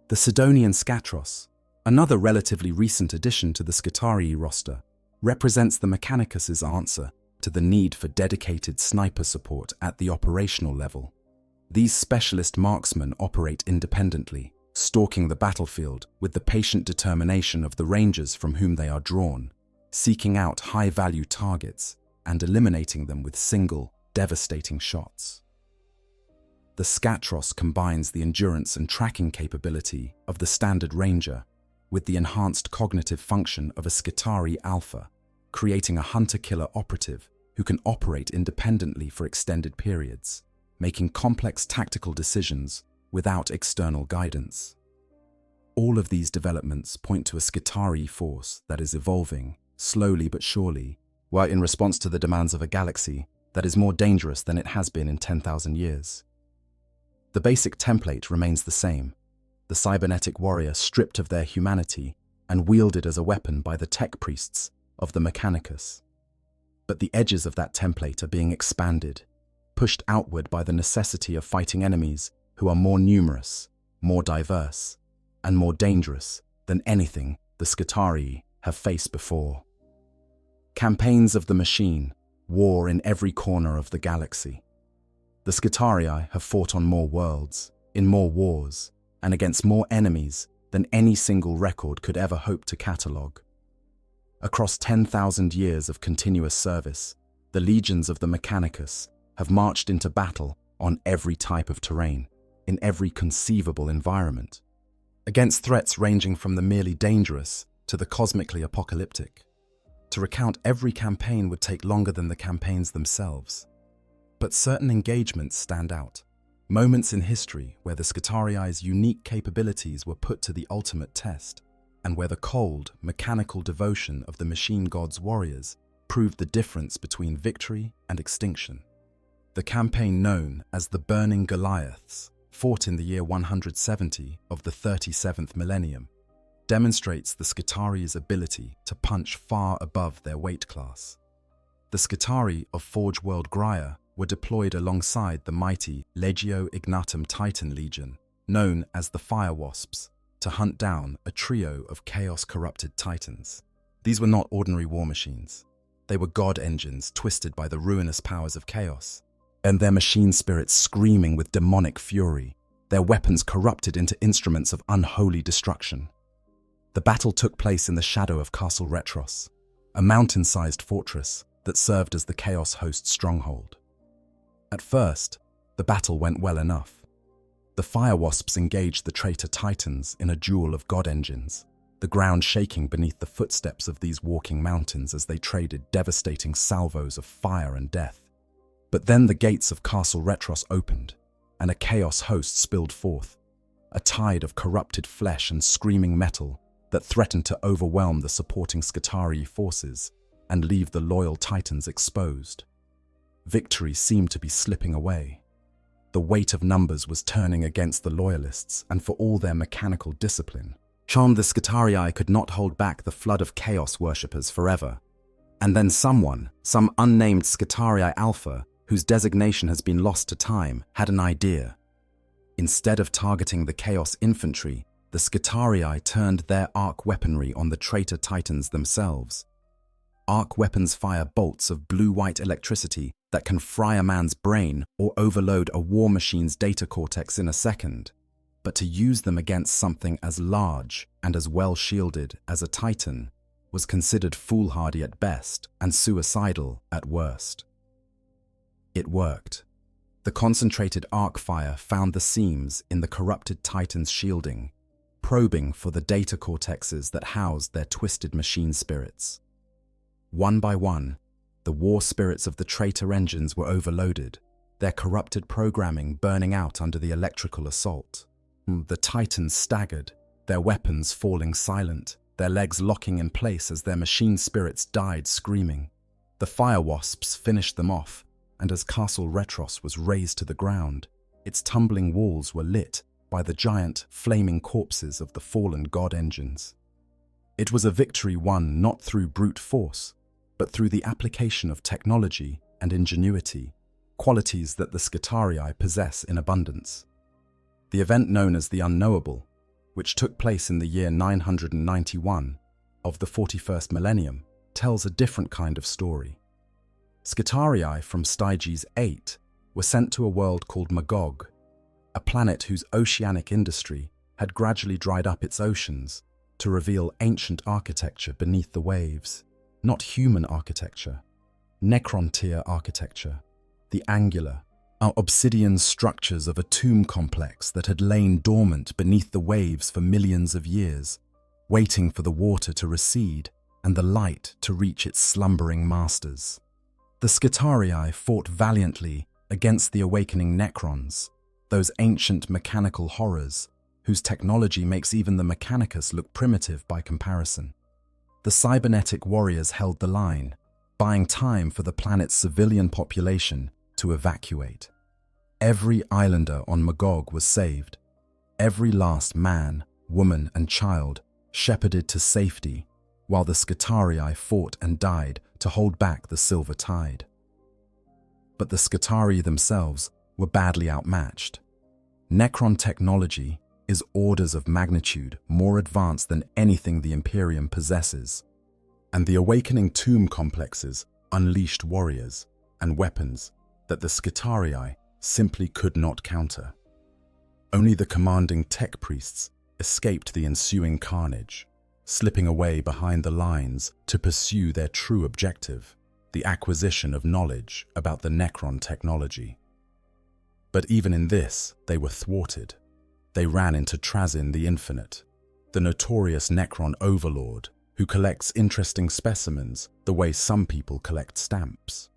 The Sidonian Skatros, another relatively recent addition to the Skitarii roster, represents the Mechanicus' answer to the need for dedicated sniper support at the operational level. These specialist marksmen operate independently, stalking the battlefield with the patient determination of the rangers from whom they are drawn, seeking out high-value targets and eliminating them with single, devastating shots. The Skatros combines the endurance and tracking capability of the standard ranger with the enhanced cognitive function of a Skitarii Alpha, creating a hunter-killer operative who can operate independently for extended periods, making complex tactical decisions without external guidance. All of these developments point to a Skitarii force that is evolving, slowly but surely, while in response to the demands of a galaxy that is more dangerous than it has been in 10,000 years. The basic template remains the same, the cybernetic warrior stripped of their humanity and wielded as a weapon by the tech priests of the Mechanicus. But the edges of that template are being expanded, pushed outward by the necessity of fighting enemies who are more numerous, more diverse, and more dangerous than anything the Skitarii have faced before. Campaigns of the machine, war in every corner of the galaxy. The Skitarii have fought on more worlds, in more wars, and against more enemies than any single record could ever hope to catalogue. Across 10,000 years of continuous service, the legions of the Mechanicus have marched into battle on every type of terrain, in every conceivable environment, against threats ranging from the merely dangerous to the cosmically apocalyptic. To recount every campaign would take longer than the campaigns themselves. But certain engagements stand out, moments in history where the Skitarii's unique capabilities were put to the ultimate test, and where the cold, mechanical devotion of the machine god's warriors proved the difference between victory and extinction. The campaign known as the Burning Goliaths, fought in the year 170 of the 37th Millennium, demonstrates the Skitarii's ability to punch far above their weight class. The Skitarii of Forge World Graia were deployed alongside the mighty Legio Ignatum Titan Legion, known as the Fire Wasps, to hunt down a trio of chaos-corrupted titans. These were not ordinary war machines. They were god engines twisted by the ruinous powers of chaos, and their machine spirits screaming with demonic fury, their weapons corrupted into instruments of unholy destruction. The battle took place in the shadow of Castle Retros, a mountain-sized fortress that served as the Chaos Host's stronghold. At first, the battle went well enough. The Fire Wasps engaged the traitor Titans in a duel of god engines, the ground shaking beneath the footsteps of these walking mountains as they traded devastating salvos of fire and death. But then the gates of Castle Retros opened, and a Chaos Host spilled forth, a tide of corrupted flesh and screaming metal that threatened to overwhelm the supporting Skitarii forces and leave the loyal Titans exposed. Victory seemed to be slipping away. The weight of numbers was turning against the Loyalists, and for all their mechanical discipline, charmed the Skitarii could not hold back the flood of Chaos worshippers forever. And then some unnamed Skitarii Alpha, whose designation has been lost to time, had an idea. Instead of targeting the Chaos infantry, the Skitarii turned their arc weaponry on the traitor Titans themselves. Arc weapons fire bolts of blue-white electricity that can fry a man's brain or overload a war machine's data cortex in a second. But to use them against something as large and as well shielded as a Titan was considered foolhardy at best and suicidal at worst. It worked. The concentrated arc fire found the seams in the corrupted Titan's shielding, probing for the data cortexes that housed their twisted machine spirits. One by one, the war spirits of the traitor engines were overloaded, their corrupted programming burning out under the electrical assault. The Titans staggered, their weapons falling silent, their legs locking in place as their machine spirits died screaming. The fire wasps finished them off, and as Castle Retros was razed to the ground, its tumbling walls were lit by the giant, flaming corpses of the fallen god engines. It was a victory won not through brute force, but through the application of technology and ingenuity, qualities that the Skitarii possess in abundance. The event known as the Unknowable, which took place in the year 991 of the 41st Millennium, tells a different kind of story. Skitarii from Styges 8 were sent to a world called Magog, a planet whose oceanic industry had gradually dried up its oceans to reveal ancient architecture beneath the waves. Not human architecture, necron-tier architecture, the angular, obsidian structures of a tomb complex that had lain dormant beneath the waves for millions of years, waiting for the water to recede and the light to reach its slumbering masters. The Skitarii fought valiantly against the awakening necrons, those ancient mechanical horrors whose technology makes even the Mechanicus look primitive by comparison. The cybernetic warriors held the line, buying time for the planet's civilian population to evacuate. Every islander on Magog was saved. Every last man, woman, and child shepherded to safety, while the Skitarii fought and died to hold back the silver tide. But the Skitarii themselves were badly outmatched. Necron technology is orders of magnitude more advanced than anything the Imperium possesses, and the awakening tomb complexes unleashed warriors and weapons that the Skitarii simply could not counter. Only the commanding tech priests escaped the ensuing carnage, slipping away behind the lines to pursue their true objective, the acquisition of knowledge about the Necron technology. But even in this, they were thwarted. They ran into Trazyn the Infinite, the notorious Necron overlord who collects interesting specimens the way some people collect stamps.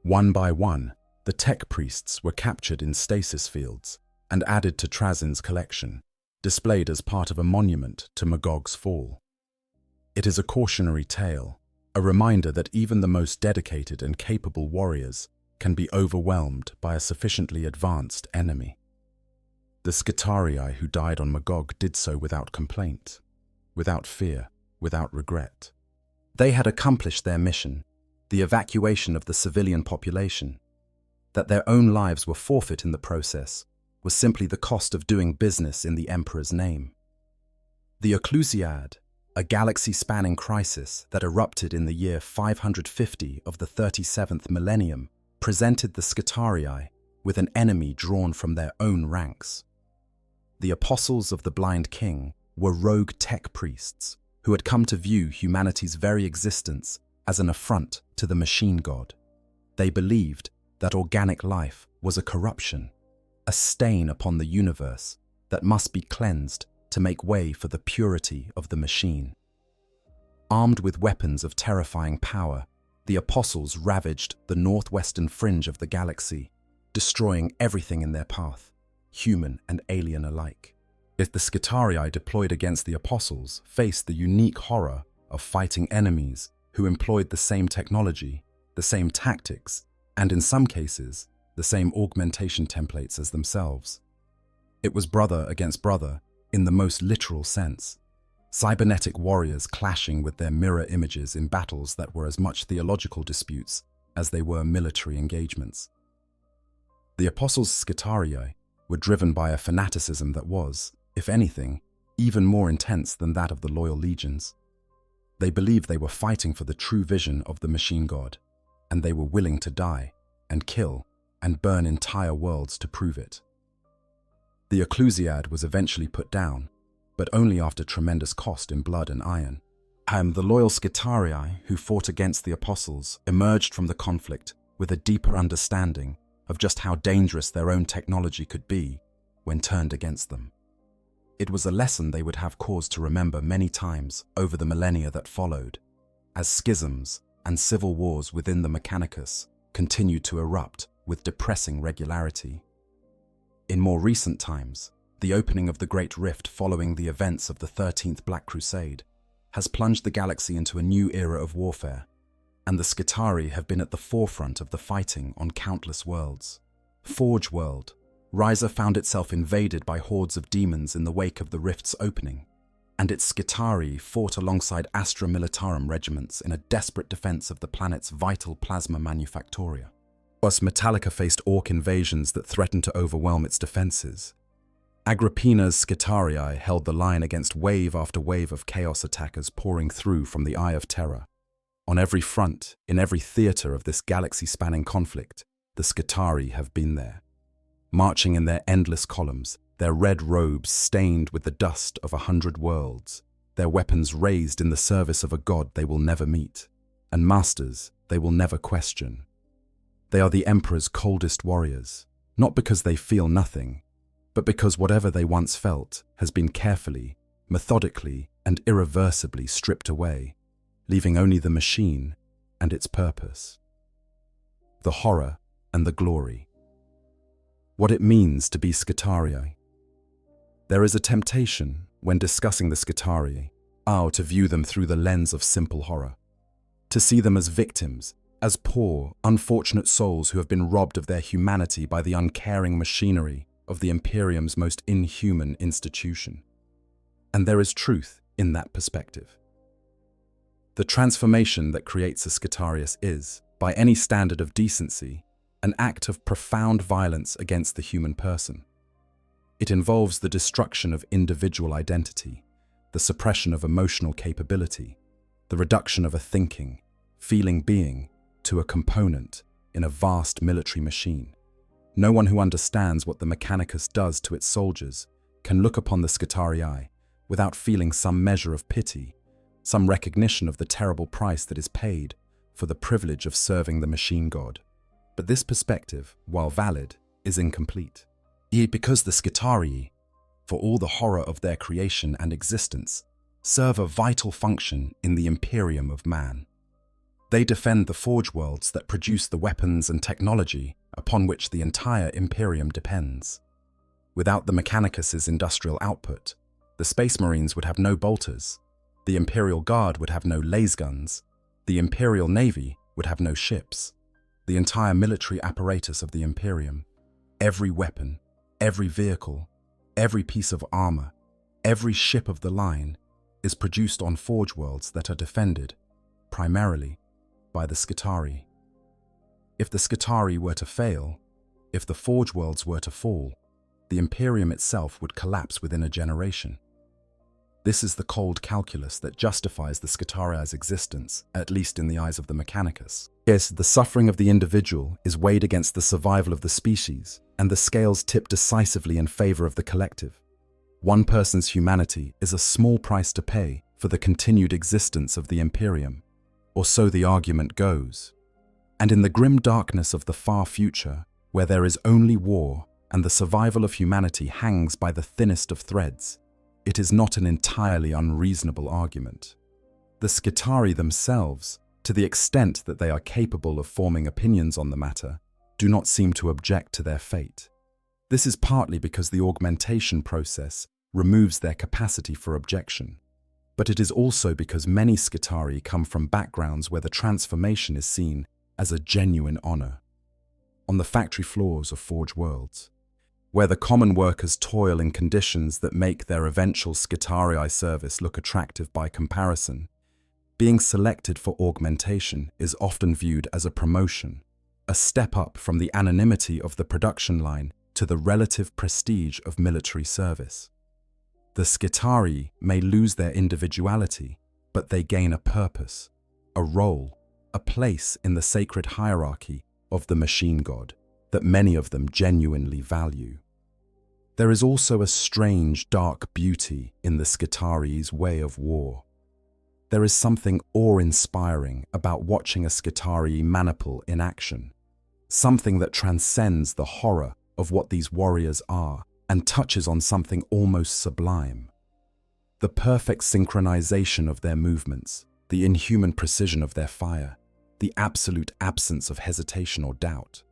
One by one, the tech priests were captured in stasis fields and added to Trazyn's collection, displayed as part of a monument to Magog's fall. It is a cautionary tale, a reminder that even the most dedicated and capable warriors can be overwhelmed by a sufficiently advanced enemy. The Skitarii who died on Magog did so without complaint, without fear, without regret. They had accomplished their mission, the evacuation of the civilian population. That their own lives were forfeit in the process was simply the cost of doing business in the Emperor's name. The Occlusiad, a galaxy-spanning crisis that erupted in the year 550 of the 37th Millennium, presented the Skitarii with an enemy drawn from their own ranks. The Apostles of the Blind King were rogue tech priests who had come to view humanity's very existence as an affront to the machine god. They believed that organic life was a corruption, a stain upon the universe that must be cleansed to make way for the purity of the machine. Armed with weapons of terrifying power, the Apostles ravaged the northwestern fringe of the galaxy, destroying everything in their path, human and alien alike. Yet the Skitarii deployed against the Apostles faced the unique horror of fighting enemies who employed the same technology, the same tactics, and in some cases, the same augmentation templates as themselves. It was brother against brother in the most literal sense, cybernetic warriors clashing with their mirror images in battles that were as much theological disputes as they were military engagements. The Apostles' Skitarii were driven by a fanaticism that was, if anything, even more intense than that of the loyal legions. They believed they were fighting for the true vision of the machine god, and they were willing to die and kill and burn entire worlds to prove it. The Occlusiad was eventually put down, but only after tremendous cost in blood and iron. The loyal Skitarii who fought against the Apostles emerged from the conflict with a deeper understanding of just how dangerous their own technology could be when turned against them. It was a lesson they would have cause to remember many times over the millennia that followed, as schisms and civil wars within the Mechanicus continued to erupt with depressing regularity. In more recent times, the opening of the Great Rift following the events of the 13th Black Crusade has plunged the galaxy into a new era of warfare, and the Skitarii have been at the forefront of the fighting on countless worlds. Forge World. Ryza found itself invaded by hordes of demons in the wake of the Rift's opening, and its Skitarii fought alongside Astra Militarum regiments in a desperate defense of the planet's vital plasma manufactoria. Whilst Metallica faced orc invasions that threatened to overwhelm its defenses, Agrippina's Skitarii held the line against wave after wave of chaos attackers pouring through from the Eye of Terror. On every front, in every theatre of this galaxy-spanning conflict, the Skitarii have been there, marching in their endless columns, their red robes stained with the dust of 100 worlds, their weapons raised in the service of a god they will never meet, and masters they will never question. They are the Emperor's coldest warriors, not because they feel nothing, but because whatever they once felt has been carefully, methodically, and irreversibly stripped away, leaving only the machine and its purpose. The horror and the glory. What it means to be Skitarii. There is a temptation, when discussing the Skitarii, to view them through the lens of simple horror, to see them as victims, as poor, unfortunate souls who have been robbed of their humanity by the uncaring machinery of the Imperium's most inhuman institution. And there is truth in that perspective. The transformation that creates a Skitarius is, by any standard of decency, an act of profound violence against the human person. It involves the destruction of individual identity, the suppression of emotional capability, the reduction of a thinking, feeling being to a component in a vast military machine. No one who understands what the Mechanicus does to its soldiers can look upon the Skitarii without feeling some measure of pity, some recognition of the terrible price that is paid for the privilege of serving the machine god. But this perspective, while valid, is incomplete. Because the Skitarii, for all the horror of their creation and existence, serve a vital function in the Imperium of man. They defend the forge worlds that produce the weapons and technology upon which the entire Imperium depends. Without the Mechanicus's industrial output, the Space Marines would have no bolters, the Imperial Guard would have no lasguns, the Imperial Navy would have no ships. The entire military apparatus of the Imperium, every weapon, every vehicle, every piece of armor, every ship of the line, is produced on forge worlds that are defended, primarily, by the Skitarii. If the Skitarii were to fail, if the forge worlds were to fall, the Imperium itself would collapse within a generation. This is the cold calculus that justifies the Skitarii's existence, at least in the eyes of the Mechanicus. Yes, the suffering of the individual is weighed against the survival of the species, and the scales tip decisively in favor of the collective. One person's humanity is a small price to pay for the continued existence of the Imperium, or so the argument goes. And in the grim darkness of the far future, where there is only war and the survival of humanity hangs by the thinnest of threads, it is not an entirely unreasonable argument. The Skitarii themselves, to the extent that they are capable of forming opinions on the matter, do not seem to object to their fate. This is partly because the augmentation process removes their capacity for objection, but it is also because many Skitarii come from backgrounds where the transformation is seen as a genuine honor. On the factory floors of Forge Worlds, where the common workers toil in conditions that make their eventual Skitarii service look attractive by comparison, being selected for augmentation is often viewed as a promotion, a step up from the anonymity of the production line to the relative prestige of military service. The Skitarii may lose their individuality, but they gain a purpose, a role, a place in the sacred hierarchy of the machine god that many of them genuinely value. There is also a strange, dark beauty in the Skitarii's way of war. There is something awe-inspiring about watching a Skitarii maniple in action, something that transcends the horror of what these warriors are and touches on something almost sublime. The perfect synchronization of their movements, the inhuman precision of their fire, the absolute absence of hesitation or doubt.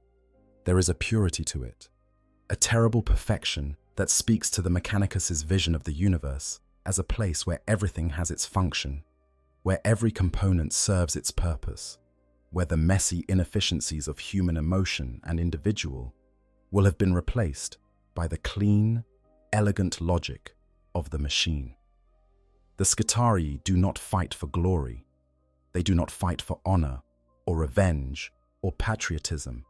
There is a purity to it, a terrible perfection that speaks to the Mechanicus's vision of the universe as a place where everything has its function, where every component serves its purpose, where the messy inefficiencies of human emotion and individual will have been replaced by the clean, elegant logic of the machine. The Skitarii do not fight for glory. They do not fight for honor or revenge or patriotism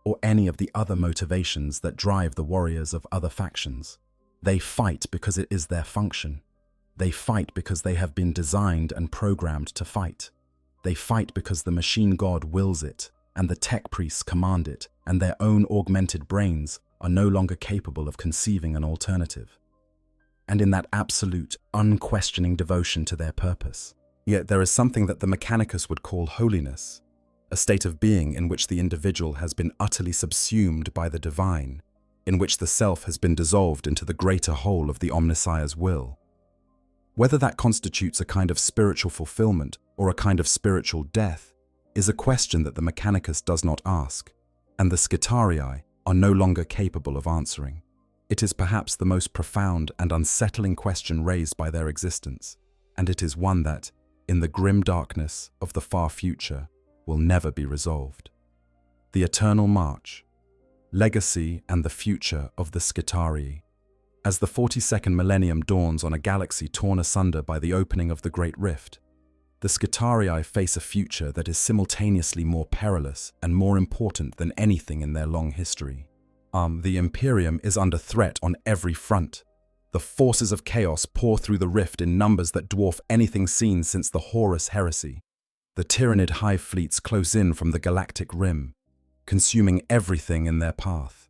or any of the other motivations that drive the warriors of other factions. They fight because it is their function. They fight because they have been designed and programmed to fight. They fight because the machine god wills it, and the tech priests command it, and their own augmented brains are no longer capable of conceiving an alternative. And in that absolute, unquestioning devotion to their purpose. Yet there is something that the Mechanicus would call holiness, a state of being in which the individual has been utterly subsumed by the divine, in which the self has been dissolved into the greater whole of the Omnissiah's will. Whether that constitutes a kind of spiritual fulfillment or a kind of spiritual death is a question that the Mechanicus does not ask, and the Skitarii are no longer capable of answering. It is perhaps the most profound and unsettling question raised by their existence, and it is one that, in the grim darkness of the far future, will never be resolved. The eternal march, legacy and the future of the Skitarii. As the 42nd millennium dawns on a galaxy torn asunder by the opening of the Great Rift, the Skitarii face a future that is simultaneously more perilous and more important than anything in their long history. The Imperium is under threat on every front. The forces of chaos pour through the rift in numbers that dwarf anything seen since the Horus heresy. The tyrannid hive fleets close in from the galactic rim, consuming everything in their path.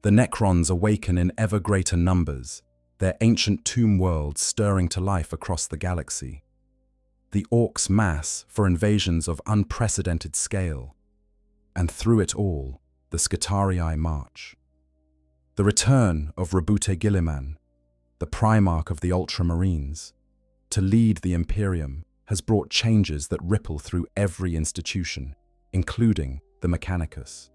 The Necrons awaken in ever greater numbers, their ancient tomb worlds stirring to life across the galaxy. The Orcs mass for invasions of unprecedented scale, and through it all, the Skitarii march. The return of Rabute Gilliman, the Primarch of the Ultramarines, to lead the Imperium has brought changes that ripple through every institution, including the Mechanicus.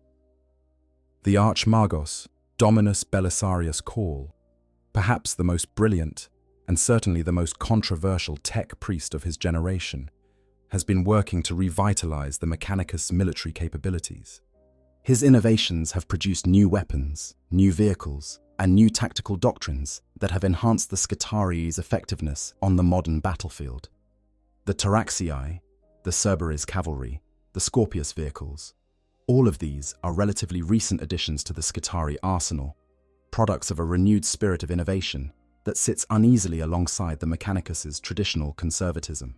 The Archmagos, Dominus Belisarius Call, perhaps the most brilliant and certainly the most controversial tech priest of his generation, has been working to revitalize the Mechanicus' military capabilities. His innovations have produced new weapons, new vehicles, and new tactical doctrines that have enhanced the Skitarii's effectiveness on the modern battlefield. The Taraxii, the Cerberus cavalry, the Scorpius vehicles, all of these are relatively recent additions to the Skitarii arsenal, products of a renewed spirit of innovation that sits uneasily alongside the Mechanicus' traditional conservatism.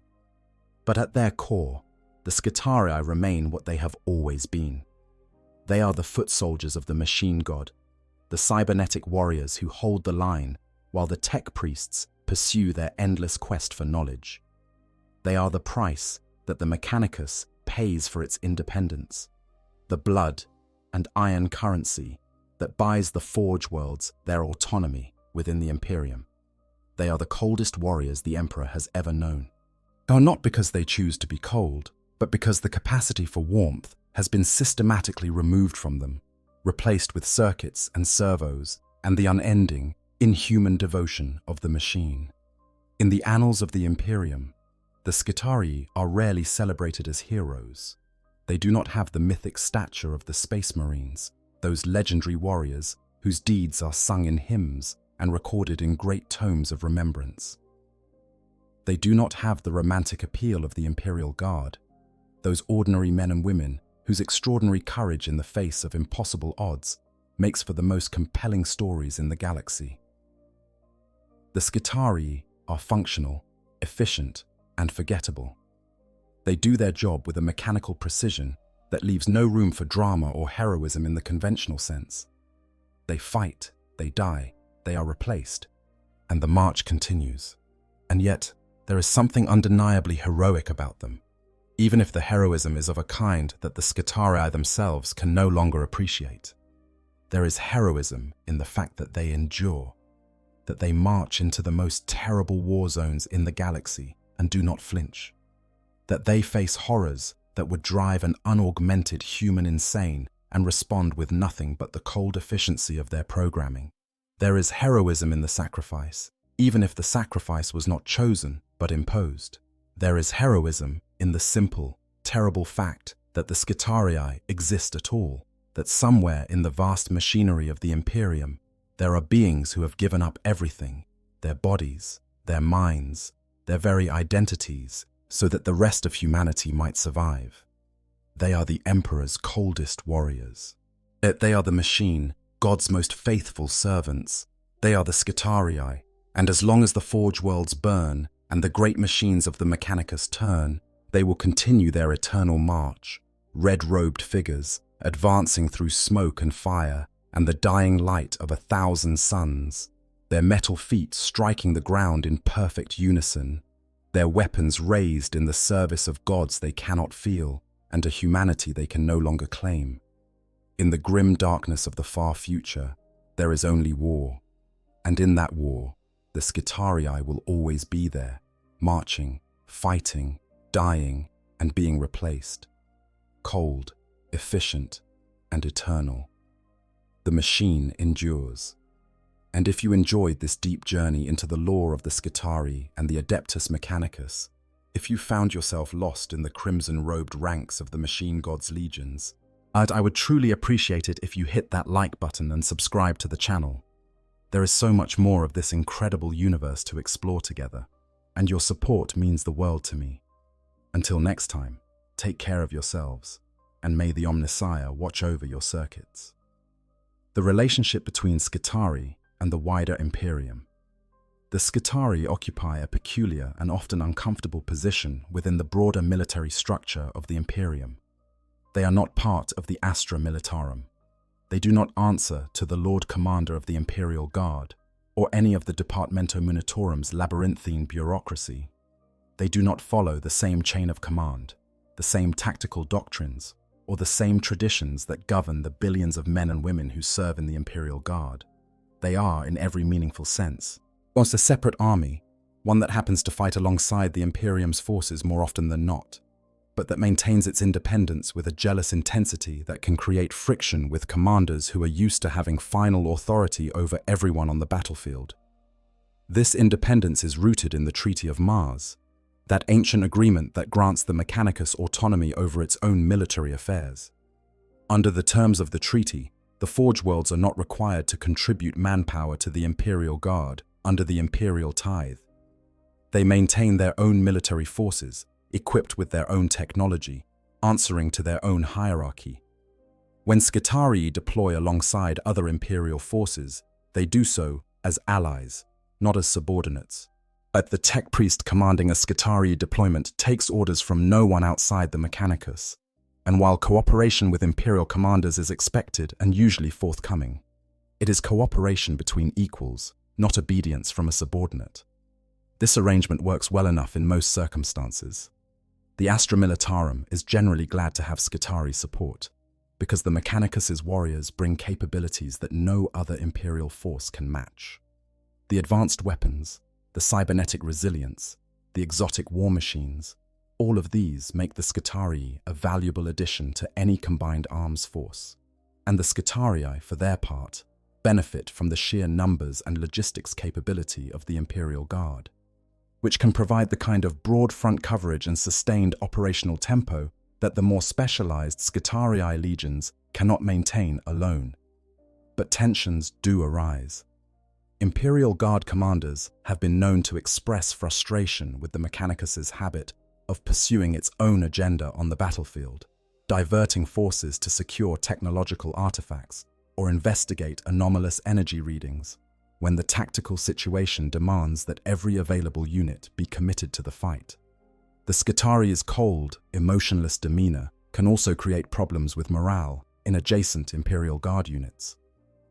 But at their core, the Skitarii remain what they have always been. They are the foot soldiers of the machine god, the cybernetic warriors who hold the line while the tech priests pursue their endless quest for knowledge. They are the price that the Mechanicus pays for its independence, the blood and iron currency that buys the Forge worlds their autonomy within the Imperium. They are the coldest warriors the Emperor has ever known. Not because they choose to be cold, but because the capacity for warmth has been systematically removed from them, replaced with circuits and servos and the unending, inhuman devotion of the machine. In the annals of the Imperium, the Skitarii are rarely celebrated as heroes. They do not have the mythic stature of the Space Marines, those legendary warriors whose deeds are sung in hymns and recorded in great tomes of remembrance. They do not have the romantic appeal of the Imperial Guard, those ordinary men and women whose extraordinary courage in the face of impossible odds makes for the most compelling stories in the galaxy. The Skitarii are functional, efficient, and forgettable. They do their job with a mechanical precision that leaves no room for drama or heroism in the conventional sense. They fight, they die, they are replaced, and the march continues. And yet, there is something undeniably heroic about them, even if the heroism is of a kind that the Skitarii themselves can no longer appreciate. There is heroism in the fact that they endure, that they march into the most terrible war zones in the galaxy and do not flinch, that they face horrors that would drive an unaugmented human insane and respond with nothing but the cold efficiency of their programming. There is heroism in the sacrifice, even if the sacrifice was not chosen but imposed. There is heroism in the simple, terrible fact that the Skitarii exist at all, that somewhere in the vast machinery of the Imperium, there are beings who have given up everything, their bodies, their minds, their very identities, so that the rest of humanity might survive. They are the Emperor's coldest warriors. They are the machine, God's most faithful servants. They are the Skitarii, and as long as the Forge worlds burn and the great machines of the Mechanicus turn, they will continue their eternal march, red-robed figures, advancing through smoke and fire and the dying light of 1,000 suns, their metal feet striking the ground in perfect unison, their weapons raised in the service of gods they cannot feel and a humanity they can no longer claim. In the grim darkness of the far future, there is only war, and in that war, the Skitarii will always be there, marching, fighting, dying, and being replaced. Cold, efficient, and eternal. The machine endures. And if you enjoyed this deep journey into the lore of the Skitarii and the Adeptus Mechanicus, if you found yourself lost in the crimson-robed ranks of the machine god's legions, I would truly appreciate it if you hit that like button and subscribe to the channel. There is so much more of this incredible universe to explore together, and your support means the world to me. Until next time, take care of yourselves, and may the Omnissiah watch over your circuits. The relationship between Skitarii and the wider Imperium. The Skitarii occupy a peculiar and often uncomfortable position within the broader military structure of the Imperium. They are not part of the Astra Militarum. They do not answer to the Lord Commander of the Imperial Guard or any of the Departamento Munitorum's labyrinthine bureaucracy. They do not follow the same chain of command, the same tactical doctrines, or the same traditions that govern the billions of men and women who serve in the Imperial Guard. They are, in every meaningful sense, almost a separate army, one that happens to fight alongside the Imperium's forces more often than not, but that maintains its independence with a jealous intensity that can create friction with commanders who are used to having final authority over everyone on the battlefield. This independence is rooted in the Treaty of Mars, that ancient agreement that grants the Mechanicus autonomy over its own military affairs. Under the terms of the treaty, the Forge worlds are not required to contribute manpower to the Imperial Guard under the Imperial Tithe. They maintain their own military forces, equipped with their own technology, answering to their own hierarchy. When Skitarii deploy alongside other Imperial forces, they do so as allies, not as subordinates. But the tech priest commanding a Skitarii deployment takes orders from no one outside the Mechanicus, and while cooperation with Imperial commanders is expected and usually forthcoming, it is cooperation between equals, not obedience from a subordinate. This arrangement works well enough in most circumstances. The Astra Militarum is generally glad to have Skitarii support, because the Mechanicus's warriors bring capabilities that no other Imperial force can match. The advanced weapons, the cybernetic resilience, the exotic war machines, all of these make the Skitarii a valuable addition to any combined arms force. And the Skitarii, for their part, benefit from the sheer numbers and logistics capability of the Imperial Guard, which can provide the kind of broad front coverage and sustained operational tempo that the more specialized Skitarii legions cannot maintain alone. But tensions do arise. Imperial Guard commanders have been known to express frustration with the Mechanicus's habit of pursuing its own agenda on the battlefield, diverting forces to secure technological artifacts or investigate anomalous energy readings, when the tactical situation demands that every available unit be committed to the fight. The Skitarii's cold, emotionless demeanor can also create problems with morale in adjacent Imperial Guard units.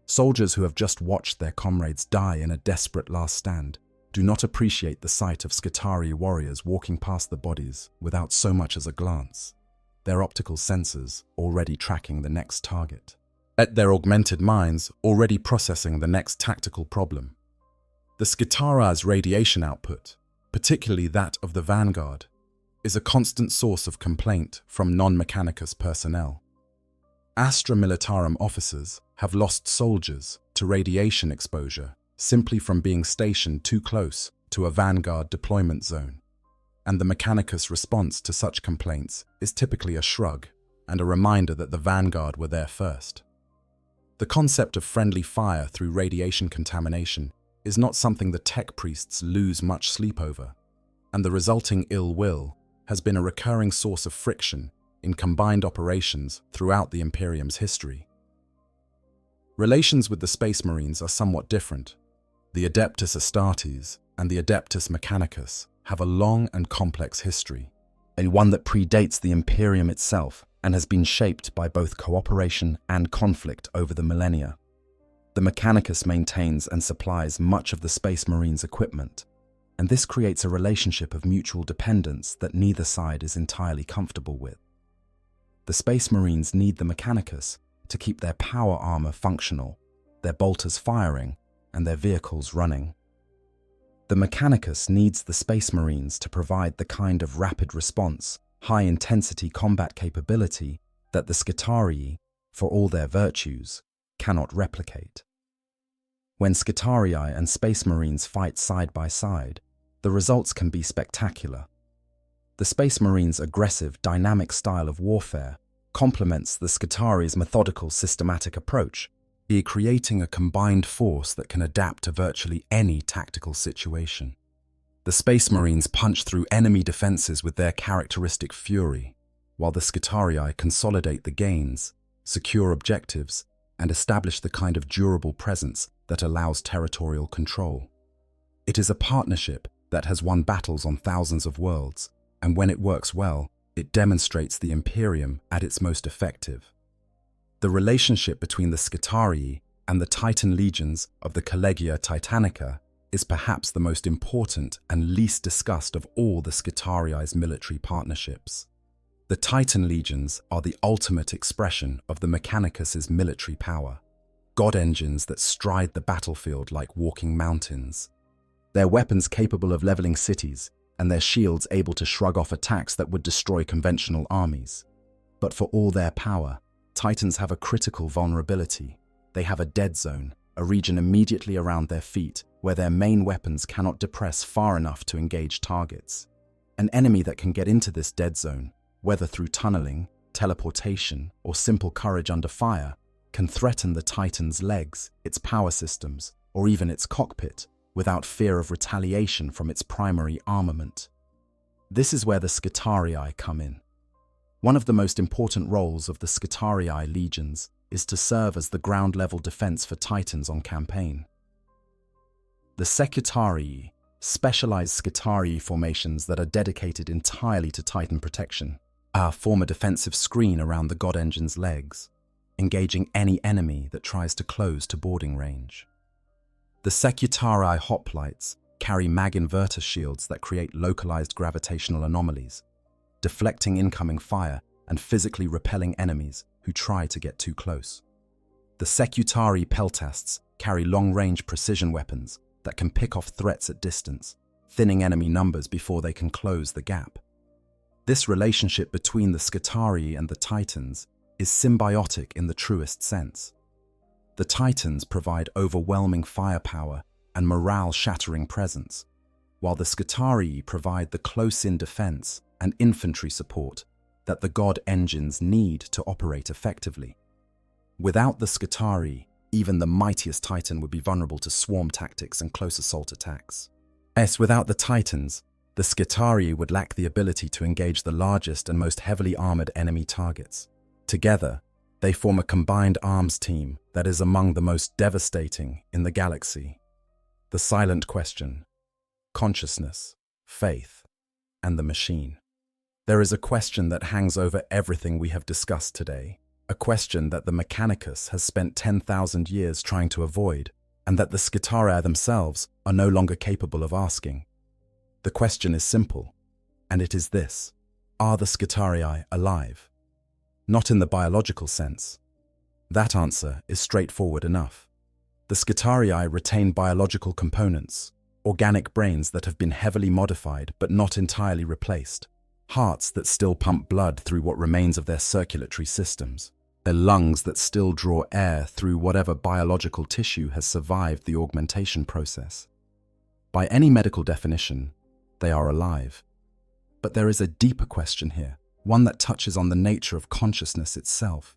Soldiers who have just watched their comrades die in a desperate last stand do not appreciate the sight of Skitarii warriors walking past the bodies without so much as a glance, their optical sensors already tracking the next target, their augmented minds already processing the next tactical problem. The Skitarii's radiation output, particularly that of the Vanguard, is a constant source of complaint from non-Mechanicus personnel. Astra Militarum officers have lost soldiers to radiation exposure simply from being stationed too close to a Vanguard deployment zone, and the Mechanicus response to such complaints is typically a shrug and a reminder that the vanguard were there first. The concept of friendly fire through radiation contamination is not something the tech priests lose much sleep over, and the resulting ill will has been a recurring source of friction in combined operations throughout the Imperium's history. Relations with the Space Marines are somewhat different. The Adeptus Astartes and the Adeptus Mechanicus have a long and complex history, and one that predates the Imperium itself and has been shaped by both cooperation and conflict over the millennia. The Mechanicus maintains and supplies much of the Space Marines' equipment, and this creates a relationship of mutual dependence that neither side is entirely comfortable with. The Space Marines need the Mechanicus to keep their power armor functional, their bolters firing, and their vehicles running. The Mechanicus needs the Space Marines to provide the kind of rapid response, high-intensity combat capability that the Skitarii, for all their virtues, cannot replicate. When Skitarii and Space Marines fight side by side, the results can be spectacular. The Space Marines' aggressive, dynamic style of warfare complements the Skitarii's methodical, systematic approach, creating a combined force that can adapt to virtually any tactical situation. The Space Marines punch through enemy defenses with their characteristic fury, while the Skitarii consolidate the gains, secure objectives, and establish the kind of durable presence that allows territorial control. It is a partnership that has won battles on thousands of worlds, and when it works well, it demonstrates the Imperium at its most effective. The relationship between the Skitarii and the Titan legions of the Collegia Titanica is perhaps the most important and least discussed of all the Skitarii's military partnerships. The Titan legions are the ultimate expression of the Mechanicus's military power, god engines that stride the battlefield like walking mountains. Their weapons capable of leveling cities, and their shields able to shrug off attacks that would destroy conventional armies. But for all their power, Titans have a critical vulnerability. They have a dead zone, a region immediately around their feet where their main weapons cannot depress far enough to engage targets. An enemy that can get into this dead zone, whether through tunneling, teleportation, or simple courage under fire, can threaten the Titan's legs, its power systems, or even its cockpit, without fear of retaliation from its primary armament. This is where the Skitarii come in. One of the most important roles of the Skitarii legions is to serve as the ground-level defense for Titans on campaign. The Skitarii, specialized Skitarii formations that are dedicated entirely to Titan protection, form a defensive screen around the god engine's legs, engaging any enemy that tries to close to boarding range. The Skitarii hoplites carry mag inverter shields that create localized gravitational anomalies, deflecting incoming fire and physically repelling enemies who try to get too close. The Skitarii peltasts carry long-range precision weapons that can pick off threats at distance, thinning enemy numbers before they can close the gap. This relationship between the Skitarii and the Titans is symbiotic in the truest sense. The Titans provide overwhelming firepower and morale-shattering presence, while the Skitarii provide the close-in defense and infantry support that the god engines need to operate effectively. Without the Skitarii, even the mightiest Titan would be vulnerable to swarm tactics and close assault attacks. Without the Titans, the Skitarii would lack the ability to engage the largest and most heavily armored enemy targets. Together, they form a combined arms team that is among the most devastating in the galaxy. The silent question, consciousness, faith, and the machine. There is a question that hangs over everything we have discussed today, a question that the Mechanicus has spent 10,000 years trying to avoid, and that the Skitarii themselves are no longer capable of asking. The question is simple, and it is this: are the Skitarii alive? Not in the biological sense. That answer is straightforward enough. The Skitarii retain biological components, organic brains that have been heavily modified but not entirely replaced, hearts that still pump blood through what remains of their circulatory systems, their lungs that still draw air through whatever biological tissue has survived the augmentation process. By any medical definition, they are alive. But there is a deeper question here. one that touches on the nature of consciousness itself.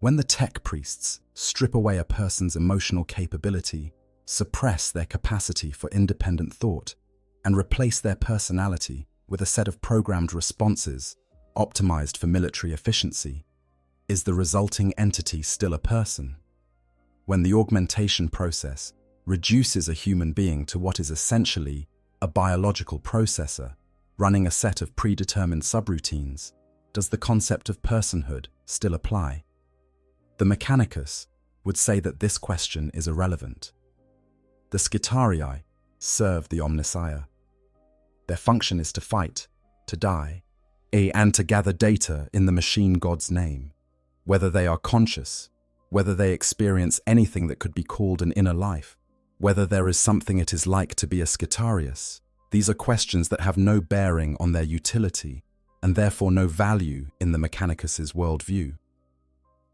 When the tech priests strip away a person's emotional capability, suppress their capacity for independent thought, and replace their personality with a set of programmed responses optimized for military efficiency, is the resulting entity still a person? When the augmentation process reduces a human being to what is essentially a biological processor running a set of predetermined subroutines, does the concept of personhood still apply? The Mechanicus would say that this question is irrelevant. The Skitarii serve the Omnissiah. Their function is to fight, to die, and to gather data in the machine god's name. Whether they are conscious, whether they experience anything that could be called an inner life, whether there is something it is like to be a Skitarius, these are questions that have no bearing on their utility and therefore no value in the Mechanicus's worldview.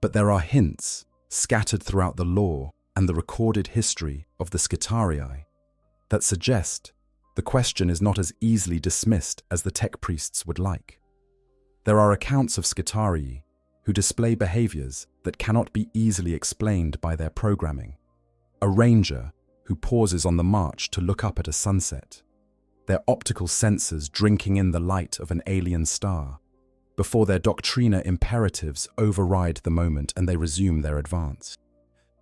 But there are hints scattered throughout the lore and the recorded history of the Skitarii that suggest the question is not as easily dismissed as the tech priests would like. There are accounts of Skitarii who display behaviors that cannot be easily explained by their programming. A ranger who pauses on the march to look up at a sunset, their optical sensors drinking in the light of an alien star, before their doctrina imperatives override the moment and they resume their advance.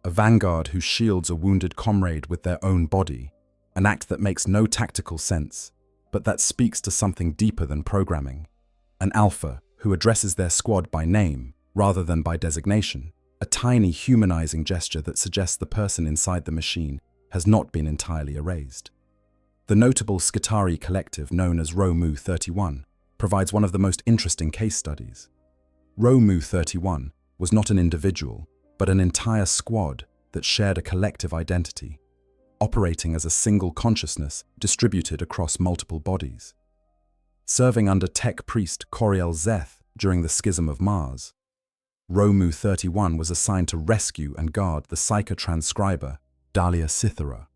A vanguard who shields a wounded comrade with their own body, an act that makes no tactical sense, but that speaks to something deeper than programming. An alpha who addresses their squad by name rather than by designation, a tiny humanizing gesture that suggests the person inside the machine has not been entirely erased. The notable Skitarii collective known as Romu 31 provides one of the most interesting case studies. Romu 31 was not an individual, but an entire squad that shared a collective identity, operating as a single consciousness distributed across multiple bodies. Serving under tech priest Coriel Zeth during the Schism of Mars, Romu 31 was assigned to rescue and guard the psychotranscriber Dahlia Cythera.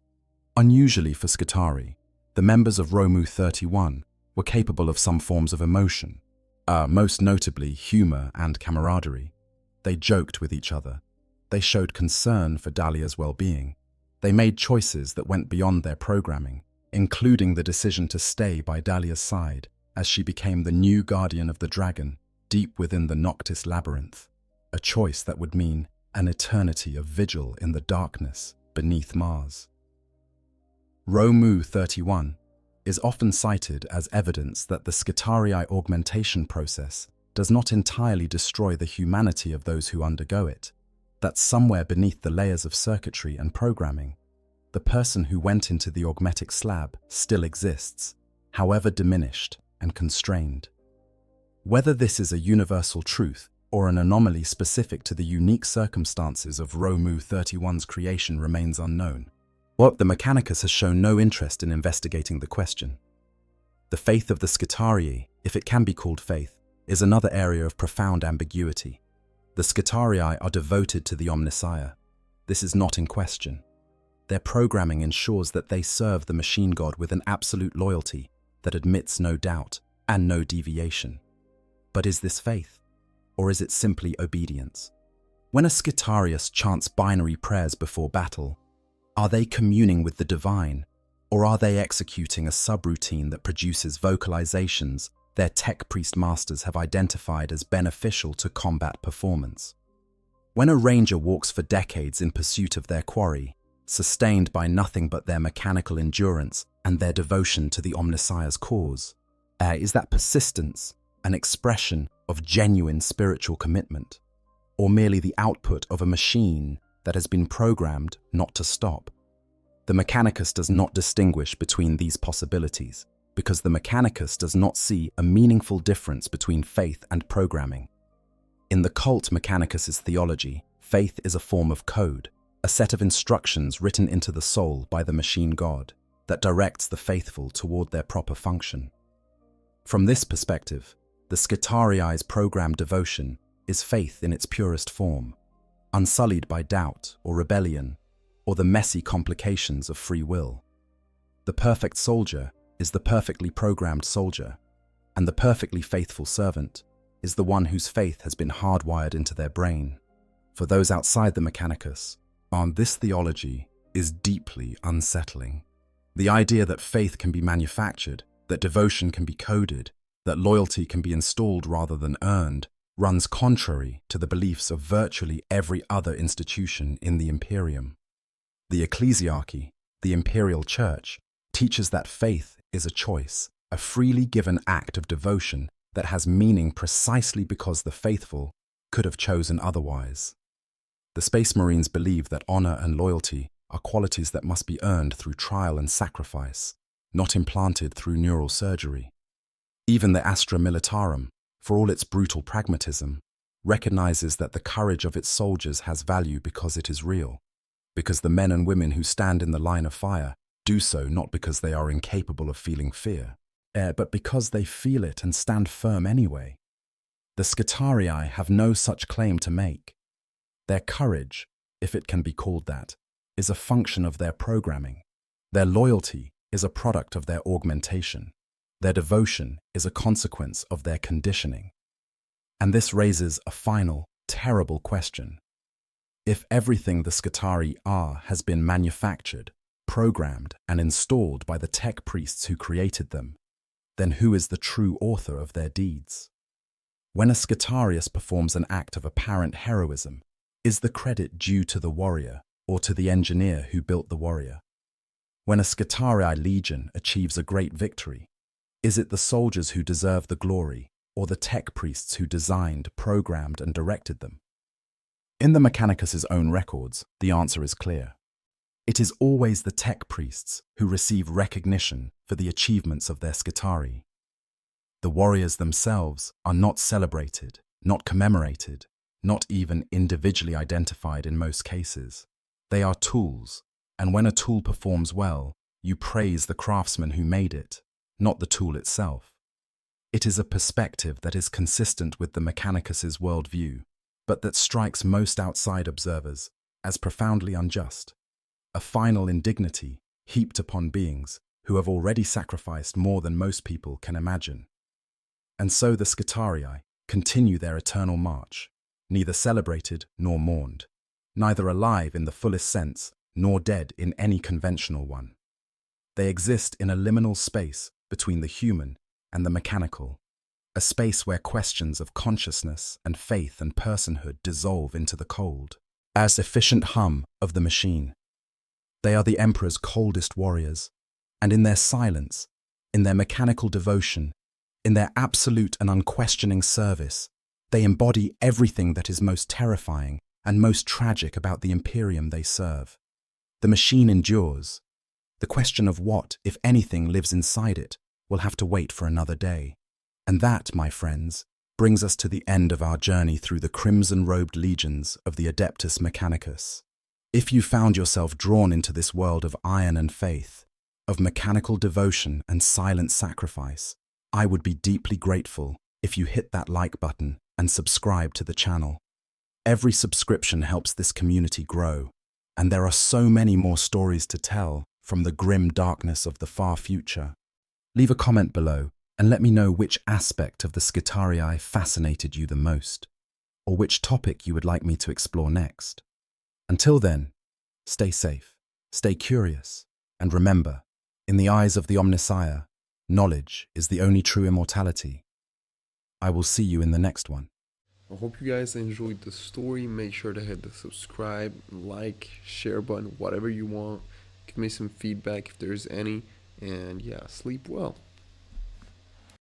Unusually for Skitarii, the members of Romu 31 were capable of some forms of emotion, most notably humor and camaraderie. They joked with each other. They showed concern for Dahlia's well-being. They made choices that went beyond their programming, including the decision to stay by Dahlia's side as she became the new guardian of the dragon deep within the Noctis labyrinth, a choice that would mean an eternity of vigil in the darkness beneath Mars. Romu 31 is often cited as evidence that the Skitarii augmentation process does not entirely destroy the humanity of those who undergo it, that somewhere beneath the layers of circuitry and programming, the person who went into the augmetic slab still exists, however diminished and constrained. Whether this is a universal truth or an anomaly specific to the unique circumstances of Romu 31's creation remains unknown. But the Mechanicus has shown no interest in investigating the question. The faith of the Skitarii, if it can be called faith, is another area of profound ambiguity. The Skitarii are devoted to the Omnissiah. This is not in question. Their programming ensures that they serve the machine god with an absolute loyalty that admits no doubt and no deviation. But is this faith, or is it simply obedience? When a Skitarius chants binary prayers before battle, are they communing with the divine, or are they executing a subroutine that produces vocalizations their tech priest masters have identified as beneficial to combat performance? When a ranger walks for decades in pursuit of their quarry, sustained by nothing but their mechanical endurance and their devotion to the Omnissiah's cause, is that persistence an expression of genuine spiritual commitment, or merely the output of a machine that has been programmed not to stop? The Mechanicus does not distinguish between these possibilities, because the Mechanicus does not see a meaningful difference between faith and programming. In the cult Mechanicus's theology, faith is a form of code, a set of instructions written into the soul by the machine god that directs the faithful toward their proper function. From this perspective, the Skitarii's programmed devotion is faith in its purest form, unsullied by doubt or rebellion or the messy complications of free will. The perfect soldier is the perfectly programmed soldier. and the perfectly faithful servant is the one whose faith has been hardwired into their brain. For those outside the Mechanicus, this theology is deeply unsettling. The idea that faith can be manufactured, that devotion can be coded, that loyalty can be installed rather than earned, runs contrary to the beliefs of virtually every other institution in the Imperium. The ecclesiarchy, the imperial church, teaches that faith is a choice, a freely given act of devotion that has meaning precisely because the faithful could have chosen otherwise. The Space Marines believe that honor and loyalty are qualities that must be earned through trial and sacrifice, not implanted through neural surgery. Even the Astra Militarum, for all its brutal pragmatism, recognizes that the courage of its soldiers has value because it is real, because the men and women who stand in the line of fire do so not because they are incapable of feeling fear, but because they feel it and stand firm anyway. The Skitarii have no such claim to make. Their courage, if it can be called that, is a function of their programming. Their loyalty is a product of their augmentation. Their devotion is a consequence of their conditioning. And this raises a final, terrible question. If everything the Skitarii are has been manufactured, programmed, and installed by the tech priests who created them, then who is the true author of their deeds? When a Skitarius performs an act of apparent heroism, is the credit due to the warrior or to the engineer who built the warrior? When a Skitarii legion achieves a great victory, is it the soldiers who deserve the glory or the tech priests who designed, programmed, and directed them? In the Mechanicus' own records, the answer is clear. It is always the tech priests who receive recognition for the achievements of their Skitarii. The warriors themselves are not celebrated, not commemorated, not even individually identified in most cases. They are tools, and when a tool performs well, you praise the craftsman who made it, not the tool itself. It is a perspective that is consistent with the Mechanicus' worldview, but that strikes most outside observers as profoundly unjust. A final indignity heaped upon beings who have already sacrificed more than most people can imagine. And so the Skitarii continue their eternal march, neither celebrated nor mourned, neither alive in the fullest sense nor dead in any conventional one. They exist in a liminal space between the human and the mechanical, a space where questions of consciousness and faith and personhood dissolve into the cold, as efficient hum of the machine. They are the Emperor's coldest warriors, and in their silence, in their mechanical devotion, in their absolute and unquestioning service, they embody everything that is most terrifying and most tragic about the Imperium they serve. The machine endures. The question of what, if anything, lives inside it will have to wait for another day. And that, my friends, brings us to the end of our journey through the crimson-robed legions of the Adeptus Mechanicus. If you found yourself drawn into this world of iron and faith, of mechanical devotion and silent sacrifice, I would be deeply grateful if you hit that like button and subscribe to the channel. Every subscription helps this community grow, and there are so many more stories to tell from the grim darkness of the far future. Leave a comment below and let me know which aspect of the Skitarii fascinated you the most, or which topic you would like me to explore next. Until then, stay safe, stay curious, and remember, in the eyes of the Omnissiah, knowledge is the only true immortality. I will see you in the next one. I hope you guys enjoyed the story. Make sure to hit the subscribe, like, share button, whatever you want. Give me some feedback if there's any. And yeah, sleep well.